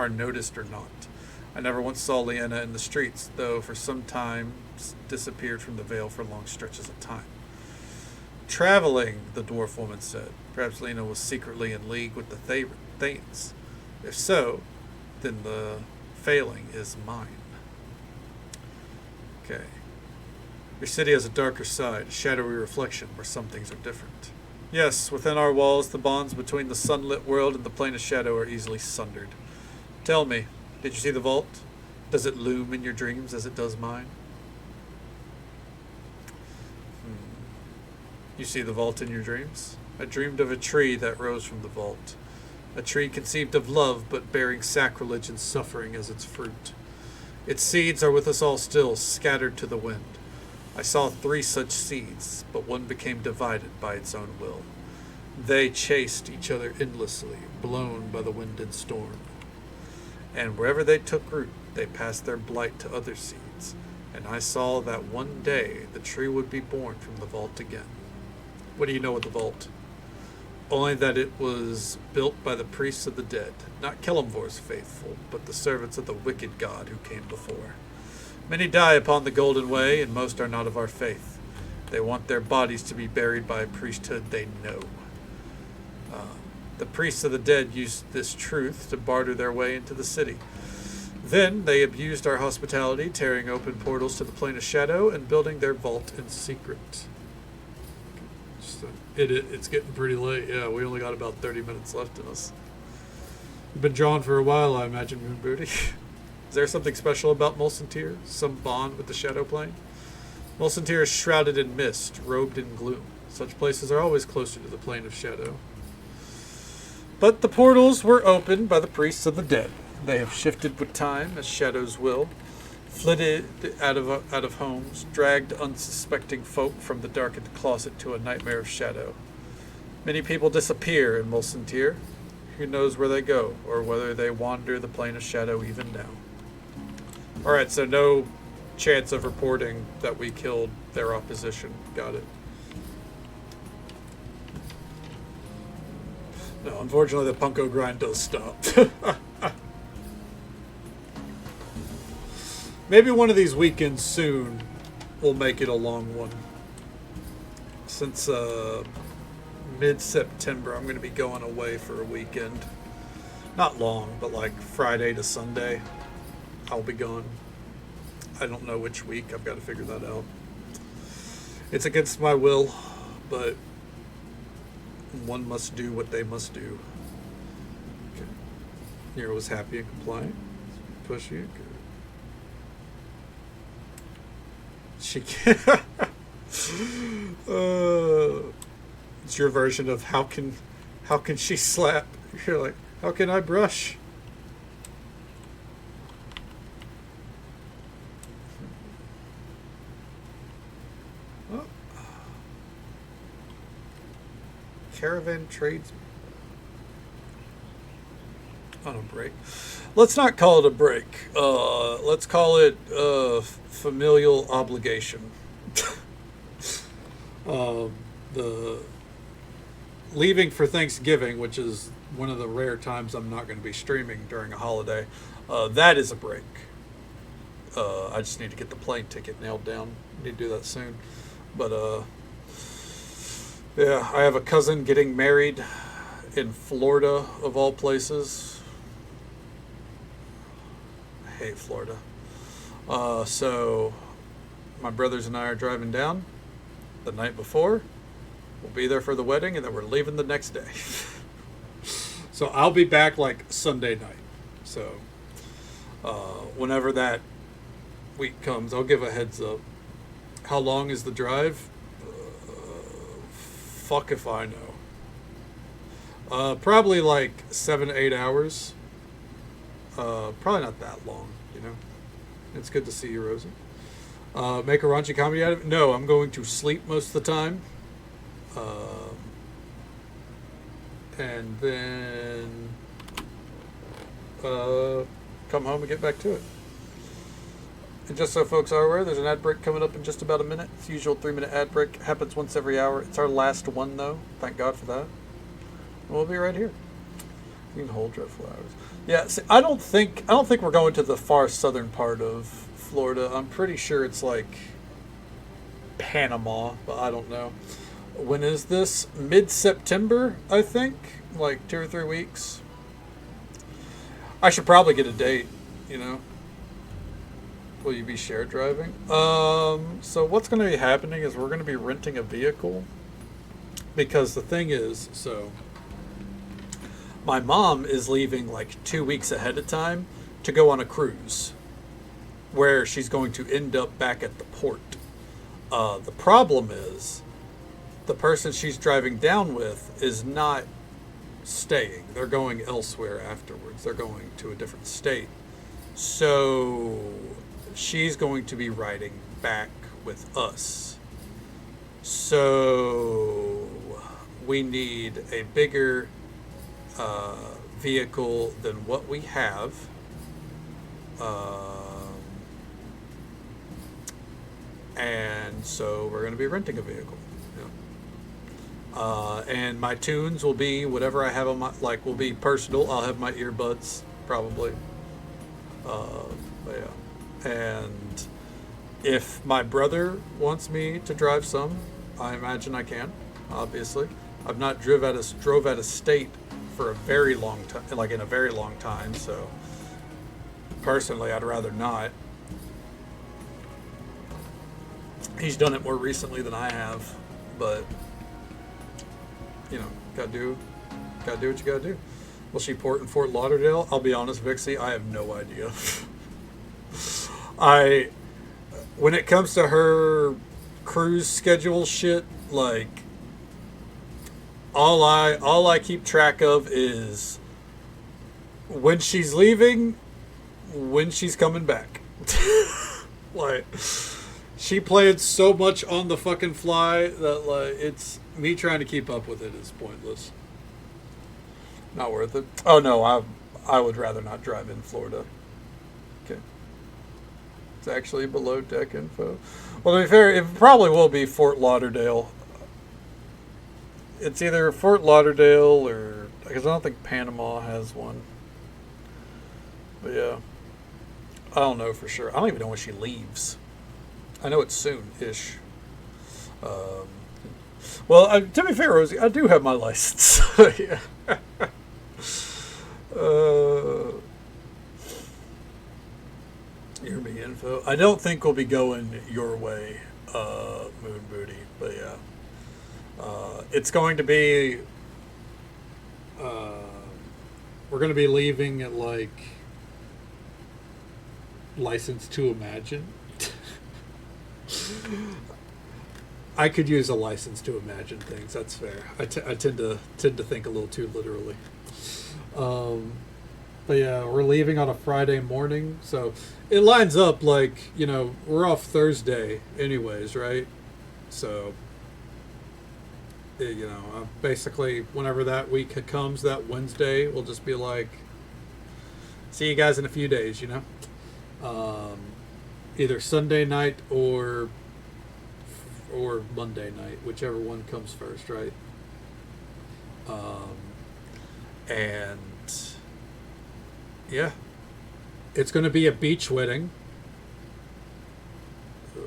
noticed or not. I never once saw Leanna in the streets, though for some time disappeared from the Vale for long stretches of time. Traveling, the dwarf woman said. Perhaps Lena was secretly in league with the Thanes. If so, then the failing is mine. Okay. Your city has a darker side, a shadowy reflection where some things are different. Yes, within our walls, the bonds between the sunlit world and the plane of shadow are easily sundered. Tell me, did you see the vault? Does it loom in your dreams as it does mine? You see the vault in your dreams? I dreamed of a tree that rose from the vault. A tree conceived of love, but bearing sacrilege and suffering as its fruit. Its seeds are with us all still, scattered to the wind. I saw 3 such seeds, but one became divided by its own will. They chased each other endlessly, blown by the wind and storm. And wherever they took root, they passed their blight to other seeds, and I saw that one day the tree would be born from the vault again. What do you know of the vault? Only that it was built by the priests of the dead, not Kelemvor's faithful, but the servants of the wicked god who came before. Many die upon the Golden Way, and most are not of our faith. They want their bodies to be buried by a priesthood they know. The priests of the dead used this truth to barter their way into the city. Then they abused our hospitality, tearing open portals to the plane of shadow and building their vault in secret. It's getting pretty late. Yeah, we only got about 30 minutes left in us. You've been drawn for a while, I imagine, Moon Booty. Is there something special about Mulsantir? Some bond with the shadow plane? Mulsantir is shrouded in mist, robed in gloom. Such places are always closer to the plane of shadow. But the portals were opened by the priests of the dead. They have shifted with time, as shadows will, flitted out of homes, dragged unsuspecting folk from the darkened closet to a nightmare of shadow. Many people disappear in Mulsantir. Who knows where they go, or whether they wander the plane of shadow even now. Alright, so no chance of reporting that we killed their opposition. Got it. No, unfortunately the Punko grind does stop. Maybe one of these weekends soon we'll make it a long one. Since mid-September I'm going to be going away for a weekend. Not long, but like Friday to Sunday I'll be gone. I don't know which week. I've got to figure that out. It's against my will, but one must do what they must do. Okay. Nero was happy and compliant. Push you. Good. She can't. It's your version of how can she slap? You're like, how can I brush? Oh. Caravan trades on a break. Let's not call it a break. Let's call it familial obligation. The leaving for Thanksgiving, which is one of the rare times I'm not going to be streaming during a holiday, that is a break. I just need to get the plane ticket nailed down. Need to do that soon. But yeah, I have a cousin getting married in Florida, of all places. I hate Florida. So my brothers and I are driving down the night before. We'll be there for the wedding, and then we're leaving the next day. So I'll be back like Sunday night. So whenever that week comes, I'll give a heads up. How long is the drive? Fuck if I know. Probably like 7 to 8 hours. Probably not that long, you know. It's good to see you, Rosie. Make a raunchy comedy out of it? No, I'm going to sleep most of the time. And then come home and get back to it. And just so folks are aware, there's an ad break coming up in just about a minute. It's the usual 3-minute ad break. It happens once every hour. It's our last one, though. Thank God for that. And we'll be right here. You can hold dreadful hours. Yeah, see, I don't think we're going to the far southern part of Florida. I'm pretty sure it's like Panama, but I don't know. When is this? Mid-September, I think? Like 2 or 3 weeks. I should probably get a date, you know. Will you be shared driving? So what's going to be happening is we're going to be renting a vehicle. Because the thing is, so my mom is leaving like 2 weeks ahead of time to go on a cruise where she's going to end up back at the port. The problem is the person she's driving down with is not staying. They're going elsewhere afterwards. They're going to a different state. So she's going to be riding back with us. So we need a bigger vehicle than what we have. and so we're going to be renting a vehicle. And my tunes will be whatever I have on my, like, will be personal. I'll have my earbuds probably. But yeah. And if my brother wants me to drive some, I imagine I can. Obviously, I've not drove out of state for a very long time, like in a very long time. So personally, I'd rather not. He's done it more recently than I have, but you know, gotta do what you gotta do. Will she port in Fort Lauderdale? I'll be honest, Vixie, I have no idea. When it comes to her cruise schedule shit, like all I keep track of is when she's leaving, when she's coming back. Like, she plans so much on the fucking fly that, like, it's me trying to keep up with it is pointless. Not worth it. Oh no, I would rather not drive in Florida. Okay. It's actually below deck info. Well, to be fair, it probably will be Fort Lauderdale. It's either Fort Lauderdale or, because I don't think Panama has one. But yeah, I don't know for sure. I don't even know when she leaves. I know it's soon-ish. Well, to be fair, Rosie, I do have my license. Yeah. Hear me info. I don't think we'll be going your way, Moon Booty, but yeah. It's going to be, we're going to be leaving at like License to Imagine. I could use a license to imagine things. That's fair. I tend to think a little too literally. But yeah, we're leaving on a Friday morning, so it lines up like, you know, we're off Thursday anyways, right? So, you know, basically whenever that week comes, that Wednesday, we'll just be like, see you guys in a few days, you know? Either Sunday night or Monday night, whichever one comes first, right? And yeah, it's going to be a beach wedding. Ugh.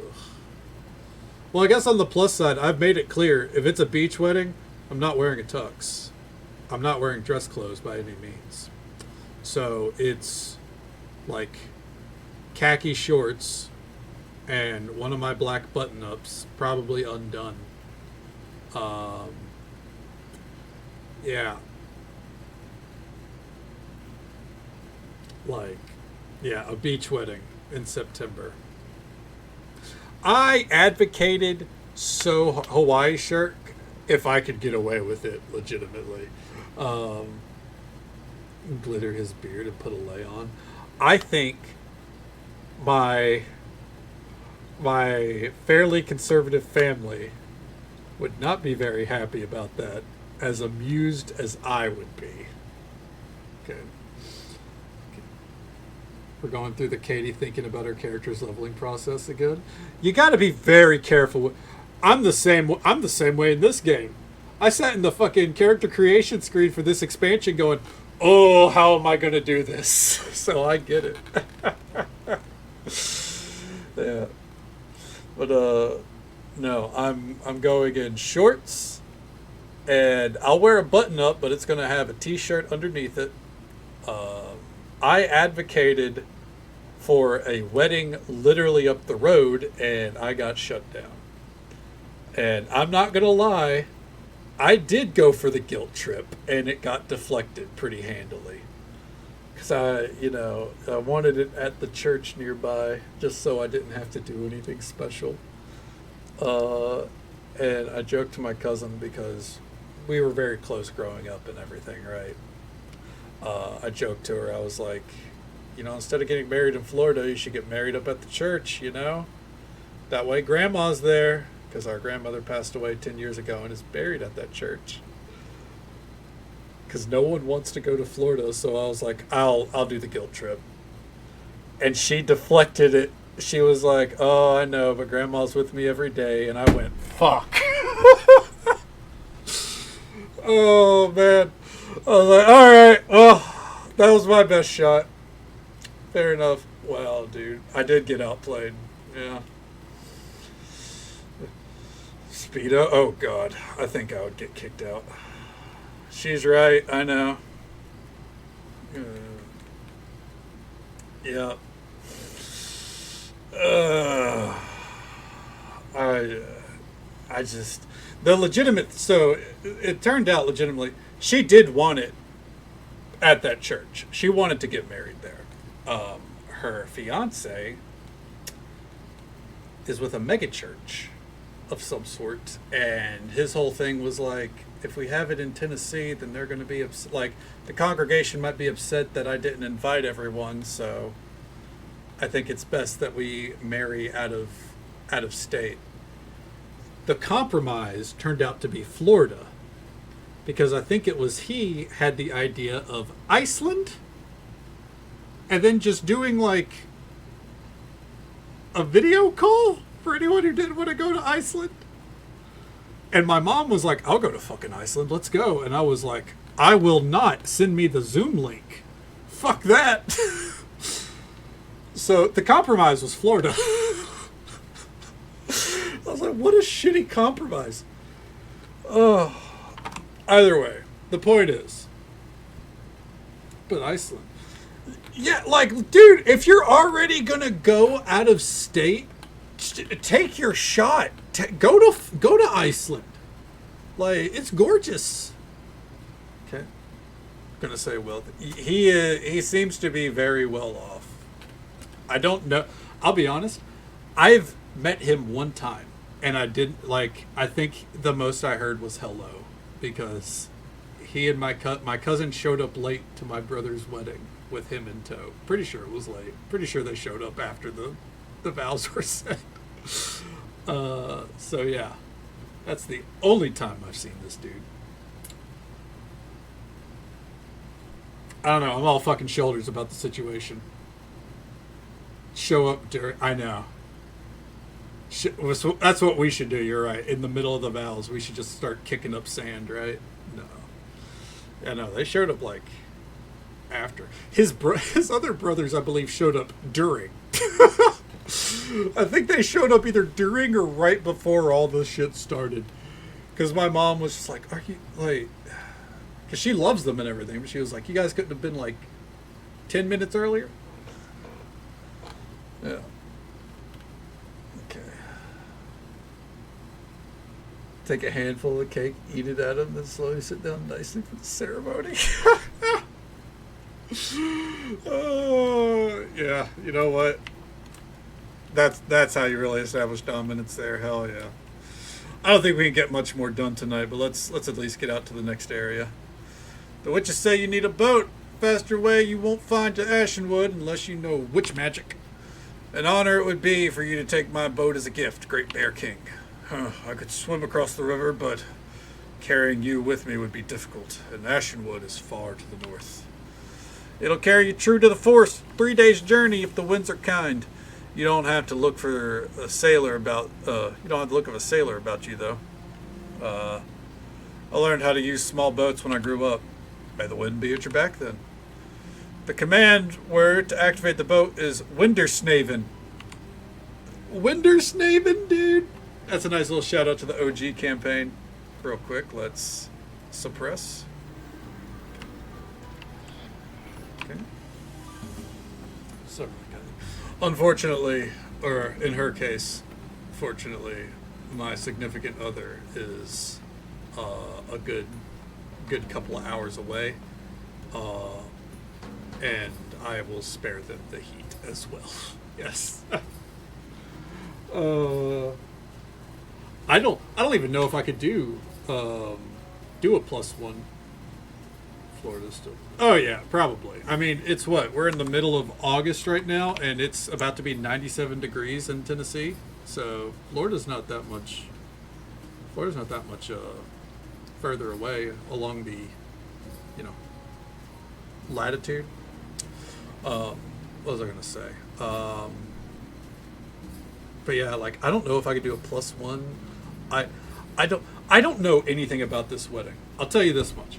Well, I guess on the plus side, I've made it clear, if it's a beach wedding, I'm not wearing a tux. I'm not wearing dress clothes by any means. So it's like khaki shorts and one of my black button-ups, probably undone. Yeah. Like, yeah, a beach wedding in September. I advocated Hawaii shirt if I could get away with it legitimately. Glitter his beard and put a lei on. I think my fairly conservative family would not be very happy about that, as amused as I would be. Okay. We're going through the Katie thinking about her character's leveling process again. You got to be very careful. I'm the same way in this game. I sat in the fucking character creation screen for this expansion going, oh, how am I going to do this? So I get it. Yeah. But no, I'm going in shorts, and I'll wear a button up, but it's going to have a t-shirt underneath it. I advocated for a wedding literally up the road, and I got shut down. And I'm not going to lie, I did go for the guilt trip, and it got deflected pretty handily. Because I wanted it at the church nearby, just so I didn't have to do anything special. And I joked to my cousin, because we were very close growing up and everything, right? I joked to her, I was like, instead of getting married in Florida, you should get married up at the church, That way grandma's there, because our grandmother passed away 10 years ago and is buried at that church. Because no one wants to go to Florida, so I was like, I'll do the guilt trip. And she deflected it she was like, "Oh, I know, but Grandma's with me every day," and I went, "Fuck." Oh man, I was like, "All right, well, that was my best shot." Fair enough. Well, dude, I did get outplayed. Yeah. Speedo? Oh god, I think I would get kicked out. She's right. I know. Yeah. Uh, I, I just the legitimate. So it turned out legitimately, she did want it at that church. She wanted to get married there. Her fiance is with a mega church of some sort, and his whole thing was like, if we have it in Tennessee, then they're going to be like the congregation might be upset that I didn't invite everyone, so I think it's best that we marry out of state. The compromise turned out to be Florida, because I think it was he had the idea of Iceland, and then just doing like a video call for anyone who didn't want to go to Iceland. And my mom was like, "I'll go to fucking Iceland, let's go." And I was like, "I will not. Send me the Zoom link. Fuck that." So the compromise was Florida. I was like, what a shitty compromise. Oh, either way, the point is, but Iceland. Yeah, like, dude, if you're already gonna go out of state, take your shot. Go to Iceland. Like, it's gorgeous. Okay, gonna say, well, he seems to be very well off. I don't know. I'll be honest. I've met him one time, and I didn't like. I think the most I heard was hello, because he and my cousin showed up late to my brother's wedding with him in tow. Pretty sure it was late. Pretty sure they showed up after the vows were said. So yeah, that's the only time I've seen this dude. I don't know. I'm all fucking shoulders about the situation. Show up during. I know. That's what we should do. You're right. In the middle of the vows, we should just start kicking up sand, right? No. Yeah, no. They showed up like after. His other brothers, I believe, showed up during. I think they showed up either during or right before all this shit started. Because my mom was just like, "Are you like?" Because she loves them and everything, but she was like, "You guys couldn't have been like 10 minutes earlier." Yeah. Okay. Take a handful of cake, eat it at them, then slowly sit down nicely for the ceremony. Oh, yeah. You know what? That's how you really establish dominance there. Hell yeah. I don't think we can get much more done tonight, but let's at least get out to the next area. The witches say you need a boat. Faster way you won't find to Ashenwood unless you know witch magic. An honor it would be for you to take my boat as a gift, Great Bear King. I could swim across the river, but carrying you with me would be difficult, and Ashenwood is far to the north. It'll carry you true to the forest, 3 days' journey if the winds are kind. You don't have to look for a sailor about. You don't have to look for a sailor about you, though. I learned how to use small boats when I grew up. May the wind be at your back, then. The command word to activate the boat is Windersnaven. Windersnaven, dude. That's a nice little shout out to the OG campaign. Real quick, let's suppress. Okay. Sorry. Unfortunately, or in her case, fortunately, my significant other is a good couple of hours away, and I will spare them the heat as well. Yes. I don't even know if I could do a +1. Florida still. Oh yeah, probably. I mean, it's what? We're in the middle of August right now, and it's about to be 97 degrees in Tennessee. So Florida's not that much further away along the, latitude. What was I gonna say? But yeah, like I don't know if I could do a +1. I I don't know anything about this wedding. I'll tell you this much.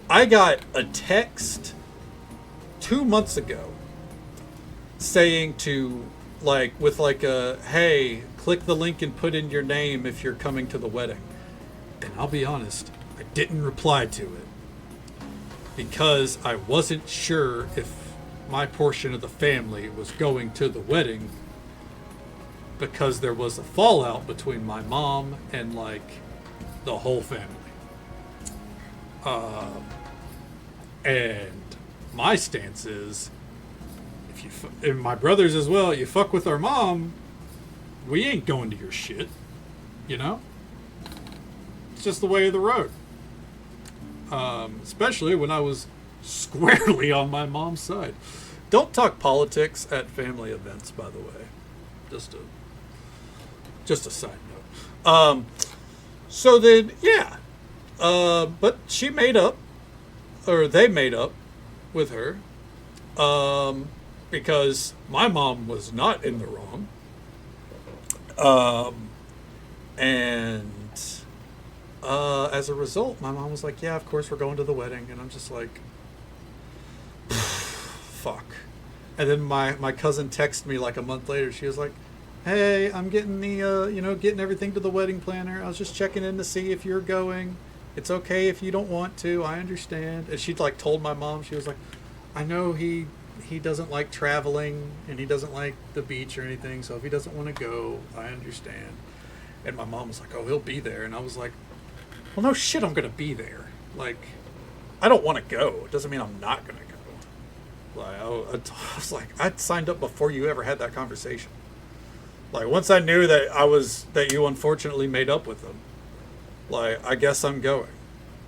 I got a text 2 months ago saying to with a hey, click the link and put in your name if you're coming to the wedding. And I'll be honest, I didn't reply to it because I wasn't sure if my portion of the family was going to the wedding, because there was a fallout between my mom and the whole family. And my stance is, and my brothers as well, you fuck with our mom, we ain't going to your shit, you know? It's just the way of the road. Especially when I was squarely on my mom's side. Don't talk politics at family events, by the way. Just a side note. So then, yeah. But she made up, or they made up with her, because my mom was not in the wrong. And as a result, my mom was like, yeah, of course we're going to the wedding. And I'm just like, fuck. And then my cousin texted me a month later. She was like, hey, I'm getting getting everything to the wedding planner. I was just checking in to see if you're going. It's okay if you don't want to. I understand. And she told my mom, she was like, I know he doesn't like traveling and he doesn't like the beach or anything. So if he doesn't want to go, I understand. And my mom was like, oh, he'll be there. And I was like, well, no shit, I'm going to be there. I don't want to go. It doesn't mean I'm not going to go. I was like, I signed up before you ever had that conversation. Once I knew that you unfortunately made up with them, I guess I'm going,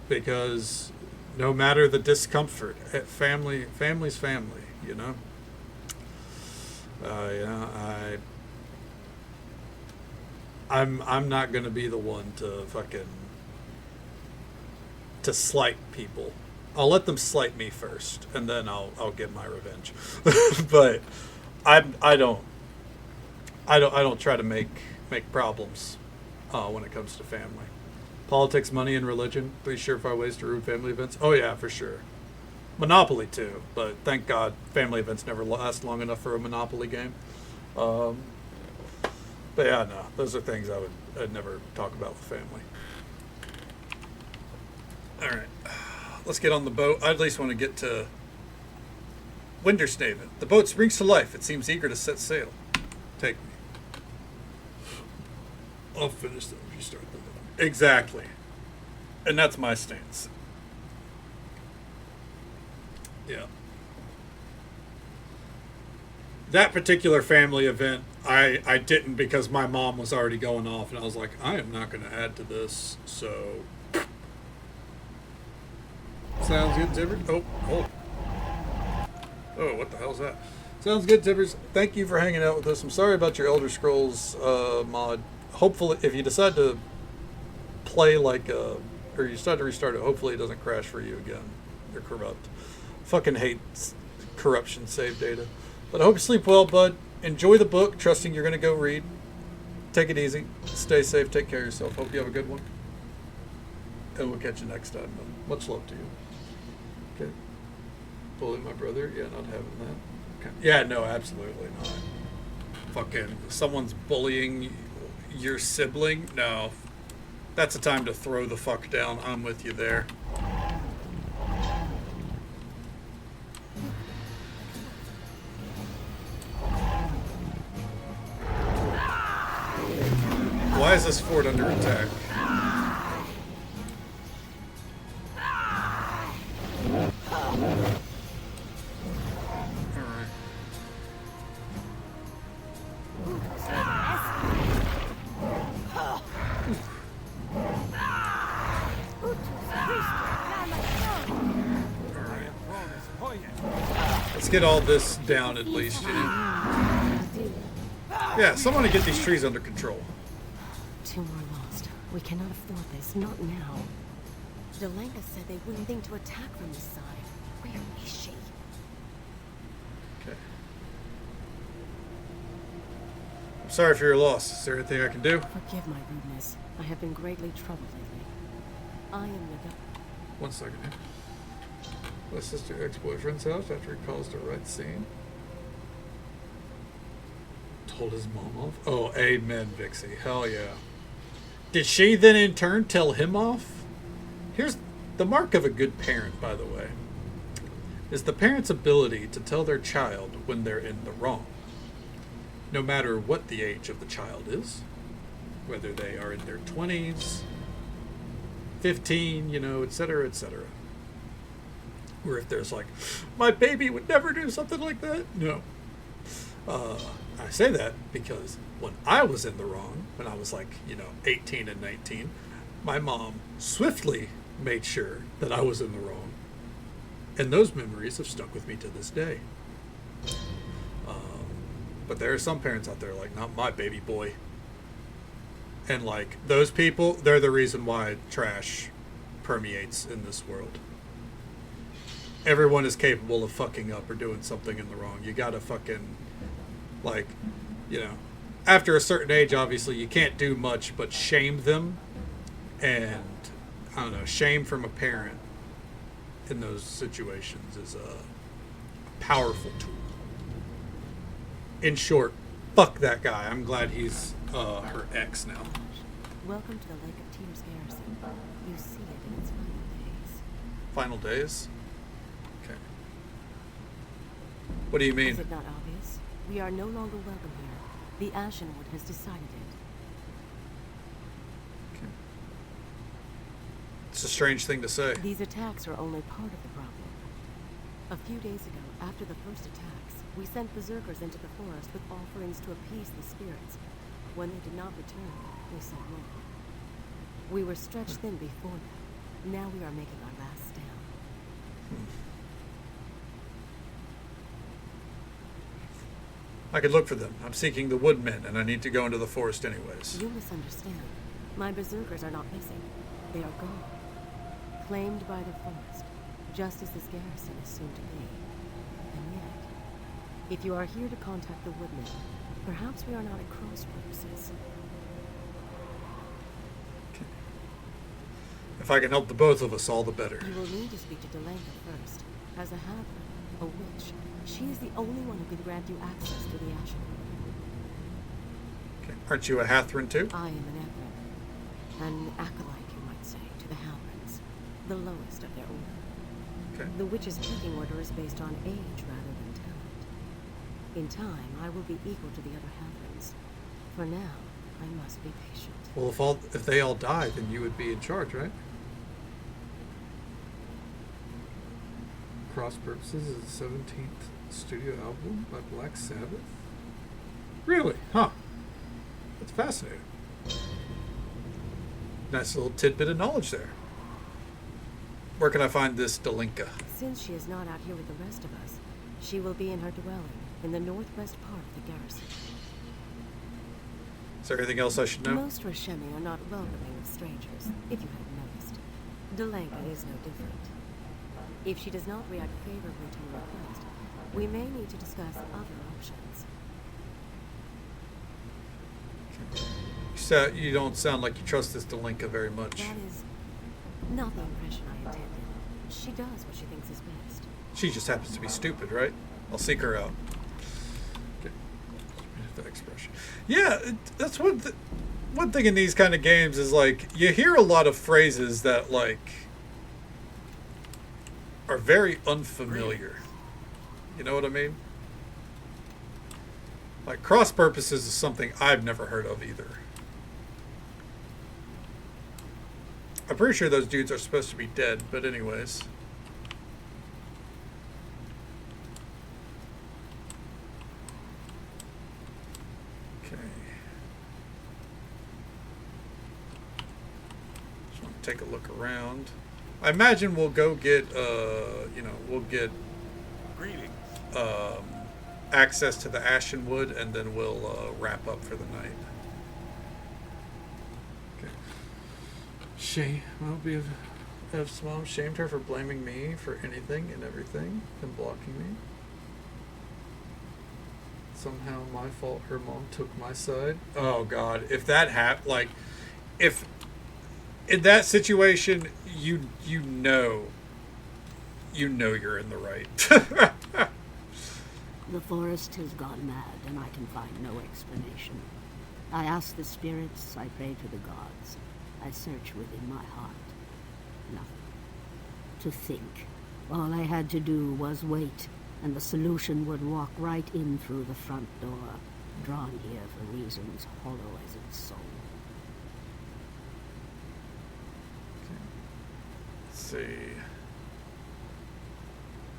because no matter the discomfort, family's family, you know. I'm not gonna be the one to to slight people. I'll let them slight me first, and then I'll get my revenge. But I don't try to make problems when it comes to family. Politics, money, and religion. 3 surefire ways to ruin family events. Oh yeah, for sure. Monopoly too, but thank God family events never last long enough for a Monopoly game. But yeah, no, those are things I'd never talk about with family. All right, let's get on the boat. I at least want to get to Winterstaven. The boat springs to life. It seems eager to set sail. Take me. I'll finish that if you start the boat. Exactly. And that's my stance. Yeah. That particular family event, I didn't, because my mom was already going off, and I was like, I am not going to add to this, so... Sounds good, Tibbers. Oh, hold. Oh, what the hell's that? Sounds good, Tibbers. Thank you for hanging out with us. I'm sorry about your Elder Scrolls mod. Hopefully, if you decide to play or you decide to restart it, hopefully it doesn't crash for you again. Or corrupt. Fucking hate corruption save data. But I hope you sleep well, bud. Enjoy the book, trusting you're going to go read. Take it easy. Stay safe. Take care of yourself. Hope you have a good one. And we'll catch you next time, bud. Much love to you. Okay. Bully my brother? Yeah, not having that. Okay. Yeah, no, absolutely not. Fucking someone's bullying your sibling? No. That's a time to throw the fuck down. I'm with you there. Why is this fort under attack? Let's get all this down at least, you know? Yeah, someone to get these trees under control. 2 more lost. We cannot afford this, not now. Delanga said they wouldn't think to attack from this side. Where is she? Okay. Sorry for your loss. Is there anything I can do? Forgive my rudeness. I have been greatly troubled lately. I am Nadal. 1 second here. My sister ex-boyfriend's house after he calls the right scene. Told his mom off. Oh, amen, Vixie. Hell yeah. Did she then in turn tell him off? Here's the mark of a good parent, by the way, is the parent's ability to tell their child when they're in the wrong. No matter what the age of the child is, whether they are in their 20s, 15, etc., etc. Or if there's like, my baby would never do something like that. No. I say that because when I was in the wrong, when I was like, 18 and 19, my mom swiftly made sure that I was in the wrong. And those memories have stuck with me to this day. But there are some parents out there like, not my baby boy. And like, those people, they're the reason why trash permeates in this world. Everyone is capable of fucking up or doing something in the wrong. You gotta fucking, like, after a certain age, obviously, you can't do much but shame them. And, I don't know, shame from a parent in those situations is a powerful tool. In short, fuck that guy. I'm glad he's her ex now. Welcome to the Lake of Tears garrison. You see it in its final days. Final days? Okay. What do you mean? Is it not obvious? We are no longer welcome here. The Ashenwood has decided it. Okay. It's a strange thing to say. These attacks are only part of the problem. A few days ago, after the first attacks, we sent berserkers into the forest with offerings to appease the spirits. When they did not return, we sent more. We were stretched thin before that. Now we are making our last stand. I could look for them. I'm seeking the woodmen, and I need to go into the forest anyways. You misunderstand. My berserkers are not missing. They are gone. Claimed by the forest, just as this garrison is soon to be. And yet, if you are here to contact the woodmen, perhaps we are not at cross purposes. Okay. If I can help the both of us, all the better. You will need to speak to Delanka first. As a halfling, a witch, she is the only one who can grant you access to the Ashenwood. Okay. Aren't you a Hathrin too? I am an Etherin. An acolyte, you might say, to the Halbrins. The lowest of their order. Okay. The witch's pecking order is based on age rather than talent. In time, I will be equal to the other Halbrins. For now, I must be patient. Well, if they all die, then you would be in charge, right? Cross Purposes is the 17th studio album by Black Sabbath. Really? Huh. That's fascinating. Nice little tidbit of knowledge there. Where can I find this Delinka? Since she is not out here with the rest of us, she will be in her dwelling in the northwest part of the garrison. Is there anything else I should know? Most Rashemi are not welcoming of strangers, if you haven't noticed. Delanka is no different. If she does not react favorably to your request, we may need to discuss other options. You don't sound like you trust this Delinka very much. That is not the impression I intended. She does what she thinks is best. She just happens to be stupid, right? I'll seek her out. Okay. That expression. Yeah, that's one thing in these kind of games is like you hear a lot of phrases that like are very unfamiliar. You know what I mean? Like cross purposes is something I've never heard of either. I'm pretty sure those dudes are supposed to be dead, but anyways. Okay. Just want to take a look around. I imagine we'll go get, we'll get access to the Ashenwood, and then we'll wrap up for the night. Ev's mom shamed her for blaming me for anything and everything and blocking me. Somehow my fault. Her mom took my side. Oh God! If that happened, like, if in that situation, you know you're in the right. The forest has gone mad, and I can find no explanation. I ask the spirits, I pray to the gods. I search within my heart. Nothing. To think. All I had to do was wait, and the solution would walk right in through the front door, drawn here for reasons hollow as its soul. Let's see.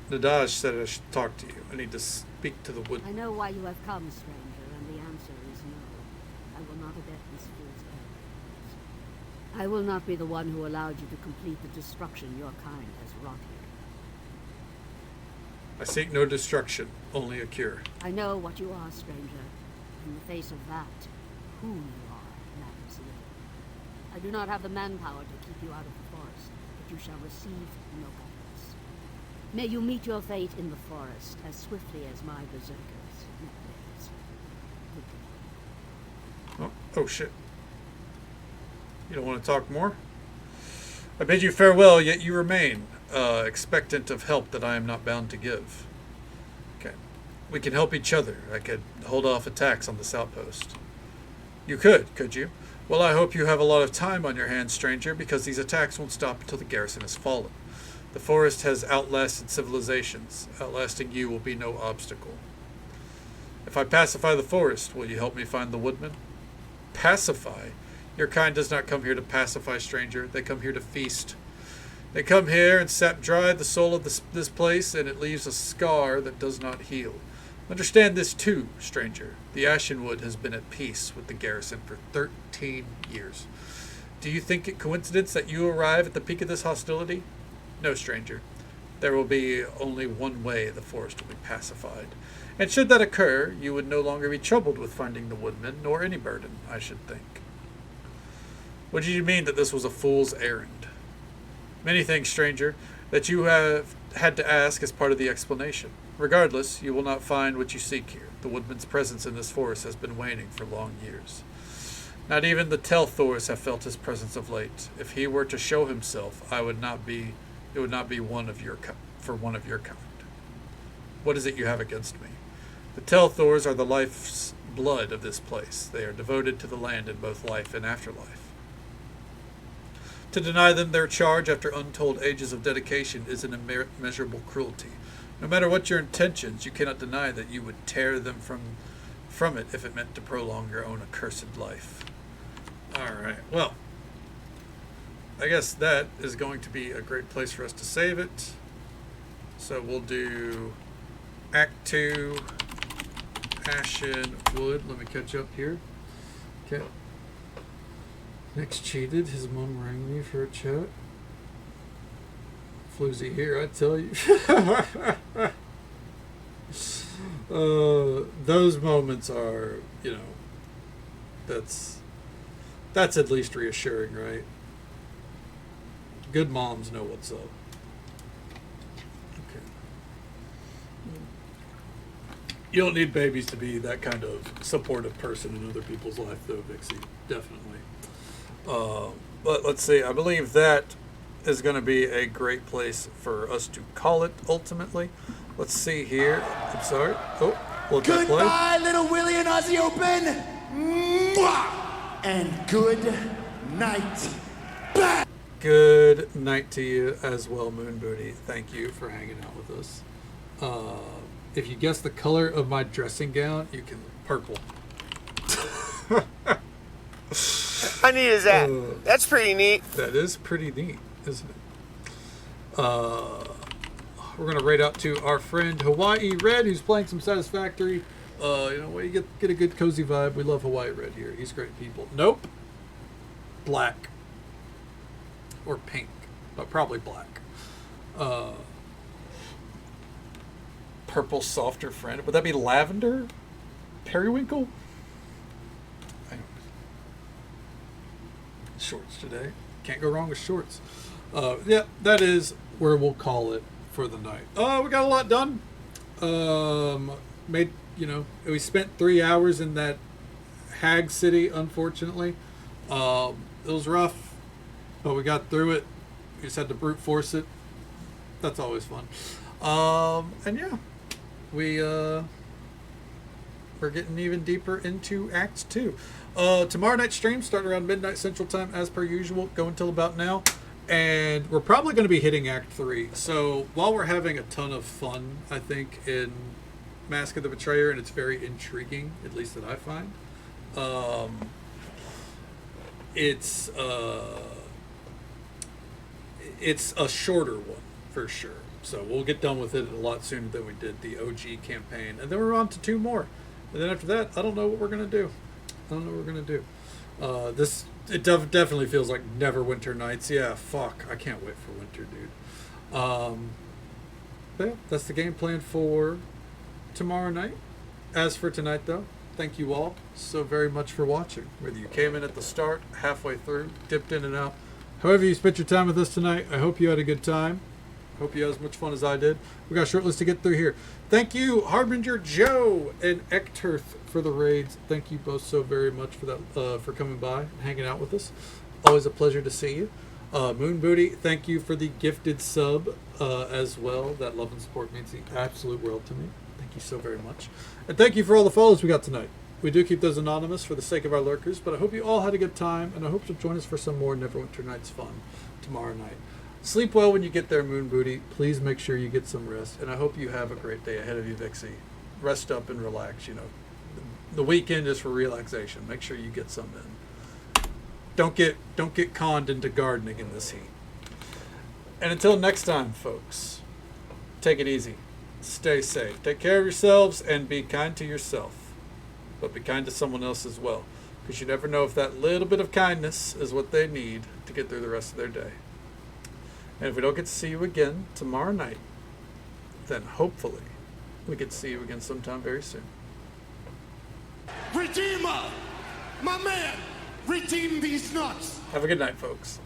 Nadaj said I should talk to you. I need to speak to the wood. I know why you have come, stranger, and the answer is no. I will not abet this fool's errors. I will not be the one who allowed you to complete the destruction your kind has wrought here. I seek no destruction, only a cure. I know what you are, stranger. In the face of that, who you are matters little. I do not have the manpower to keep you out of the forest, but you shall receive no guidance. May you meet your fate in the forest as swiftly as my berserkers met theirs. Oh shit. You don't want to talk more? I bid you farewell, yet you remain, expectant of help that I am not bound to give. Okay. We can help each other. I could hold off attacks on this outpost. You could you? Well, I hope you have a lot of time on your hands, stranger, because these attacks won't stop until the garrison has fallen. The forest has outlasted civilizations. Outlasting you will be no obstacle. If I pacify the forest, will you help me find the woodman? Pacify? Your kind does not come here to pacify, stranger. They come here to feast. They come here and sap dry the soul of this place, and it leaves a scar that does not heal. Understand this too, stranger. The Ashenwood has been at peace with the garrison for 13 years. Do you think it coincidence that you arrive at the peak of this hostility? No, stranger. There will be only one way the forest will be pacified. And should that occur, you would no longer be troubled with finding the woodman, nor any burden, I should think. What did you mean that this was a fool's errand? Many things, stranger, that you have had to ask as part of the explanation. Regardless, you will not find what you seek here. The woodman's presence in this forest has been waning for long years. Not even the Telthors have felt his presence of late. If he were to show himself, it would not be one of your kind. What is it you have against me? The Telthors are the life's blood of this place. They are devoted to the land in both life and afterlife. To deny them their charge after untold ages of dedication is an immeasurable cruelty. No matter what your intentions, you cannot deny that you would tear them from it if it meant to prolong your own accursed life. Alright, well, I guess that is going to be a great place for us to save it. So we'll do Act 2, Ashen Wood. Let me catch up here. Okay. Nick's cheated. His mom rang me for a chat. Floozy here, I tell you. Those moments are, that's at least reassuring, right? Good moms know what's up. Okay. You don't need babies to be that kind of supportive person in other people's life, though, Vixie. Definitely. But let's see. I believe that is going to be a great place for us to call it, ultimately. Let's see here. I'm sorry. Oh, let that play. Goodbye, little Willie and Aussie Open. Mwah! And good night. Bye. Good night to you as well, Moon Booty. Thank you for hanging out with us. If you guess the color of my dressing gown, you can purple. How neat is that? That's pretty neat. That is pretty neat, isn't it? We're gonna raid out to our friend Hawaii Red, who's playing some Satisfactory. We get a good cozy vibe. We love Hawaii Red here. He's great people. Nope. Black. Or pink, but probably black. Purple softer friend. Would that be lavender? Periwinkle? I don't know. Shorts today. Can't go wrong with shorts. Yeah, that is where we'll call it for the night. We got a lot done. Made you know, we spent 3 hours in that hag city, unfortunately. It was rough, but we got through it. We just had to brute force it. That's always fun. And yeah, we're getting even deeper into Act 2. Tomorrow night stream starting around midnight Central Time as per usual, going till about now. And we're probably going to be hitting Act 3. So while we're having a ton of fun, I think, in Mask of the Betrayer, and it's very intriguing, at least that I find, it's a shorter one for sure. So we'll get done with it a lot sooner than we did the OG campaign. And then we're on to 2 more. And then after that, I don't know what we're going to do. It definitely feels like Neverwinter Nights. Yeah, fuck. I can't wait for winter, dude. But yeah, that's the game plan for tomorrow night. As for tonight, though, thank you all so very much for watching. Whether you came in at the start, halfway through, dipped in and out, however you spent your time with us tonight, I hope you had a good time. Hope you had as much fun as I did. We got a short list to get through here. Thank you, Harbinger Joe and Ekturth, for the raids. Thank you both so very much for that, for coming by and hanging out with us. Always a pleasure to see you. Moon Booty, thank you for the gifted sub as well. That love and support means the absolute world to me. Thank you so very much. And thank you for all the follows we got tonight. We do keep those anonymous for the sake of our lurkers, but I hope you all had a good time, and I hope you'll join us for some more Neverwinter Nights fun tomorrow night. Sleep well when you get there, Moon Booty. Please make sure you get some rest, and I hope you have a great day ahead of you, Vixie. Rest up and relax, you know. The weekend is for relaxation. Make sure you get some in. Don't get conned into gardening in this heat. And until next time, folks, take it easy. Stay safe. Take care of yourselves and be kind to yourself. But be kind to someone else as well. Because you never know if that little bit of kindness is what they need to get through the rest of their day. And if we don't get to see you again tomorrow night, then hopefully we get to see you again sometime very soon. Redeemer! My man! Redeem these nuts! Have a good night, folks.